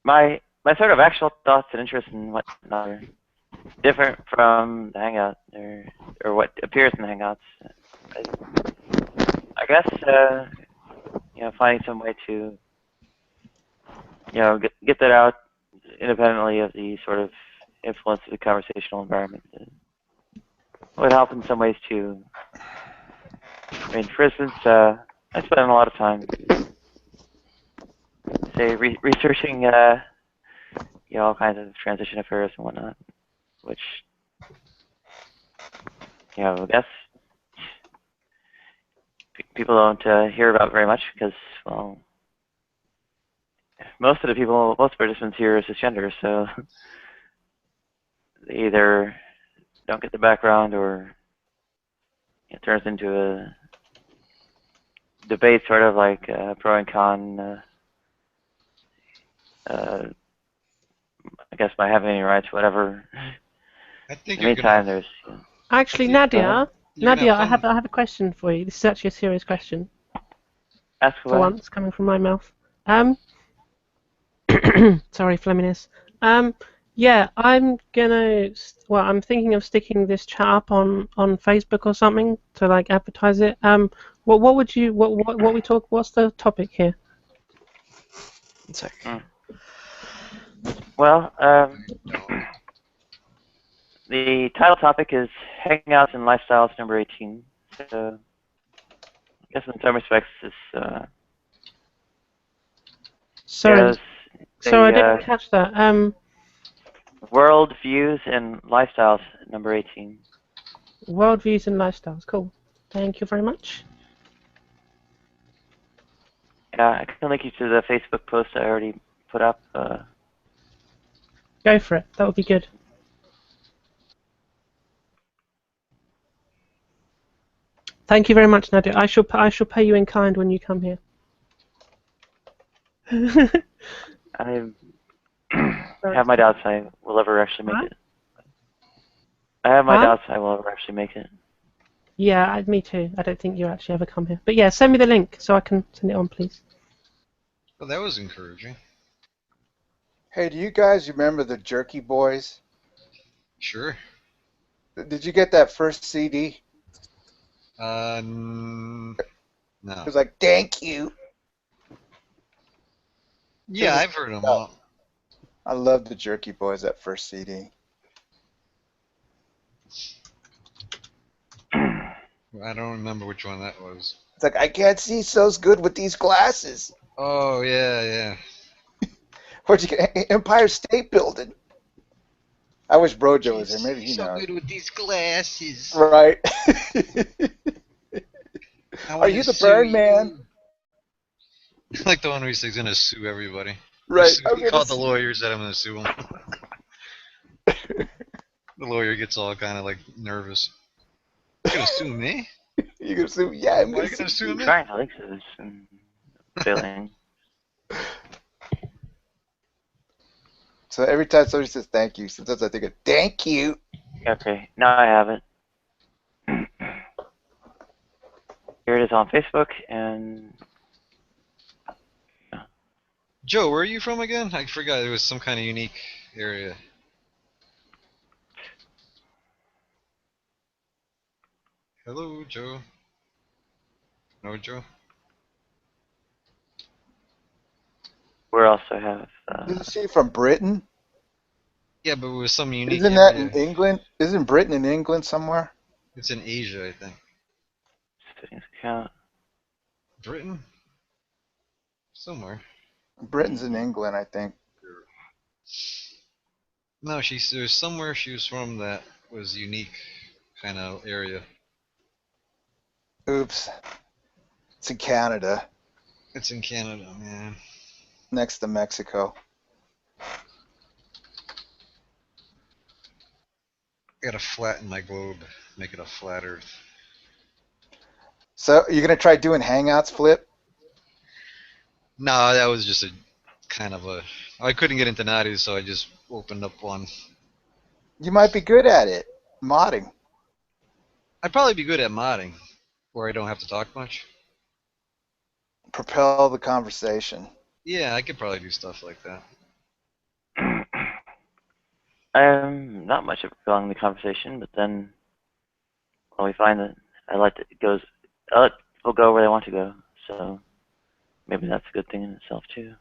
My sort of actual thoughts and interests and whatnot are different from the Hangout or what appears in the Hangouts. I guess finding some way to get that out independently of the sort of influence of the conversational environment would help in some ways too. I mean, for instance, I spend a lot of time, say, researching, all kinds of transition affairs and whatnot, which, I guess people don't hear about very much because, well, most participants here are cisgender, so they either don't get the background or it turns into a debate, sort of like pro and con. I guess by having any rights, whatever. I think in the meantime, there's. Actually, Nadia, I have a question for you. This is actually a serious question. Ask for once, coming from my mouth. Sorry, Fleminus. Yeah, I'm thinking of sticking this chat up on Facebook or something to like advertise it. What's the topic here? One sec. Well, the title topic is Hangouts and Lifestyles number 18. So, I guess in some respects, this. Sorry, I didn't catch that. Worldviews and Lifestyles number 18. Worldviews and Lifestyles, cool. Thank you very much. Yeah, I can link you to the Facebook post I already put up. Go for it. That would be good. Thank you very much, Nadia. I shall pay you in kind when you come here. I have my doubts I will ever actually make it. I have my doubts I will ever actually make it. Yeah, me too. I don't think you actually ever come here. But yeah, send me the link so I can send it on, please. Well, that was encouraging. Hey, do you guys remember the Jerky Boys? Sure. Did you get that first CD? No. It was like, thank you. Yeah, I've heard them all. I love the Jerky Boys, that first CD. I don't remember which one that was. It's like, I can't see so good with these glasses. Oh, yeah. Where'd you get? Empire State Building. I wish Brojo was here. Maybe he knows. So good with these glasses. Right. Are you the Birdman? Like the one where he's gonna sue everybody. Right. He called the lawyers that I'm gonna sue him. The lawyer gets all kind of like nervous. You gonna sue me? You gonna sue? Yeah, I'm Why are you gonna sue me? Trying to this and failing. So every time somebody says thank you, sometimes I think of thank you. Okay, now I have it. Here it is on Facebook, and Joe, where are you from again? I forgot. It was some kind of unique area. Hello, Joe. No, Joe. we also have. Is she from Britain? Yeah, but it was some unique Isn't that area. in England? Isn't Britain in England somewhere? It's in Asia, I think. Settings account. Britain? Somewhere. Britain's in England, I think. No, there's somewhere she was from that was unique kind of area. Oops. It's in Canada. It's in Canada, man. Next to Mexico. I gotta flatten my globe, make it a flat Earth. So you're gonna try doing Hangouts, Flip? No, that was just a kind of a. I couldn't get into Nadu, so I just opened up one. You might be good at it. Modding. I'd probably be good at modding, where I don't have to talk much. Propel the conversation. Yeah, I could probably do stuff like that. I'm not much of propelling the conversation, but then when we find that I let people go where they want to go, so maybe that's a good thing in itself too.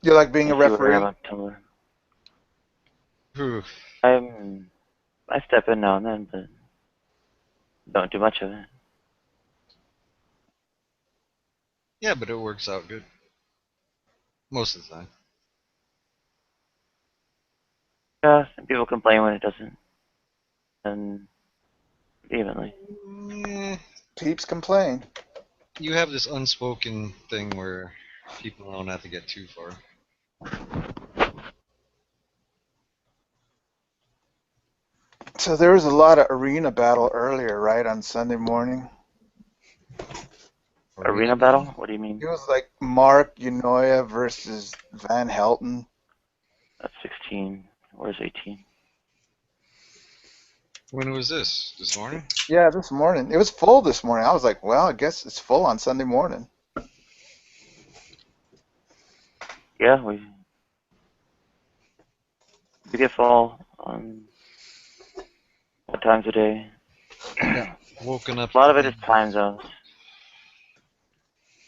You like being a referee? Who? I step in now and then, but don't do much of it. Yeah, but it works out good. Most of the time. Yeah, and people complain when it doesn't. And evenly. Peeps complain. You have this unspoken thing where people don't have to get too far. So there was a lot of arena battle earlier, right, on Sunday morning? Arena battle? What do you mean? It was like Mark Unoya versus Van Helton. That's 16. Where's 18? When was this? This morning? Yeah, this morning. It was full this morning. I was like, well, I guess it's full on Sunday morning. Yeah, we get full on what times a day. Yeah, woken up. A lot of it is time zones.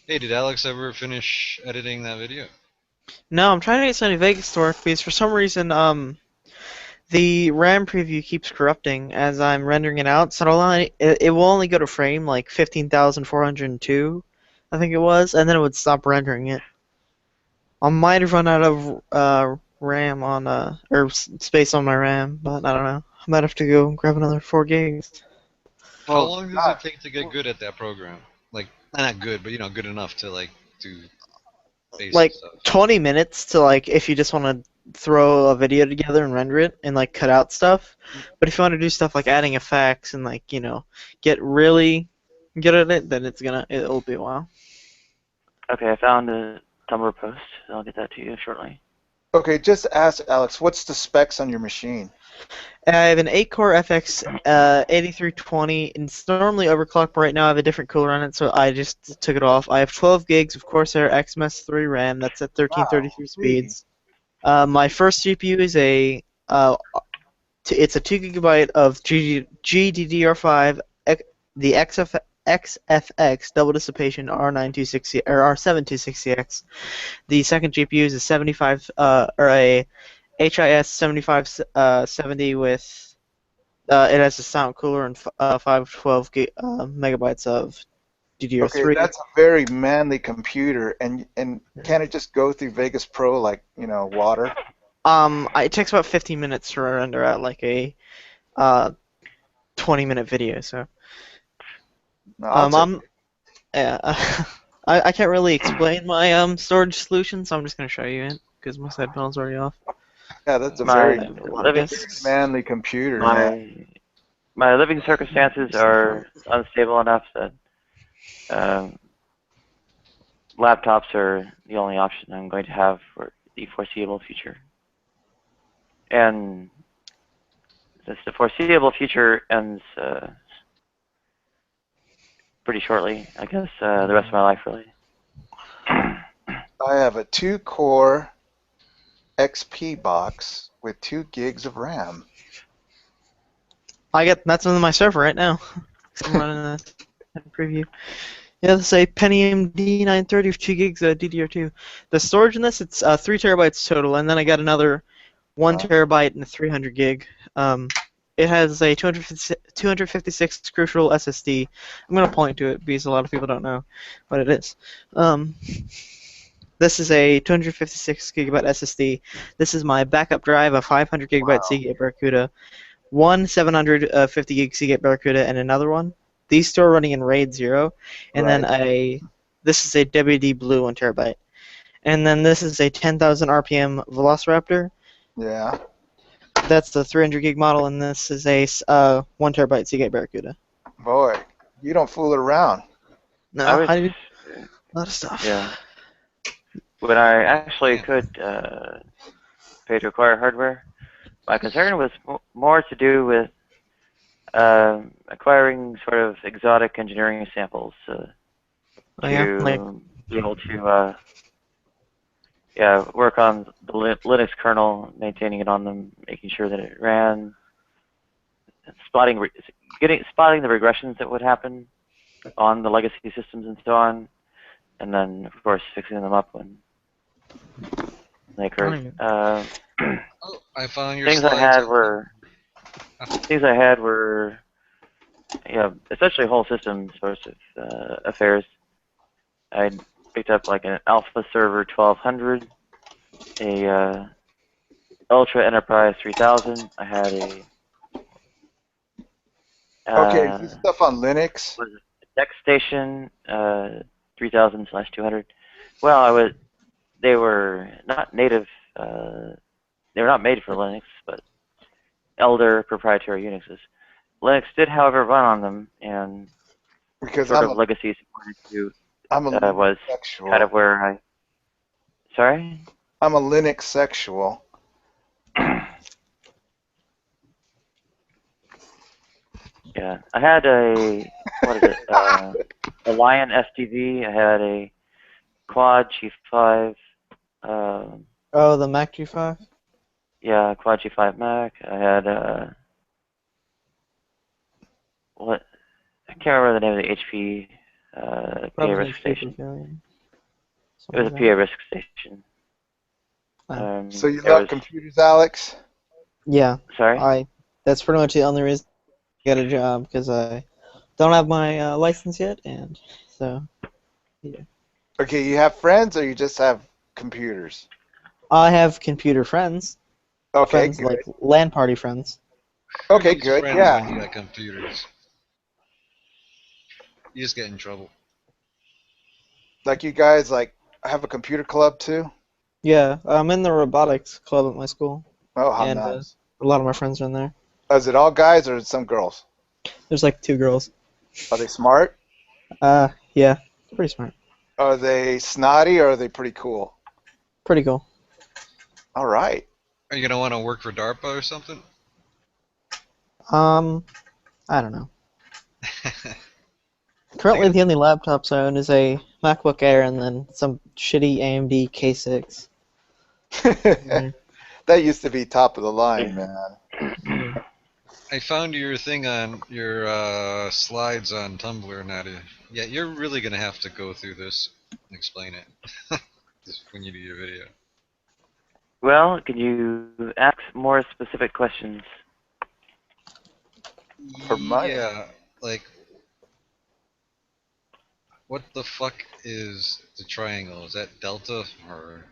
Hey, did Alex ever finish editing that video? No, I'm trying to get Sony Vegas to work because for some reason, the RAM preview keeps corrupting as I'm rendering it out. So it will only go to frame like 15,402, I think it was, and then it would stop rendering it. I might have run out of RAM on or space on my RAM, but I don't know. I might have to go grab another 4 gigs. How long does it take to get good at that program? Like, not good, but good enough to like do basic like stuff. 20 minutes to like if you just want to throw a video together and render it and like cut out stuff. But if you want to do stuff like adding effects and like get really good at it, then it'll be a while. Okay, I found a Tumblr post. I'll get that to you shortly. Okay, just ask Alex, what's the specs on your machine? I have an 8-core FX 8320. It's normally overclocked, but right now I have a different cooler on it, so I just took it off. I have 12 gigs of Corsair XMS 3 RAM. That's at 1333 speeds. My first GPU is it's a 2 GB of GDDR5, the XFX double dissipation R9260 or R7260X. The second GPU is a 75 or a HIS 7570 with it has a sound cooler and 512 megabytes of DDR3. Okay, that's a very manly computer, and can it just go through Vegas Pro like water? It takes about 15 minutes to render out like a 20-minute video. So, I can't really explain my storage solution, so I'm just gonna show you it because my headphones are already off. Yeah, that's a My very living manly computer. Man. my living circumstances are unstable enough that laptops are the only option I'm going to have for the foreseeable future. And since the foreseeable future ends pretty shortly, I guess the rest of my life really. I have a 2-core XP box with 2 gigs of RAM. That's on my server right now. I'm running a preview. Yeah, this is a Pentium D930 with 2 gigs DDR2. The storage in this, it's 3 terabytes total, and then I got another 1 terabyte and a 300 gig. It has a 256 crucial SSD. I'm going to point to it because a lot of people don't know what it is. This is a 256 gigabyte SSD. This is my backup drive, a 500 gigabyte Seagate Barracuda, one 750 gig Seagate Barracuda, and another one. These two are running in RAID 0, and then this is a WD Blue 1 terabyte. And then this is a 10,000 RPM Velociraptor. Yeah. That's the 300 gig model, and this is a 1 terabyte Seagate Barracuda. Boy, you don't fool around. No, I do a lot of stuff. Yeah. When I actually could pay to acquire hardware, my concern was more to do with acquiring sort of exotic engineering samples to be able to work on the Linux kernel, maintaining it on them, making sure that it ran, spotting the regressions that would happen on the legacy systems and so on, and then of course fixing them up when they occurred. I found your things I had were essentially whole system sorts of affairs. I picked up like an Alpha Server 1200, a Ultra Enterprise 3000. I had a okay, is this stuff on Linux? Was a DeckStation 3000/200. Well, they were not native. They were not made for Linux, but elder proprietary Unixes. Linux did, however, run on them, and because sort of legacy supported to was sexual. kind of where I. Sorry? I'm a Linux sexual. Yeah, I had a a Lion STV. I had a Quad G5. Oh, the Mac G5. Yeah, Quad G5 Mac. I had what? I can't remember the name of the HP PA risk station. It was a PA risk station. So you love computers, Alex? Yeah. Sorry? That's pretty much the only reason I got a job, because I don't have my license yet, and so, yeah. Okay, you have friends, or you just have computers? I have computer friends. Okay, friends, good. like LAN party friends. Okay, good, yeah. When you got computers. You just get in trouble. Like you guys, like, have a computer club too? Yeah, I'm in the robotics club at my school. Oh, how and, nice. A lot of my friends are in there. Is it all guys or some girls? There's like 2 girls. Are they smart? Yeah, pretty smart. Are they snotty or are they pretty cool? Pretty cool. All right. Are you gonna want to work for DARPA or something? I don't know. Currently, the only laptops I own is a MacBook Air and then some shitty AMD K6. That used to be top of the line, man. I found your thing on your slides on Tumblr, Nadia. Yeah, you're really gonna have to go through this and explain it when you do your video. Well, can you ask more specific questions? For money? Yeah, like, what the fuck is the triangle? Is that delta or?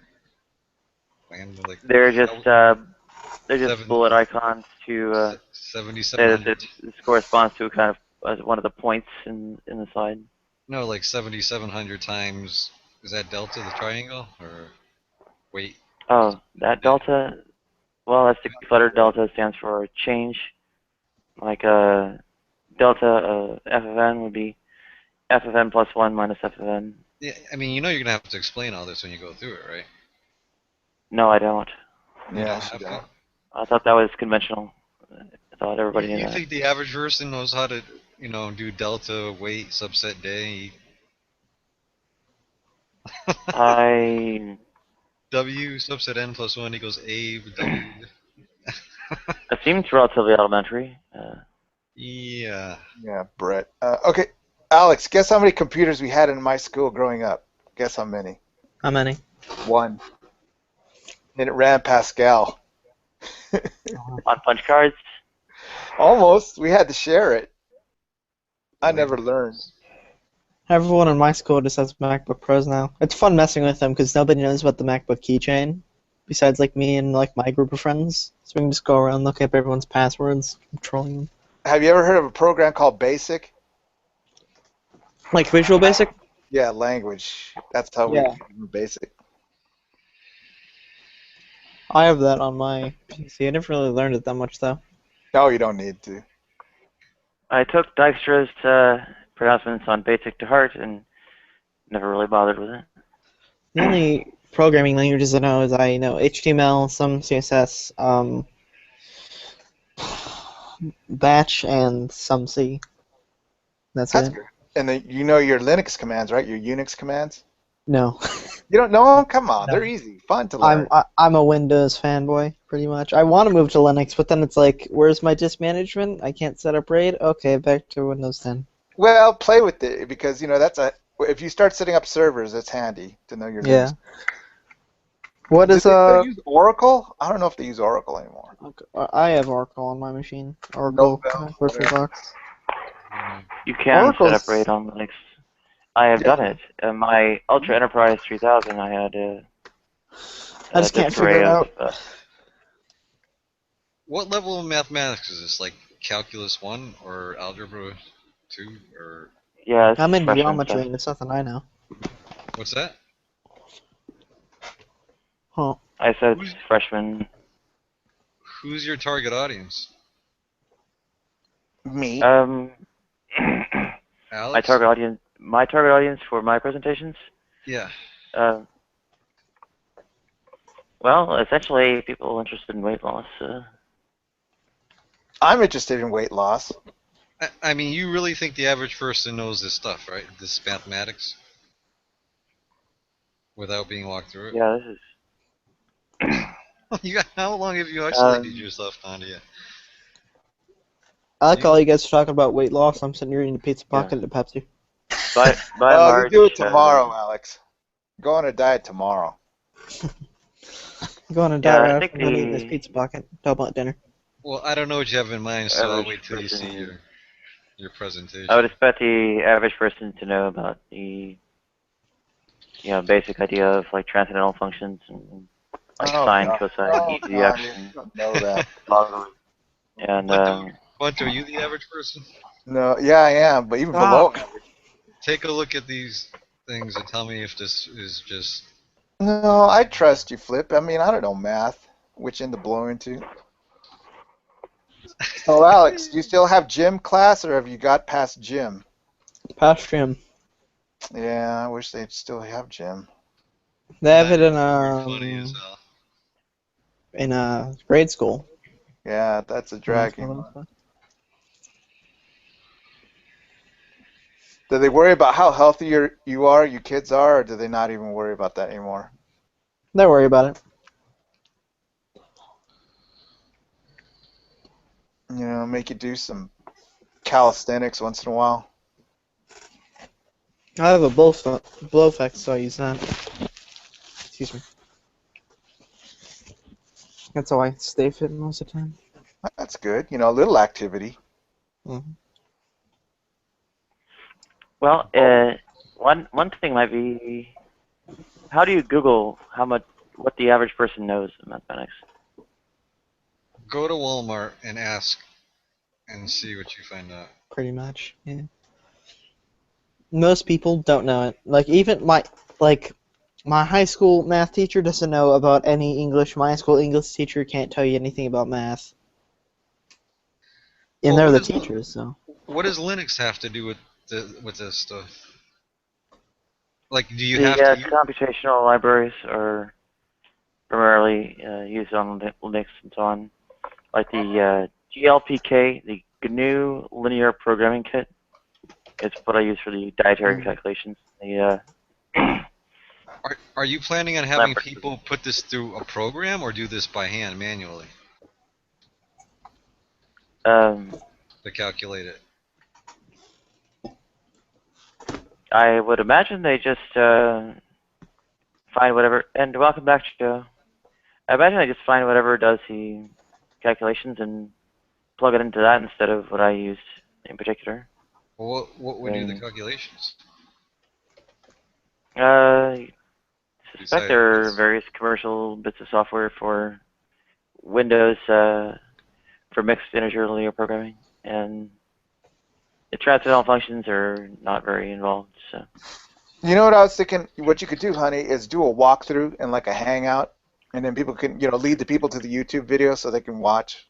Like, they're just bullet icons to say that this corresponds to kind of one of the points in the slide. No, like 7,700 times. Is that delta the triangle or weight? Oh, that delta. Well, that's the letter delta stands for change. Like delta f of n would be f of n plus 1 minus f of n. Yeah, I mean, you know you're gonna have to explain all this when you go through it, right? No, I don't. You don't have to? I thought that was conventional. I thought everybody knew You that. think the average person knows how to, do delta, weight, subset day? W subset n plus 1 equals a w. It seems relatively elementary. Yeah. Yeah, Brett. Okay, Alex, guess how many computers we had in my school growing up? Guess how many? How many? 1. And it ran Pascal. On punch cards? Almost. We had to share it. I never learned. Everyone in my school just has MacBook Pros now. It's fun messing with them because nobody knows about the MacBook keychain, besides like me and like my group of friends. So we can just go around looking up everyone's passwords, controlling them. Have you ever heard of a program called BASIC? Like Visual Basic? Yeah, language. That's how we BASIC. I have that on my PC. I never really learned it that much though. No, you don't need to. I took Dijkstra's pronouncements on BASIC to heart and never really bothered with it. The only programming languages I know is I know HTML, some CSS, Batch, and some C. That's it. Good. And then you know your Linux commands, right? Your Unix commands? No. You don't know them? Come on, they're easy, fun to learn. I'm a Windows fanboy, pretty much. I want to move to Linux, but then it's like, where's my disk management? I can't set up RAID? Okay, back to Windows 10. Well, play with it, because, if you start setting up servers, it's handy to know your Linux. What is they use Oracle? I don't know if they use Oracle anymore. I have Oracle on my machine. Oracle VirtualBox. You can set up RAID on Linux. I have done it. In my Ultra Enterprise 3000, I had I just can't figure it out. What level of mathematics is this? Like Calculus 1 or Algebra 2 or? Yeah, I'm in geometry and it's nothing I know. What's that? Huh. I said freshman. Who's your target audience? Me. Alex? My target audience for my presentations? Yeah. Well, essentially, people interested in weight loss. I'm interested in weight loss. I mean, you really think the average person knows this stuff, right? This mathematics? Without being walked through it? Yeah, this is... How long have you isolated yourself, Nadia? I like all you guys are talking about weight loss. I'm sitting here eating a pizza pocket and a Pepsi. By and large, you do it tomorrow, Alex. Go on a diet tomorrow. Go on a diet after I'm eating this pizza pocket. Double at dinner. Well, I don't know what you have in mind, so I'll wait till you see your presentation. I would expect the average person to know about the basic idea of like transcendental functions and like sine, cosine, e to the x. Know that. And Bunter, are you the average person? No, yeah, I am, but even below average. Take a look at these things and tell me if this is just... No, I trust you, Flip. I mean, I don't know math, which end to blow into. So, Alex, do you still have gym class, or have you got past gym? Past gym. Yeah, I wish they'd still have gym. They have it in grade school. Yeah, that's a dragging. Do they worry about how healthy you are, you kids are, or do they not even worry about that anymore? They worry about it. Make you do some calisthenics once in a while. I have a blow effect, so I use that. Excuse me. That's how I stay fit most of the time. That's good. A little activity. Mm-hmm. Well, one thing might be, how do you Google what the average person knows in mathematics? Go to Walmart and ask, and see what you find out. Pretty much, yeah. most people don't know it. Like even my high school math teacher doesn't know about any English. My high school English teacher can't tell you anything about math. And Well, they're the teachers, so. What does Linux have to do with this stuff? Like, do you The have to? computational libraries are primarily used on Linux and so on, like the GLPK, the GNU Linear Programming Kit. It's what I use for the dietary calculations. The Are you planning on having people put this through a program or do this by hand manually? To calculate it. I would imagine they just find whatever. And welcome back, Joe. I imagine they just find whatever does the calculations and plug it into that instead of what I used in particular. Well, what would do the calculations? I suspect there are various commercial bits of software for Windows for mixed integer linear programming, and the transcendental functions are not very involved. So. You know what I was thinking? What you could do, honey, is do a walkthrough in like a Hangout, and then people can, lead the people to the YouTube video so they can watch.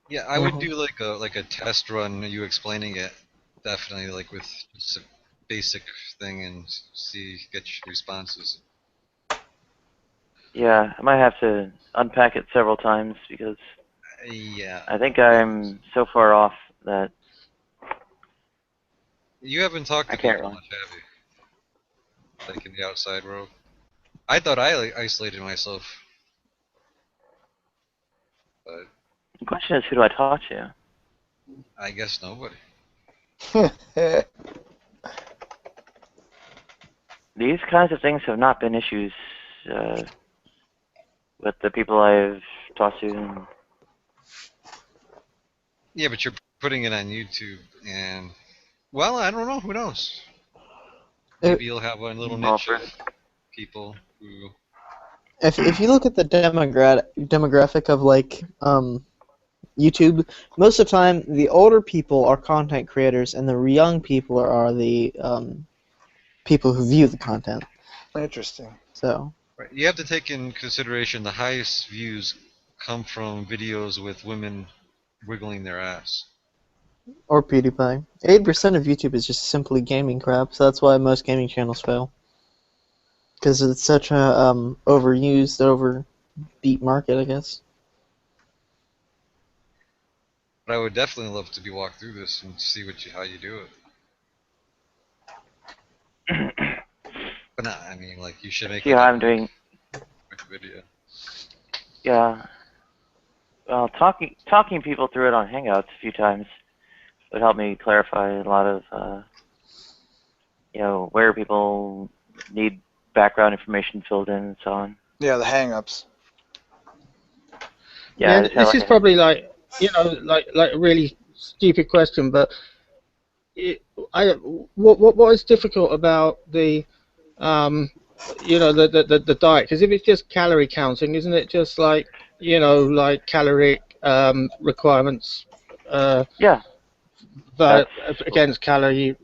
Yeah, I would do like a test run, you explaining it, definitely, like with just a basic thing and get your responses. Yeah, I might have to unpack it several times because I think I'm so far off that you haven't talked to people much, have you? Like in the outside world. I thought I isolated myself. But the question is, who do I talk to? I guess nobody. These kinds of things have not been issues with the people I've talked to. Yeah, but you're putting it on YouTube, and well, I don't know. Who knows? Maybe you'll have one little niche of people who. If you look at the demographic of like YouTube, most of the time the older people are content creators, and the young people are the people who view the content. Interesting. So. Right. You have to take in consideration the highest views come from videos with women wiggling their ass. Or PewDiePie. 80% of YouTube is just simply gaming crap, so that's why most gaming channels fail. Because it's such a overused, overbeat market, I guess. But I would definitely love to be walked through this and see how you do it. But no, I mean, like, you should make See how I'm doing. Video. Yeah. Well, talking people through it on Hangouts a few times would help me clarify a lot of, where people need background information filled in and so on. Yeah, the hang-ups. Yeah, this is probably like a really stupid question, but what is difficult about the the diet? Because if it's just calorie counting, isn't it just like like caloric requirements? Yeah. But against calorie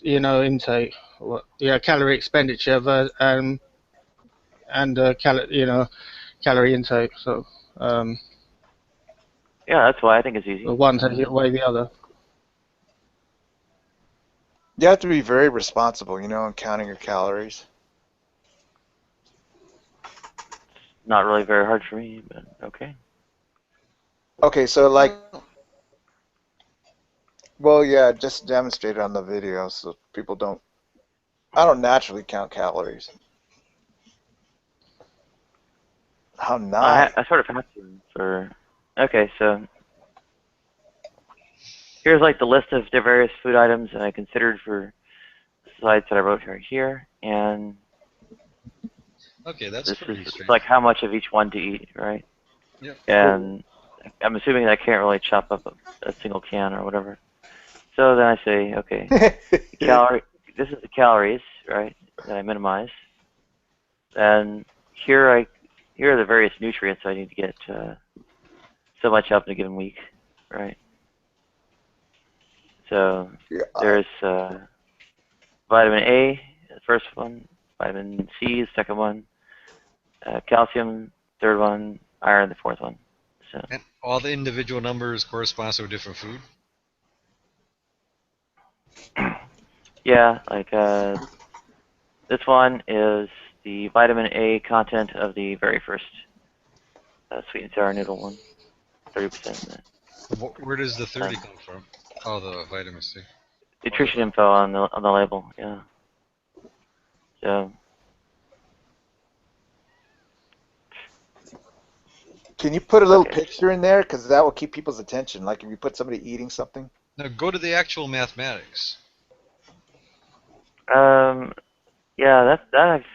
intake, calorie expenditure and calorie intake. So yeah, that's why I think it's easy. One takes away the other. You have to be very responsible, in counting your calories. Not really very hard for me, but okay. Okay, so well, yeah, just demonstrate it on the video so people don't. I don't naturally count calories. How nice. I sort of have to for. Okay, so here's like the list of the various food items that I considered for slides that I wrote here, and okay, that's pretty this is like how much of each one to eat, right? Yep. And I'm assuming that I can't really chop up a single can or whatever. So then I say, okay, this is the calories, right, that I minimize. And here are the various nutrients I need to get so much up in a given week, right? So there's vitamin A, the first one, vitamin C, the second one, calcium, third one, iron, the fourth one. So. And all the individual numbers correspond to a different food? Yeah, like this one is the vitamin A content of the very first sweet and sour noodle one, 30% in it. Where does the 30 come from? Oh, the vitamin C. Nutrition info on the label, yeah. So. Can you put a little picture in there? Because that will keep people's attention. Like if you put somebody eating something. No, go to the actual mathematics. Yeah, that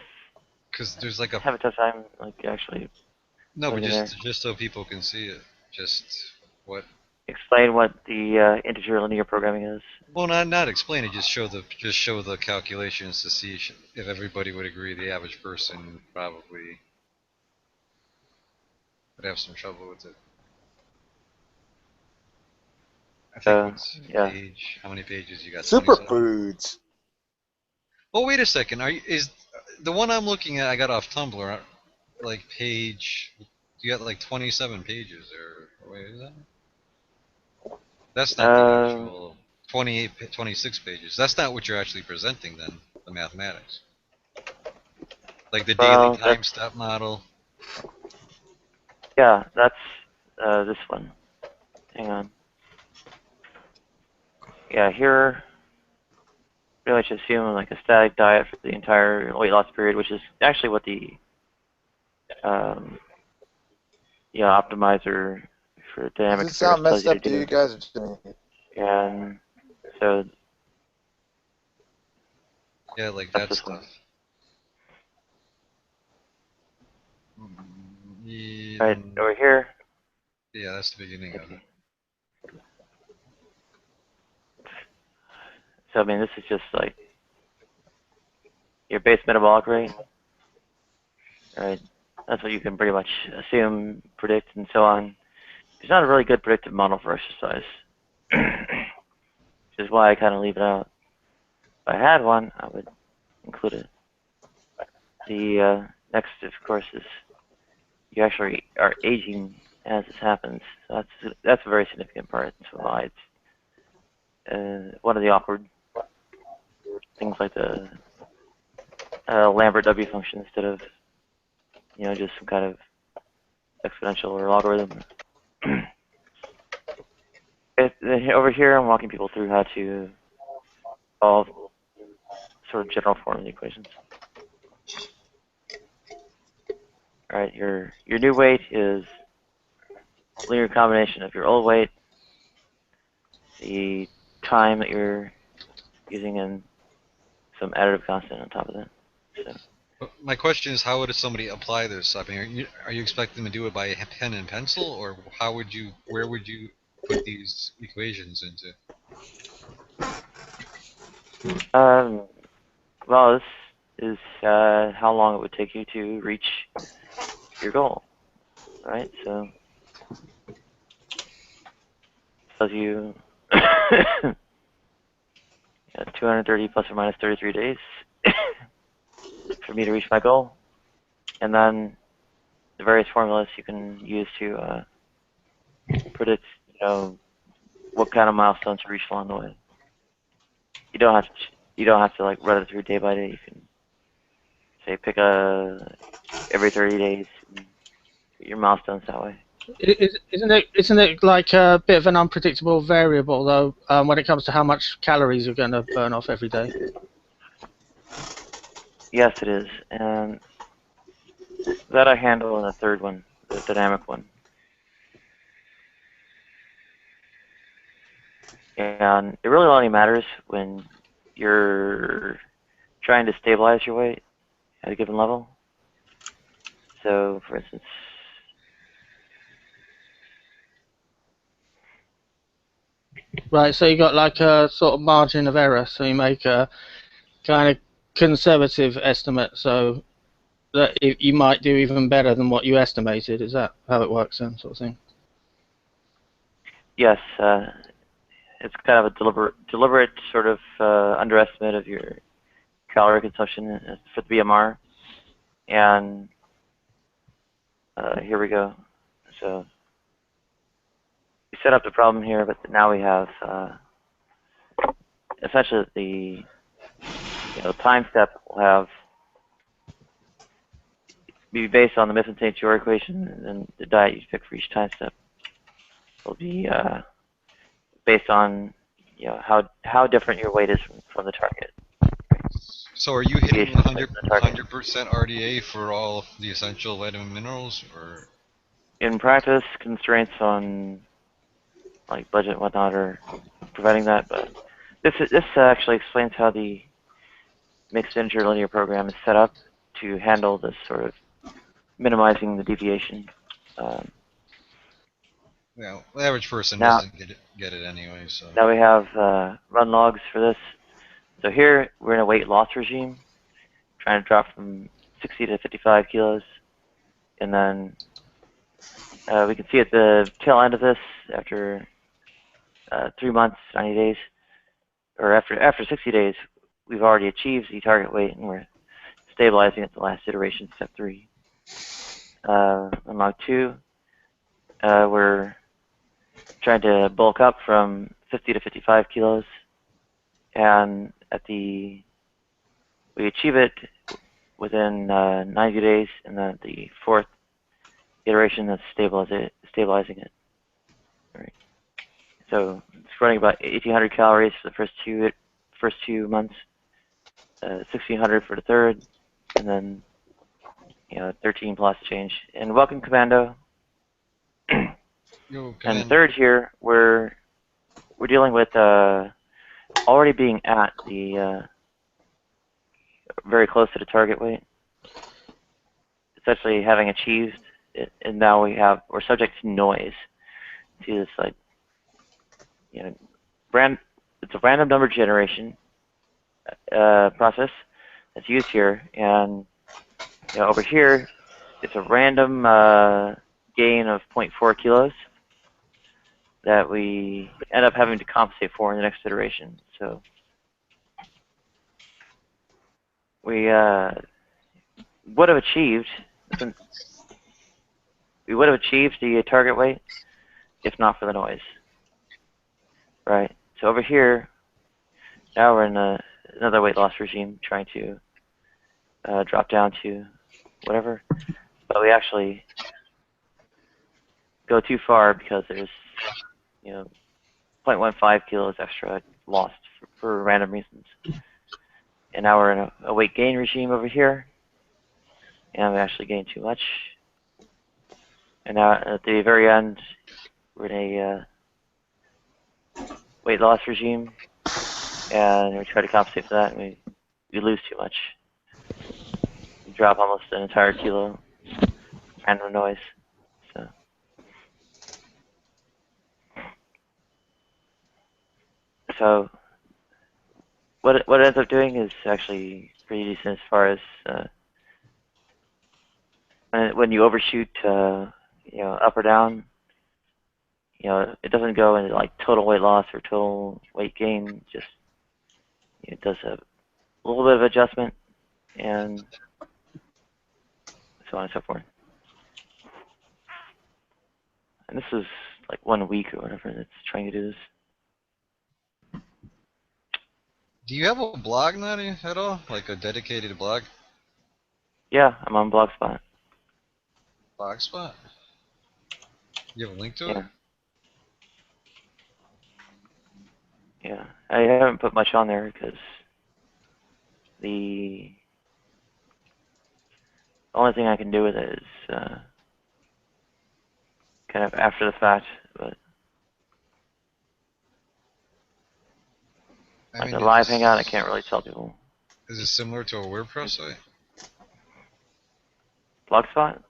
because there's like a. Have a tough time like actually. No, but just so people can see it, just what. Explain what the integer linear programming is. Well, not explain it. Just show the calculations to see if everybody would agree. The average person probably would have some trouble with it. I think what's page? How many pages you got? Superfoods. Oh, wait a second. Is the one I'm looking at? I got off Tumblr. Like page. You got like 27 pages or wait, is that? That's not the actual 26 pages. That's not what you're actually presenting then, the mathematics. Like the daily time step model. Yeah, that's this one. Hang on. Yeah, here, pretty much assume like a static diet for the entire weight loss period, which is actually what the optimizer for dynamic. Does it sound messed up to you guys? And so. Yeah, like that stuff. Right over here. Yeah, that's the beginning of it. So I mean, this is just like your base metabolic rate, right? That's what you can pretty much assume, predict, and so on. There's not a really good predictive model for exercise, which is why I kind of leave it out. If I had one, I would include it. The next, of course, is you actually are aging as this happens. So that's a very significant part. That's why it's one of the awkward things like the Lambert W function instead of just some kind of exponential or logarithm. Over here, I'm walking people through how to solve sort of general form of the equations. All right, your new weight is a linear combination of your old weight, the time that you're using, and some additive constant on top of that. So. My question is, how would somebody apply this? I mean, are you expecting them to do it by pen and pencil, or where would you put these equations into? Well, this is how long it would take you to reach your goal, right? So, tells you 230 plus or minus 33 days for me to reach my goal, and then the various formulas you can use to predict, what kind of milestones to reach along the way. You don't have to like run it through day by day. You can say pick every 30 days and get your milestones that way. Isn't it like a bit of an unpredictable variable though when it comes to how much calories you're going to burn off every day? Yes, it is, and that I handle in the third one, the dynamic one. And it really only matters when you're trying to stabilize your weight at a given level. So, for instance, right, so you got like a sort of margin of error, so you make a kind of conservative estimate, so that you might do even better than what you estimated. Is that how it works then, sort of thing? Yes, it's kind of a deliberate sort of underestimate of your calorie consumption for the BMR. And here we go. So we set up the problem here, but now we have essentially the time step will have be based on the Mifsud-St. equation, and then the diet you pick for each time step will be based on how different your weight is from the target. So are you hitting 100% RDA for all of the essential vitamin minerals, or? In practice, constraints on like budget and whatnot are preventing that, but this actually explains how the mixed integer linear program is set up to handle this sort of minimizing the deviation. Yeah, the average person doesn't get it anyway. So now we have run logs for this. So here we're in a weight loss regime, trying to drop from 60 to 55 kilos, and then we can see at the tail end of this, after 3 months, 90 days, or after 60 days, we've already achieved the target weight, and we're stabilizing at the last iteration, step 3. On log 2, we're trying to bulk up from 50 to 55 kilos, and we achieve it within 90 days, and then the 4th iteration that's stabilizing it. All right. So it's running about 1,800 calories for the first two months, 1,600 for the 3rd, and then 13 plus change. And welcome, Commando. Yo, and 3rd here, we're dealing with already being at the very close to the target weight, essentially having achieved it, and now we're subject to noise, to this like it's a random number generation process that's used here, and over here it's a random gain of 0.4 kilos that we end up having to compensate for in the next iteration. So we would have achieved the target weight if not for the noise, right? So over here, now we're in another weight loss regime, trying to drop down to whatever, but we actually go too far because there's 0.15 kilos extra lost for random reasons. And now we're in a weight gain regime over here, and we actually gain too much. And now at the very end, we're in a weight loss regime, and we try to compensate for that, and we lose too much. We drop almost an entire kilo, random noise. So what it ends up doing is actually pretty decent as far as when you overshoot, up or down. It doesn't go into like total weight loss or total weight gain. Just it does a little bit of adjustment, and so on and so forth. And this is like 1 week or whatever that's trying to do this. Do you have a blog, Natty, at all? Like a dedicated blog? Yeah, I'm on Blogspot. Blogspot? You have a link to it? Yeah, I haven't put much on there because the only thing I can do with it is kind of after the fact, but like a live hangout, I can't really tell people. Is it similar to a WordPress site? Blogspot?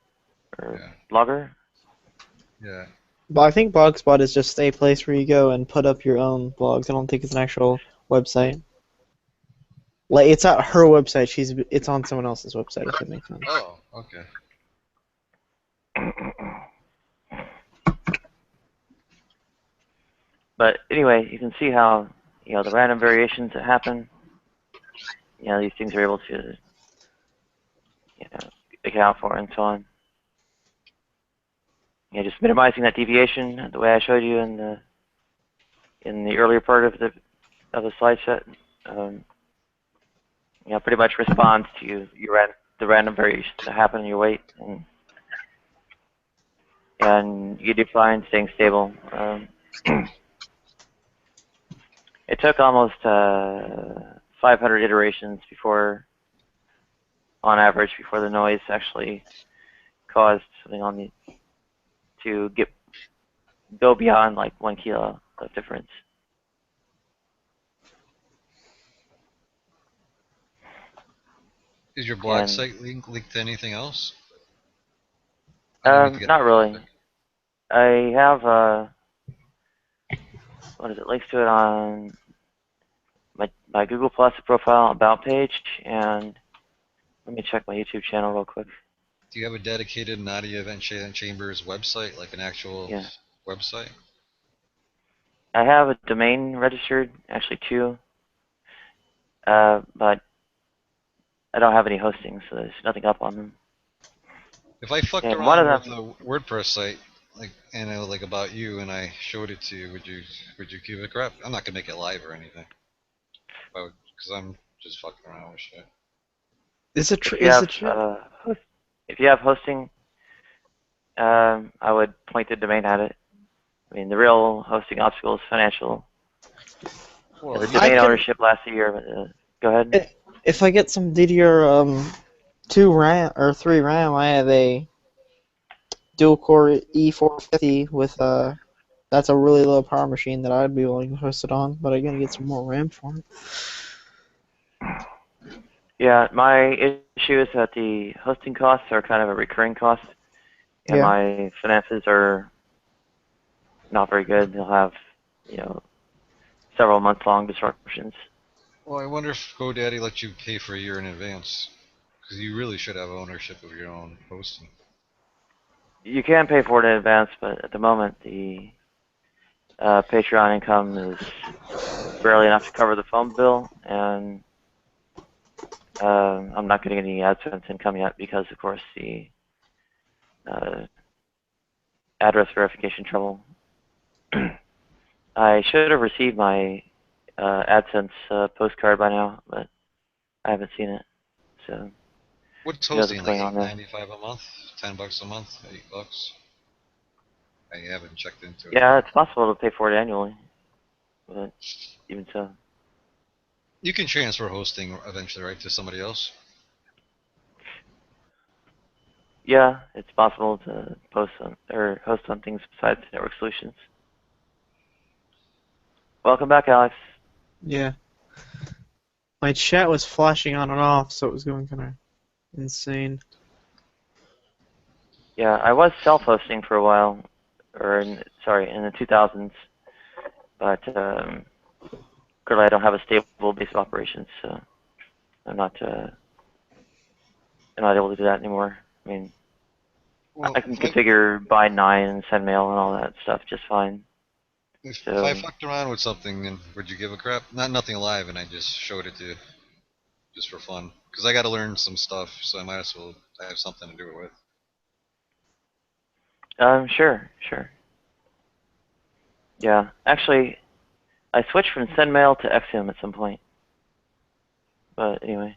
Or Blogger? Yeah. But I think Blogspot is just a place where you go and put up your own blogs. I don't think it's an actual website. Like, it's not her website. It's on someone else's website, if that makes sense. Oh, okay. But anyway, you can see how the random variations that happen. These things are able to account for and so on. Just minimizing that deviation the way I showed you in the earlier part of the slide set. Pretty much responds to the random variations that happen in your weight, and you do fine staying stable. It took almost 500 iterations on average, before the noise actually caused something to go beyond like 1 kilo of difference. Is your blog site linked to anything else? Not really. I have links to it on my Google Plus profile about page, and let me check my YouTube channel real quick. Do you have a dedicated Nadia Event Chambers website, like an actual website? I have a domain registered, actually 2, but I don't have any hosting, so there's nothing up on them. If I fucked around with a WordPress site, like about you, and I showed it to you, would you give it a crap? I'm not gonna make it live or anything, because I'm just fucking around with shit. If you have hosting, I would point the domain at it. I mean, the real hosting obstacle is financial. Well, the domain ownership lasts a year, but go ahead. If I get some DDR 2 RAM or 3 RAM, I have a dual-core E450 with that's a really low power machine that I'd be willing to host it on, but I gotta get some more RAM for it. Yeah, my issue is that the hosting costs are kind of a recurring cost, and my finances are not very good. They'll have, several month-long disruptions. Well, I wonder if GoDaddy lets you pay for a year in advance, because you really should have ownership of your own hosting. You can pay for it in advance, but at the moment, the Patreon income is barely enough to cover the phone bill, and I'm not getting any AdSense income yet because, of course, the address verification trouble. I should have received my AdSense postcard by now, but I haven't seen it. So what's hosting, like $8.95 a month, $10 a month, $8? I haven't checked into it. Yeah, it's possible to pay for it annually, but even so. You can transfer hosting eventually, right, to somebody else? Yeah, it's possible to host on things besides network solutions. Welcome back, Alex. Yeah. My chat was flashing on and off, so it was going kind of insane. Yeah, I was self-hosting for a while, in the 2000s, but clearly I don't have a stable base of operations, so I'm not able to do that anymore. I mean, I can configure bind 9 and send mail and all that stuff just fine. If I fucked around with something, and would you give a crap? Nothing live, and I just showed it to you, just for fun. Because I got to learn some stuff, so I might as well have something to do it with. Sure. Yeah, actually, I switched from SendMail to Exium at some point. But anyway.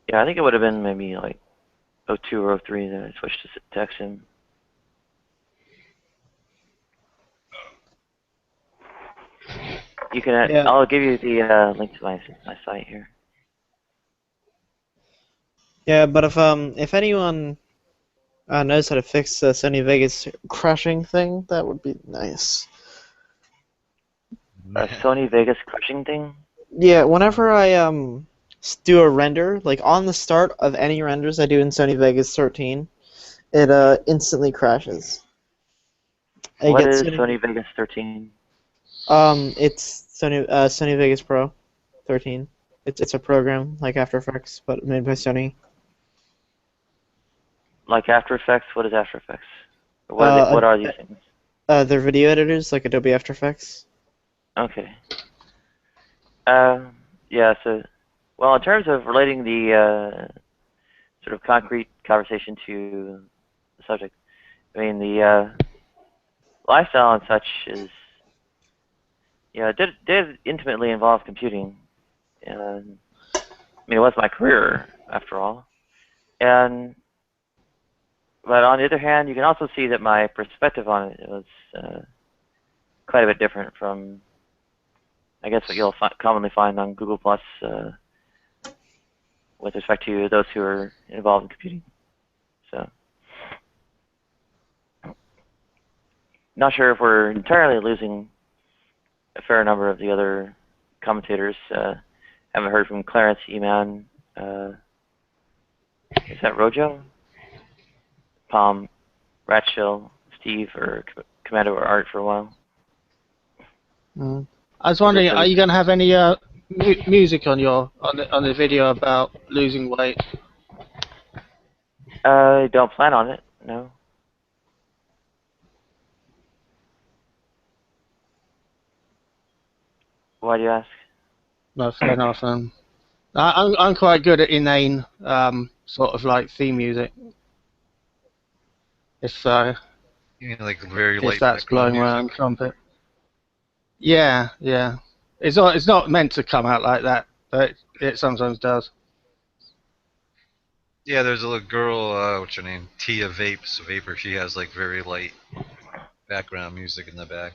Yeah, I think it would have been maybe like 02 or 03 that I switched to Exium. You can. I'll give you the link to my site here. Yeah, but if anyone knows how to fix the Sony Vegas crashing thing, that would be nice. A Sony Vegas crashing thing? Yeah, whenever I do a render, like on the start of any renders I do in Sony Vegas 13, it instantly crashes. What is Sony Vegas 13? It's Sony Vegas Pro 13. It's a program like After Effects, but made by Sony. Like After Effects? What is After Effects? What are these things? They're video editors, like Adobe After Effects. Okay. Yeah, so, well, in terms of relating the sort of concrete conversation to the subject, I mean, the lifestyle and such is, did intimately involve computing. And, I mean, it was my career, after all. But on the other hand, you can also see that my perspective on it was quite a bit different from, I guess, what you'll commonly find on Google Plus with respect to those who are involved in computing. So, not sure if we're entirely losing a fair number of the other commentators. Haven't heard from Clarence, Eman. Is that Rojo? Palm, Ratchill, Steve, or Commando or Art for a while. I was wondering, are you going to have any music on the video about losing weight? I don't plan on it. No. Why do you ask? No, fair enough. I'm quite good at inane sort of like theme music. If You mean like very light that's blowing music? around trumpet. Yeah. It's not meant to come out like that, but it sometimes does. Yeah, there's a little girl, what's her name? Tia Vapor. She has like very light background music in the back.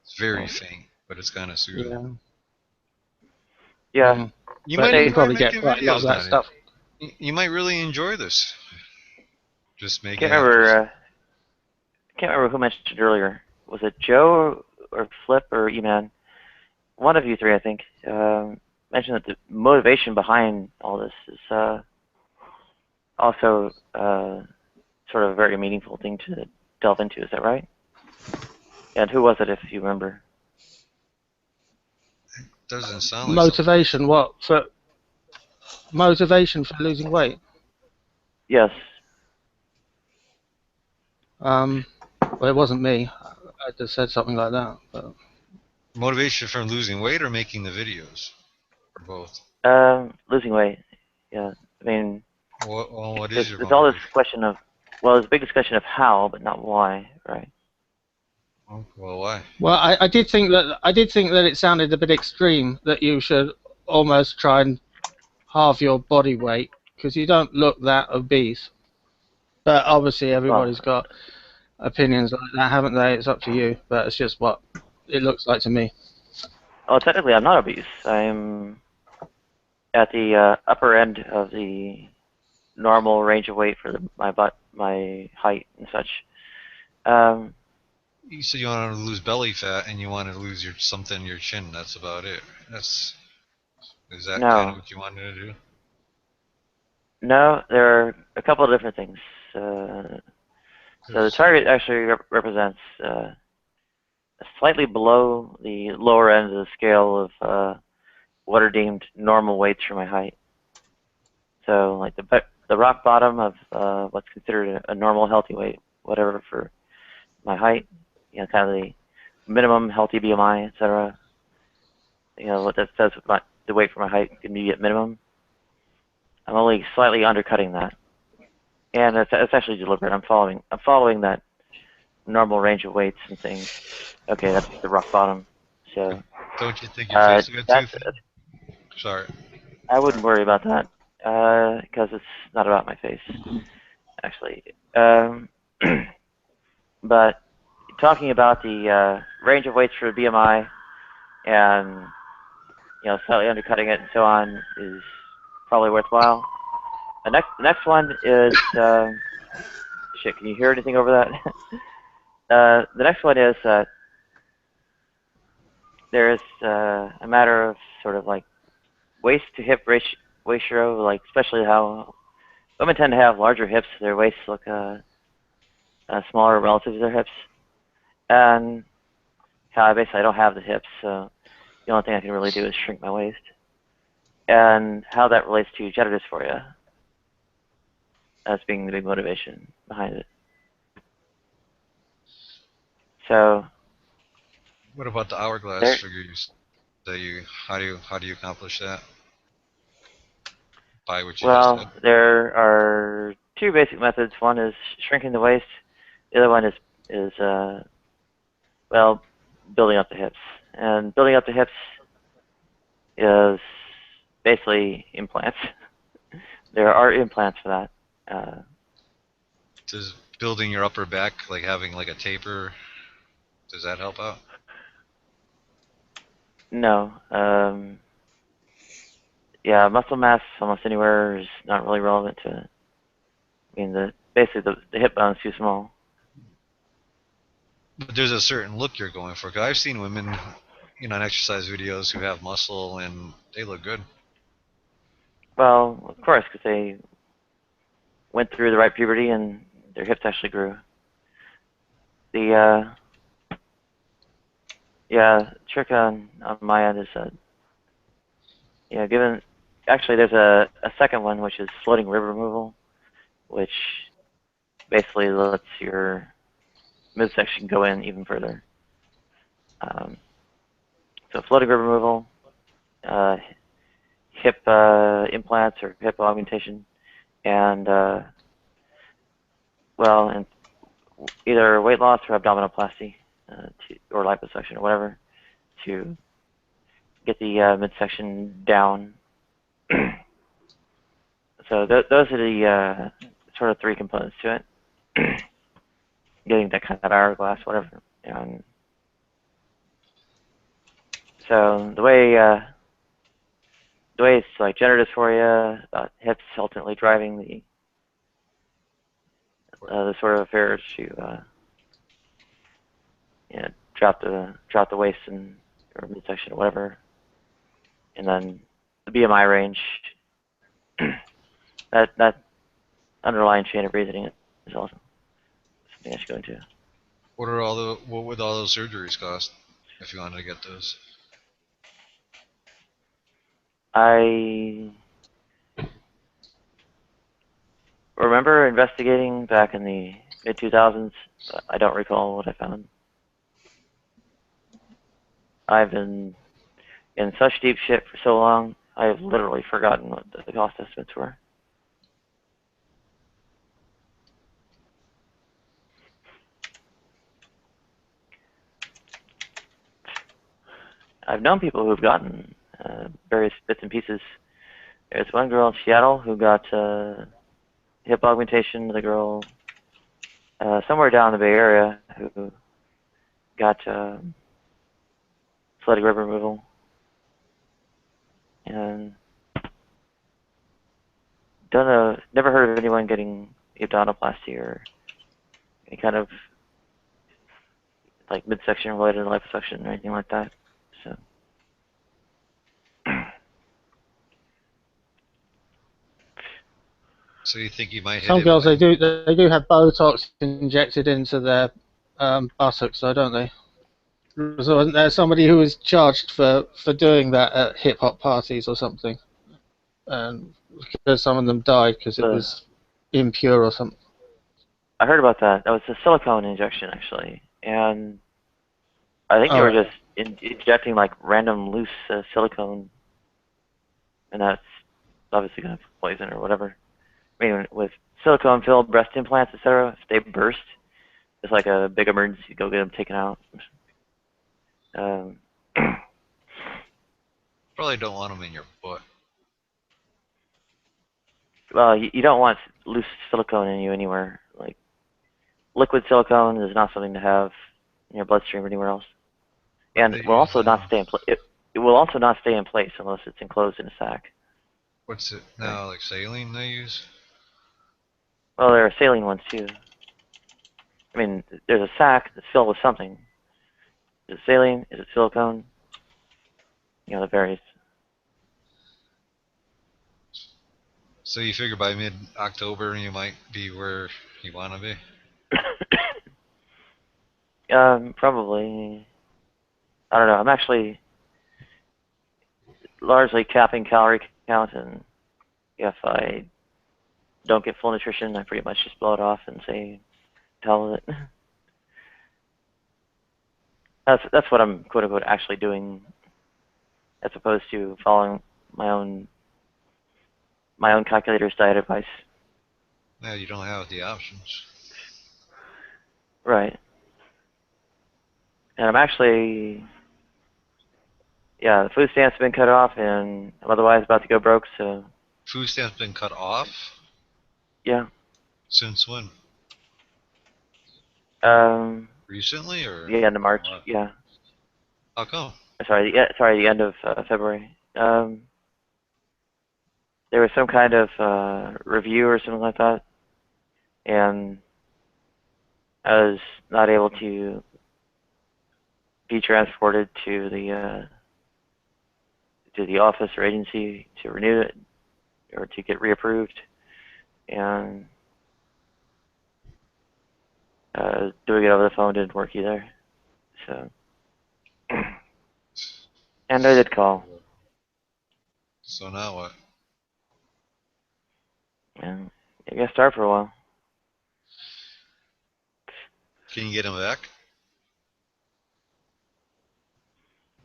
It's very faint, but it's kind of soothing. Yeah. You But might probably make get quite a lot of that videos, stuff. You might really enjoy this. Just make I can't remember who mentioned earlier. Was it Joe or Flip or E-Man? One of you three, I think, mentioned that the motivation behind all this is also sort of a very meaningful thing to delve into. Is that right? And who was it, if you remember? Doesn't sound like Motivation? What for? Motivation for losing weight? Yes. Well, it wasn't me. I just said something like that. But motivation for losing weight or making the videos, or both. Losing weight. Yeah. I mean, what is your there's all this question of, well, there's a big discussion of how, but not why, right? Well, why? Well, I did think that it sounded a bit extreme that you should almost try and halve your body weight because you don't look that obese. But obviously, everybody's got opinions like that, haven't they? It's up to you, but it's just what it looks like to me. Well, technically, I'm not obese. I'm at the upper end of the normal range of weight for my height and such. You said you wanted to lose belly fat and you wanted to lose something in your chin. That's about it. Is that kind of what you wanted to do? No, there are a couple of different things. So the target actually represents slightly below the lower end of the scale of what are deemed normal weights for my height. So like the rock bottom of what's considered a normal healthy weight, whatever for my height, kind of the minimum healthy BMI, etc. What that says the weight for my height, immediate minimum. I'm only slightly undercutting that, and it's actually deliberate. I'm following that normal range of weights and things. Okay, that's the rock bottom. So don't you think your face will get too thin? Sorry. I wouldn't worry about that because it's not about my face, actually. But talking about the range of weights for BMI and slightly undercutting it and so on is probably worthwhile. The next one is shit. Can you hear anything over that? The next one is there's a matter of sort of like waist to hip ratio, like especially how women tend to have larger hips. Their waists look smaller relative to their hips, and how basically I don't have the hips, so the only thing I can really do is shrink my waist. and how that relates to gender dysphoria as being the big motivation behind it. So, what about the hourglass figures? How do you accomplish that? By what you just said? There are two basic methods. One is shrinking the waist. The other one is building up the hips. And building up the hips is basically implants. There are implants for that. Does building your upper back, like having like a taper, does that help out? No. Yeah, muscle mass almost anywhere is not really relevant to it. I mean, basically the hip bone is too small. But there's a certain look you're going for. 'Cause I've seen women, in exercise videos who have muscle and they look good. Well, of course, because they went through the right puberty and their hips actually grew. The trick on my end is actually there's a second one, which is floating rib removal, which basically lets your midsection go in even further. So floating rib removal, hip implants or hip augmentation, and and either weight loss or abdominoplasty, or liposuction or whatever, to get the midsection down. So those are the sort of three components to it. Getting that kind of hourglass, whatever. So the way it's like gender dysphoria, hips ultimately driving the sort of affairs to drop the waist or midsection or whatever, and then the BMI range. that underlying chain of reasoning is also something I should go into. What would all those surgeries cost if you wanted to get those? I remember investigating back in the mid-2000s, but I don't recall what I found. I've been in such deep shit for so long, I've literally forgotten what the cost estimates were. I've known people who've gotten various bits and pieces. There's one girl in Seattle who got hip augmentation. The girl somewhere down in the Bay Area who got floating rib removal. And never heard of anyone getting abdominoplasty or any kind of like midsection related liposuction or anything like that. So you think you might hit Some girls they do have Botox injected into their buttocks, though, don't they? So wasn't there somebody who was charged for doing that at hip hop parties or something? And because some of them died because it was impure or something. I heard about that. That was a silicone injection, actually, and I think they were just injecting like random loose silicone, and that's obviously going to poison or whatever. I mean, with silicone-filled breast implants, etc., if they burst, it's like a big emergency. Go get them taken out. Probably don't want them in your butt. Well, you don't want loose silicone in you anywhere. Like liquid silicone is not something to have in your bloodstream or anywhere else, and it will also not stay in place. It will also not stay in place unless it's enclosed in a sac. What's it now? Like saline they use? Well, there are saline ones too. I mean, there's a sac that's filled with something. Is it saline? Is it silicone? That varies. So you figure by mid-October you might be where you want to be? Probably. I don't know. I'm actually largely capping calorie account, and if I don't get full nutrition, I pretty much just blow it off and say, "Hell with it." That's what I'm quote unquote actually doing, as opposed to following my own calculator's diet advice. Yeah, you don't have the options. Right. And I'm actually, yeah, the food stamps have been cut off, and I'm otherwise about to go broke. So. Food stamps been cut off? Yeah. Since when? Recently, or? The end of March. Yeah. How come? Sorry, the end of February. There was some kind of review or something like that, and I was not able to be transported to the office or agency to renew it or to get reapproved, and doing it over the phone didn't work either. So, and I did call. So now what? And I guess start for a while. Can you get them back?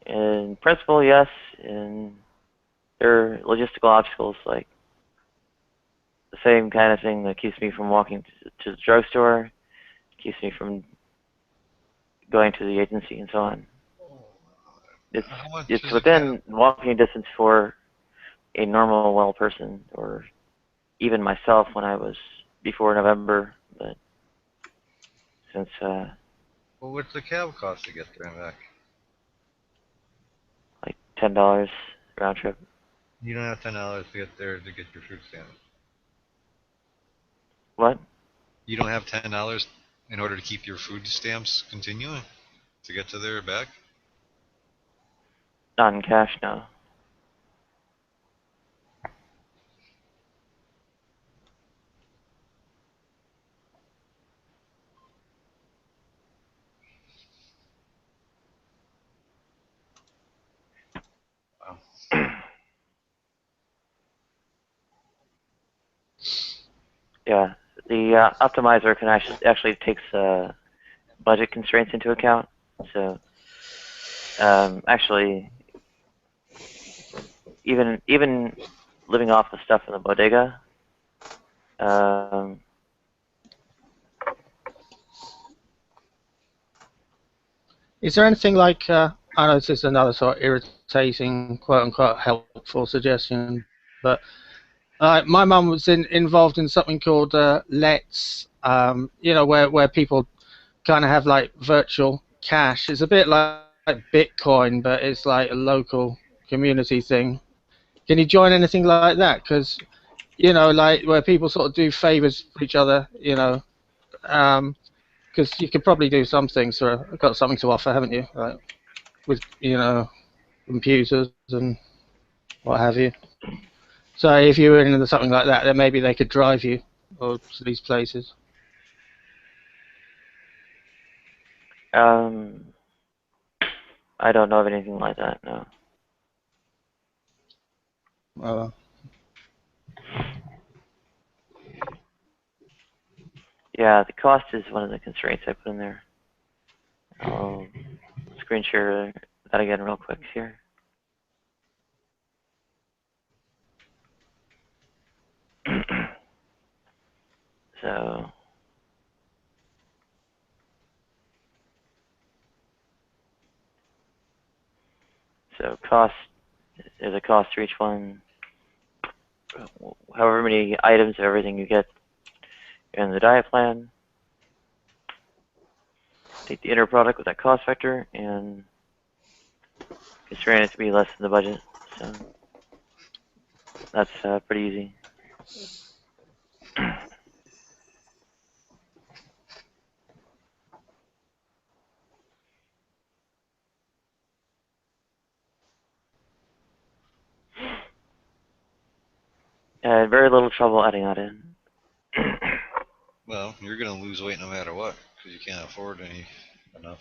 In principle, yes. And there are logistical obstacles, like the same kind of thing that keeps me from walking to the drugstore, keeps me from going to the agency, and so on. It's within walking distance for a normal, well person, or even myself when I was before November. But since well, what's the cab cost to get there and back? Like $10 round trip. You don't have $10 to get there to get your food stamps. What? You don't have $10 in order to keep your food stamps continuing to get to there and back? Not in cash, no. Yeah, the optimizer can actually takes budget constraints into account. So actually, even living off the stuff in the bodega, is there anything like, I know this is another sort of irritating, quote-unquote, helpful suggestion, but my mum was involved in something called Let's, you know, where people kind of have like virtual cash. It's a bit like Bitcoin, but it's like a local community thing. Can you join anything like that? Because, you know, like where people sort of do favors for each other, you know, because you could probably do some things. So I've got something to offer, haven't you? Like with, you know, computers and what have you. So if you were into something like that, then maybe they could drive you to these places. I don't know of anything like that, no. Yeah, the cost is one of the constraints I put in there. I'll screen share that again real quick here. So cost is a cost for each one. However many items of everything you get in the diet plan. Take the inner product with that cost factor and constrain it to be less than the budget. So that's pretty easy. And very little trouble adding that in. Well, you're going to lose weight no matter what, because you can't afford enough.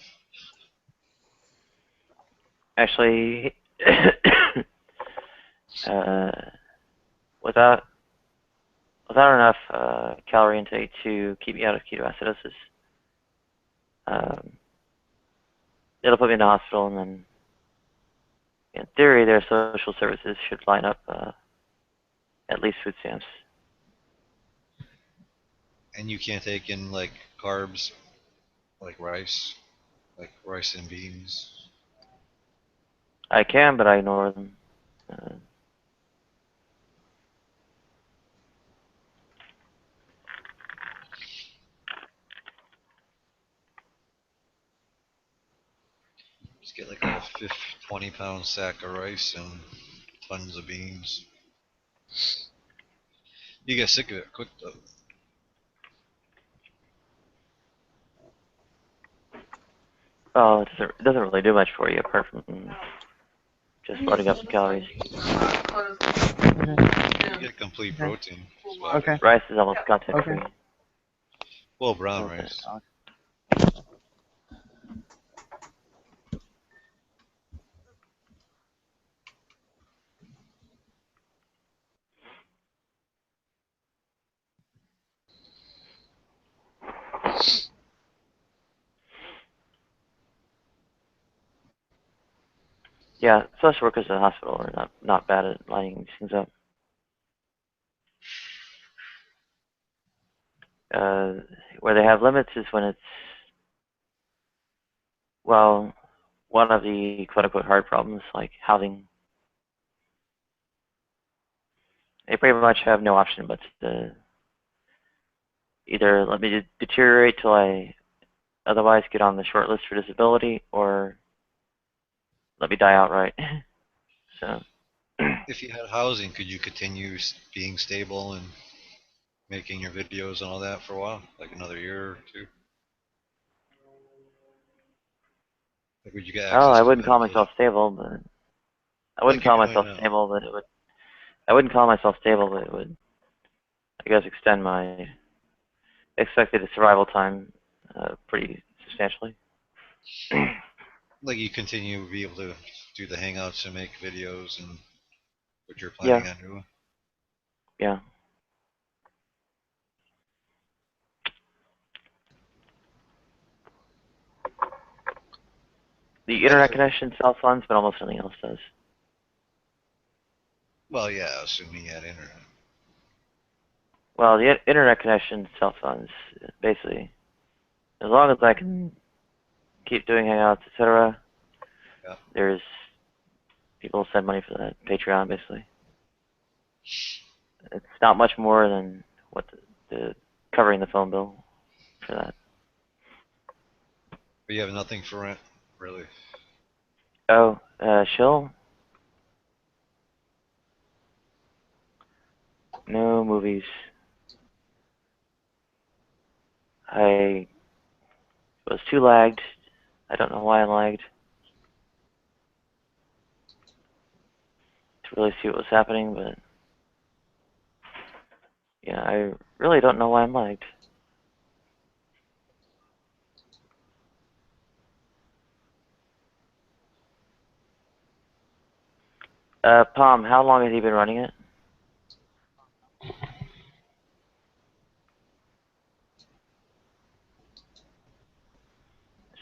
Actually, without enough calorie intake to keep me out of ketoacidosis, it'll put me in the hospital, and then, in theory, their social services should line up at least food stamps. And you can't take in like carbs, like rice and beans. I can, but I ignore them. Just get like a 20-pound sack of rice and tons of beans. You get sick of it quick though. Well, it doesn't really do much for you apart from just loading up the calories. You get complete protein. Okay. Rice is almost content free. Well, brown rice. Yeah, social workers at the hospital are not bad at lining these things up. Where they have limits is when it's, well, one of the quote-unquote hard problems, like housing. They pretty much have no option but to either let me deteriorate till I otherwise get on the short list for disability, or let me die outright. So, if you had housing, could you continue being stable and making your videos and all that for a while, like another year or two? Like, would you get access? Oh, I to wouldn't call medical? myself stable, but I wouldn't call myself stable, but it would. I wouldn't call myself stable, but it would, I guess, extend my expected survival time pretty substantially. Like, you continue to be able to do the hangouts and make videos and what you're planning on doing? Yeah. The internet connection self-funds, but almost nothing else does. Well, yeah, assuming you had internet. Well, the internet connection self-funds, basically. As long as I can keep doing hangouts, etc., there's people send money for that. Patreon, basically. It's not much more than what the covering the phone bill for that. But you have nothing for rent, really? Oh, Shill? No movies. I was too lagged. I don't know why I lagged. To really see what was happening, but yeah, I really don't know why I'm lagged. Palm, how long has he been running it?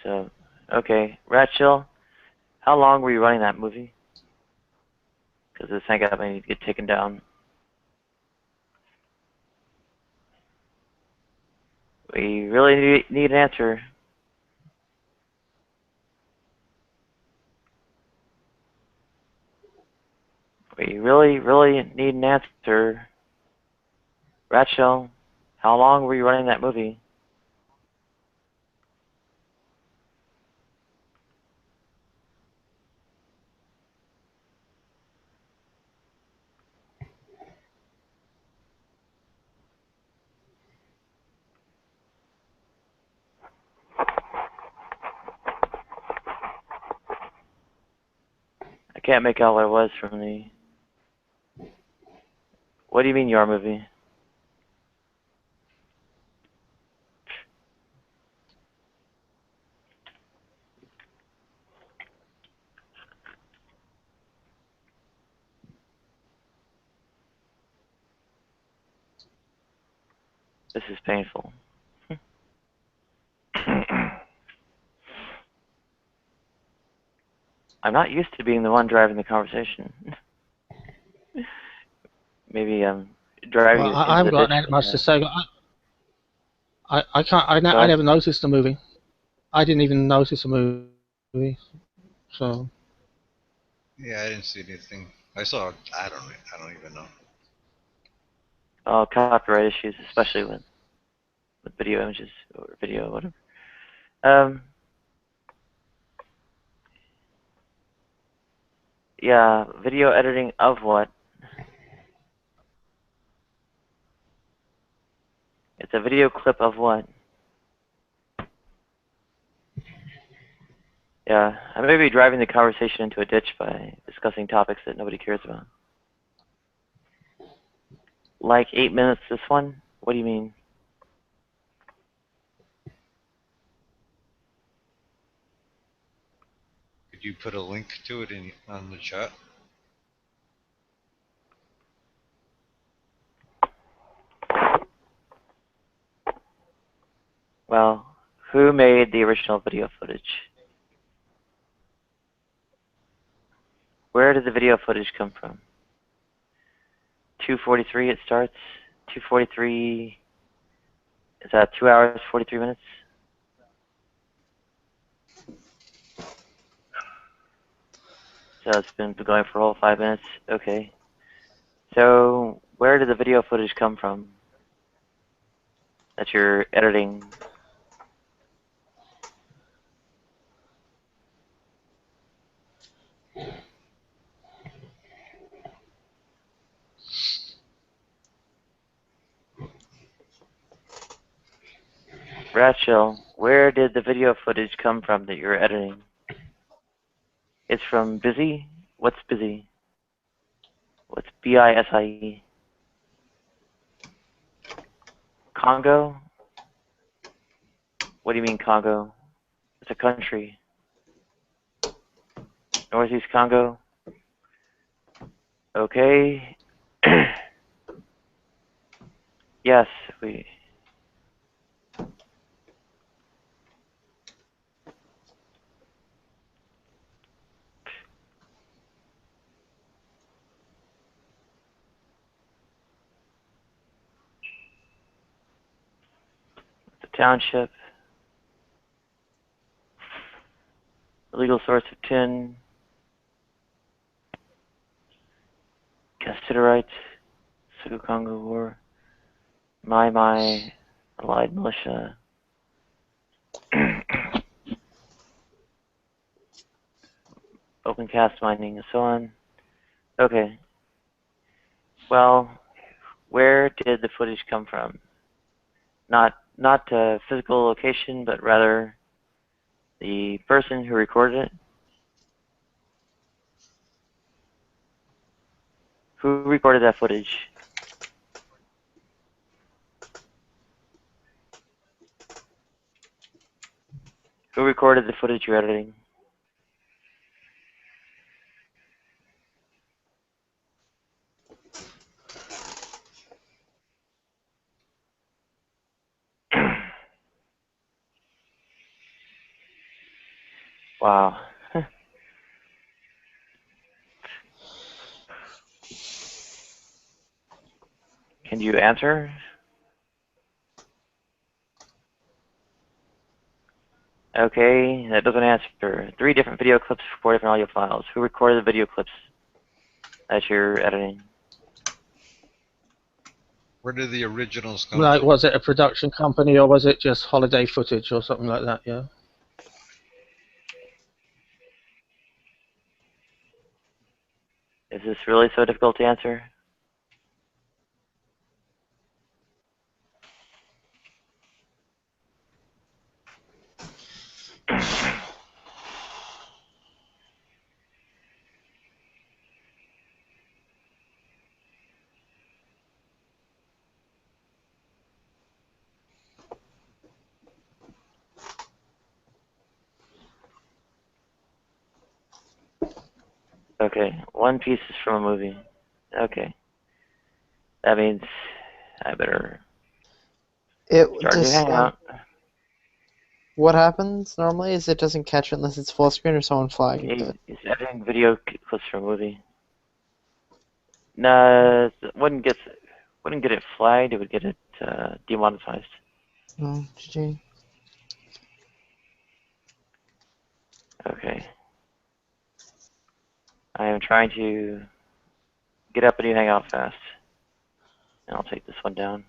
So, okay. Ratchill, how long were you running that movie? Because this hangout may need to get taken down. We really need an answer. We really need an answer. Ratchill, how long were you running that movie? I can't make out what it was from the... What do you mean your movie? This is painful. I'm not used to being the one driving the conversation. Maybe driving. Well, I haven't got that much to say. I can't. I never noticed the movie. I didn't even notice the movie. So. Yeah, I didn't see anything. I saw. I don't even know. Oh, copyright issues, especially with video images or video, whatever. Yeah, video editing of what? It's a video clip of what? Yeah, I may be driving the conversation into a ditch by discussing topics that nobody cares about. Like 8 minutes, this one? What do you mean? Could you put a link to it on the chat? Well, who made the original video footage? Where did the video footage come from? 2:43 it starts. 2:43, is that 2 hours, 43 minutes? So it's been going for a whole 5 minutes. Okay. So where did the video footage come from that you're editing? Rachel, where did the video footage come from that you're editing? It's from Busy? What's Busy? What's B-I-S-I-E? Congo? What do you mean Congo? It's a country. Northeast Congo? Okay. Yes, we... The township. The legal source of tin. Cassiterites. Suku Congo War. My, Allied Militia. Open cast mining and so on. Okay. Well, where did the footage come from? Not a physical location, but rather the person who recorded it. Who recorded that footage? Who recorded the footage you're editing? Wow. Can you answer? Okay, that doesn't answer. 3 different video clips, 4 different audio files. Who recorded the video clips that you're editing? Where did the originals come Like, from? was it a production company or was it just holiday footage or something like that? Yeah. Is this really so difficult to answer? Okay, one piece is from a movie. Okay. That means I better It Start a new just hangout. what happens normally is it doesn't catch it unless it's full screen or someone flagging it. He's editing video clips from a movie. No, it wouldn't get it flagged. It would get it demonetized. Oh, GG. Okay. I am trying to get up a new hangout fast. And I'll take this one down.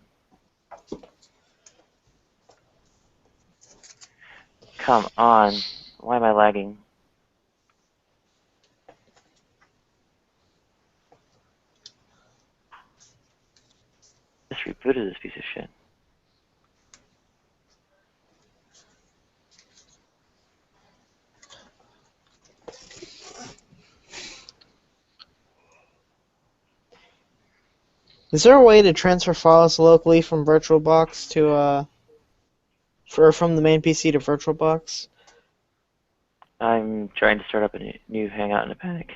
Come on. Why am I lagging? Just rebooted this piece of shit. Is there a way to transfer files locally from VirtualBox to from the main PC to VirtualBox? I'm trying to start up a new hangout in a panic.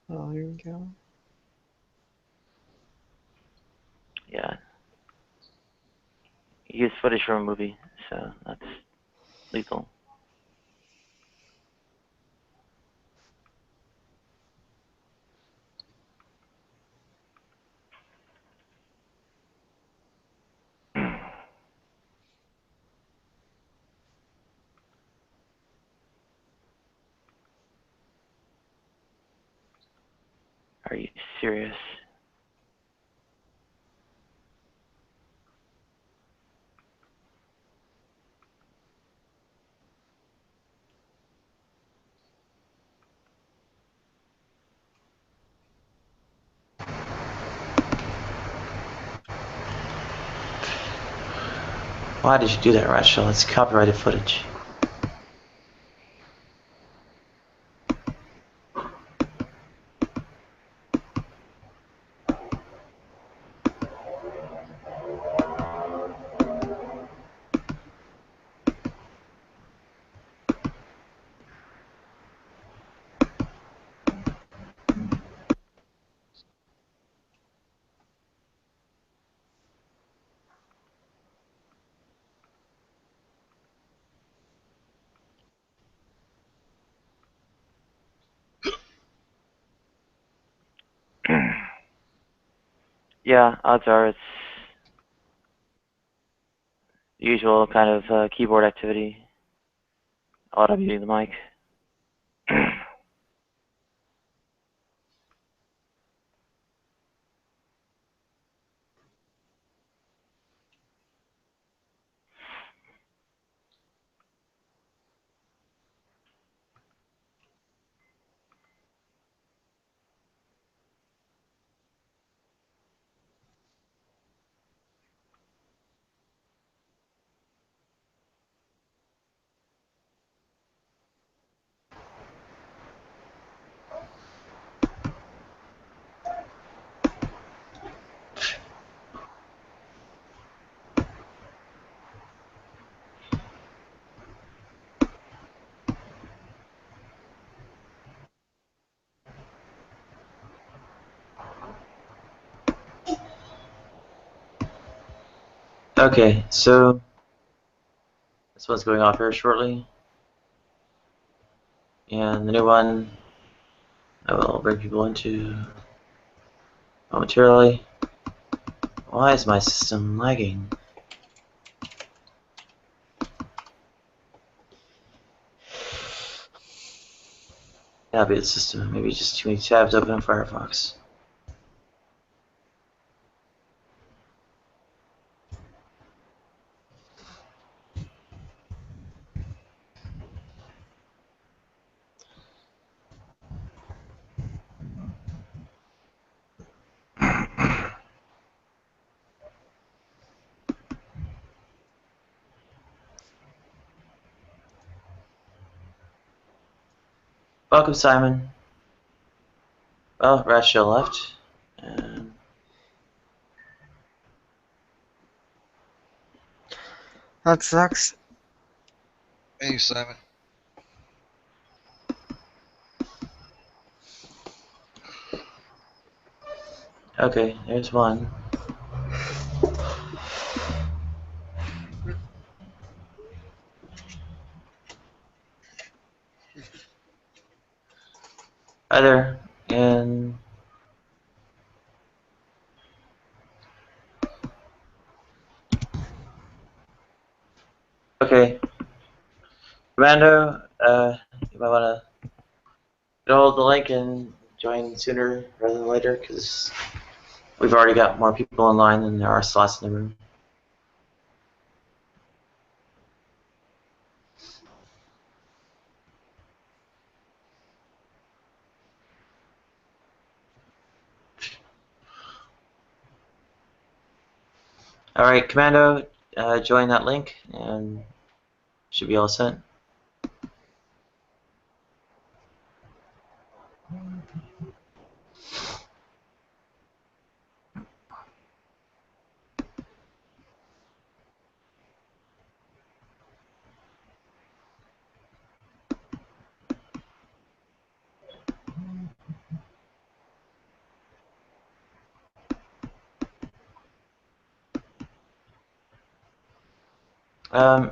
Oh, here we go. Yeah. Use footage from a movie, so that's lethal. Are you serious? Why did you do that, Rachel? It's copyrighted footage. Yeah, odds are it's the usual kind of keyboard activity. Auto muting the mic. Okay, so this one's going off here shortly. And the new one I will bring people into momentarily. Why is my system lagging? That'll be the system. Maybe just too many tabs open in Firefox. Welcome, Simon. Well, Rachel left. That sucks. Hey, Simon. Okay, there's one. Hi there, and okay, Commando, you might want to get hold of the link and join sooner rather than later, because we've already got more people in line than there are slots in the room. All right, Commando, join that link and should be all set.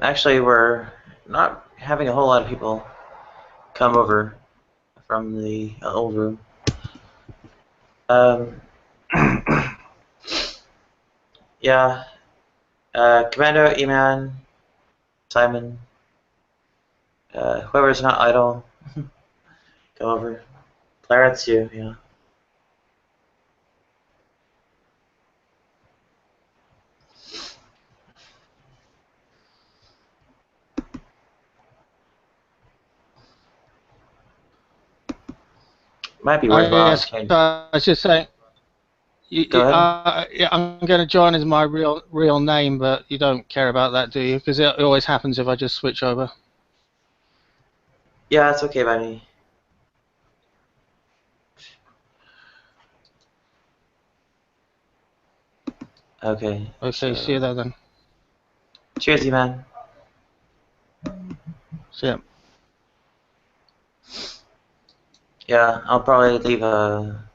Actually, we're not having a whole lot of people come over from the old room. Yeah, Commando, E-Man, Simon, whoever's not idle, go over. Claret's you, yeah. Might be worthwhile Yes, change. I was just saying. Go ahead. Yeah, I'm going to join as my real name, but you don't care about that, do you? Because it always happens if I just switch over. Yeah, it's okay by me. Okay. Okay, so, see you there then. Cheers, E-Man. See ya. Yeah, I'll probably leave a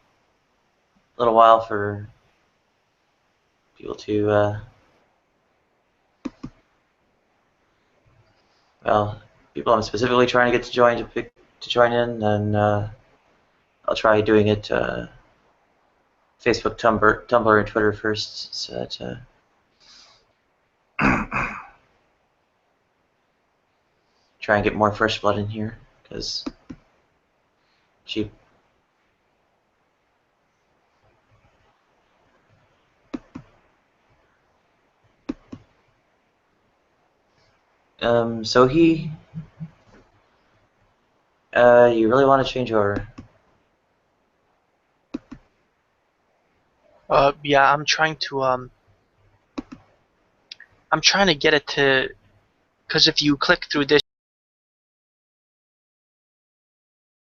little while for people to, well, people I'm specifically trying to get to join in, and I'll try doing it Facebook, Tumblr, and Twitter first, so that try and get more fresh blood in here, because cheap. So you really want to change over? Yeah, I'm trying to get it to, because if you click through this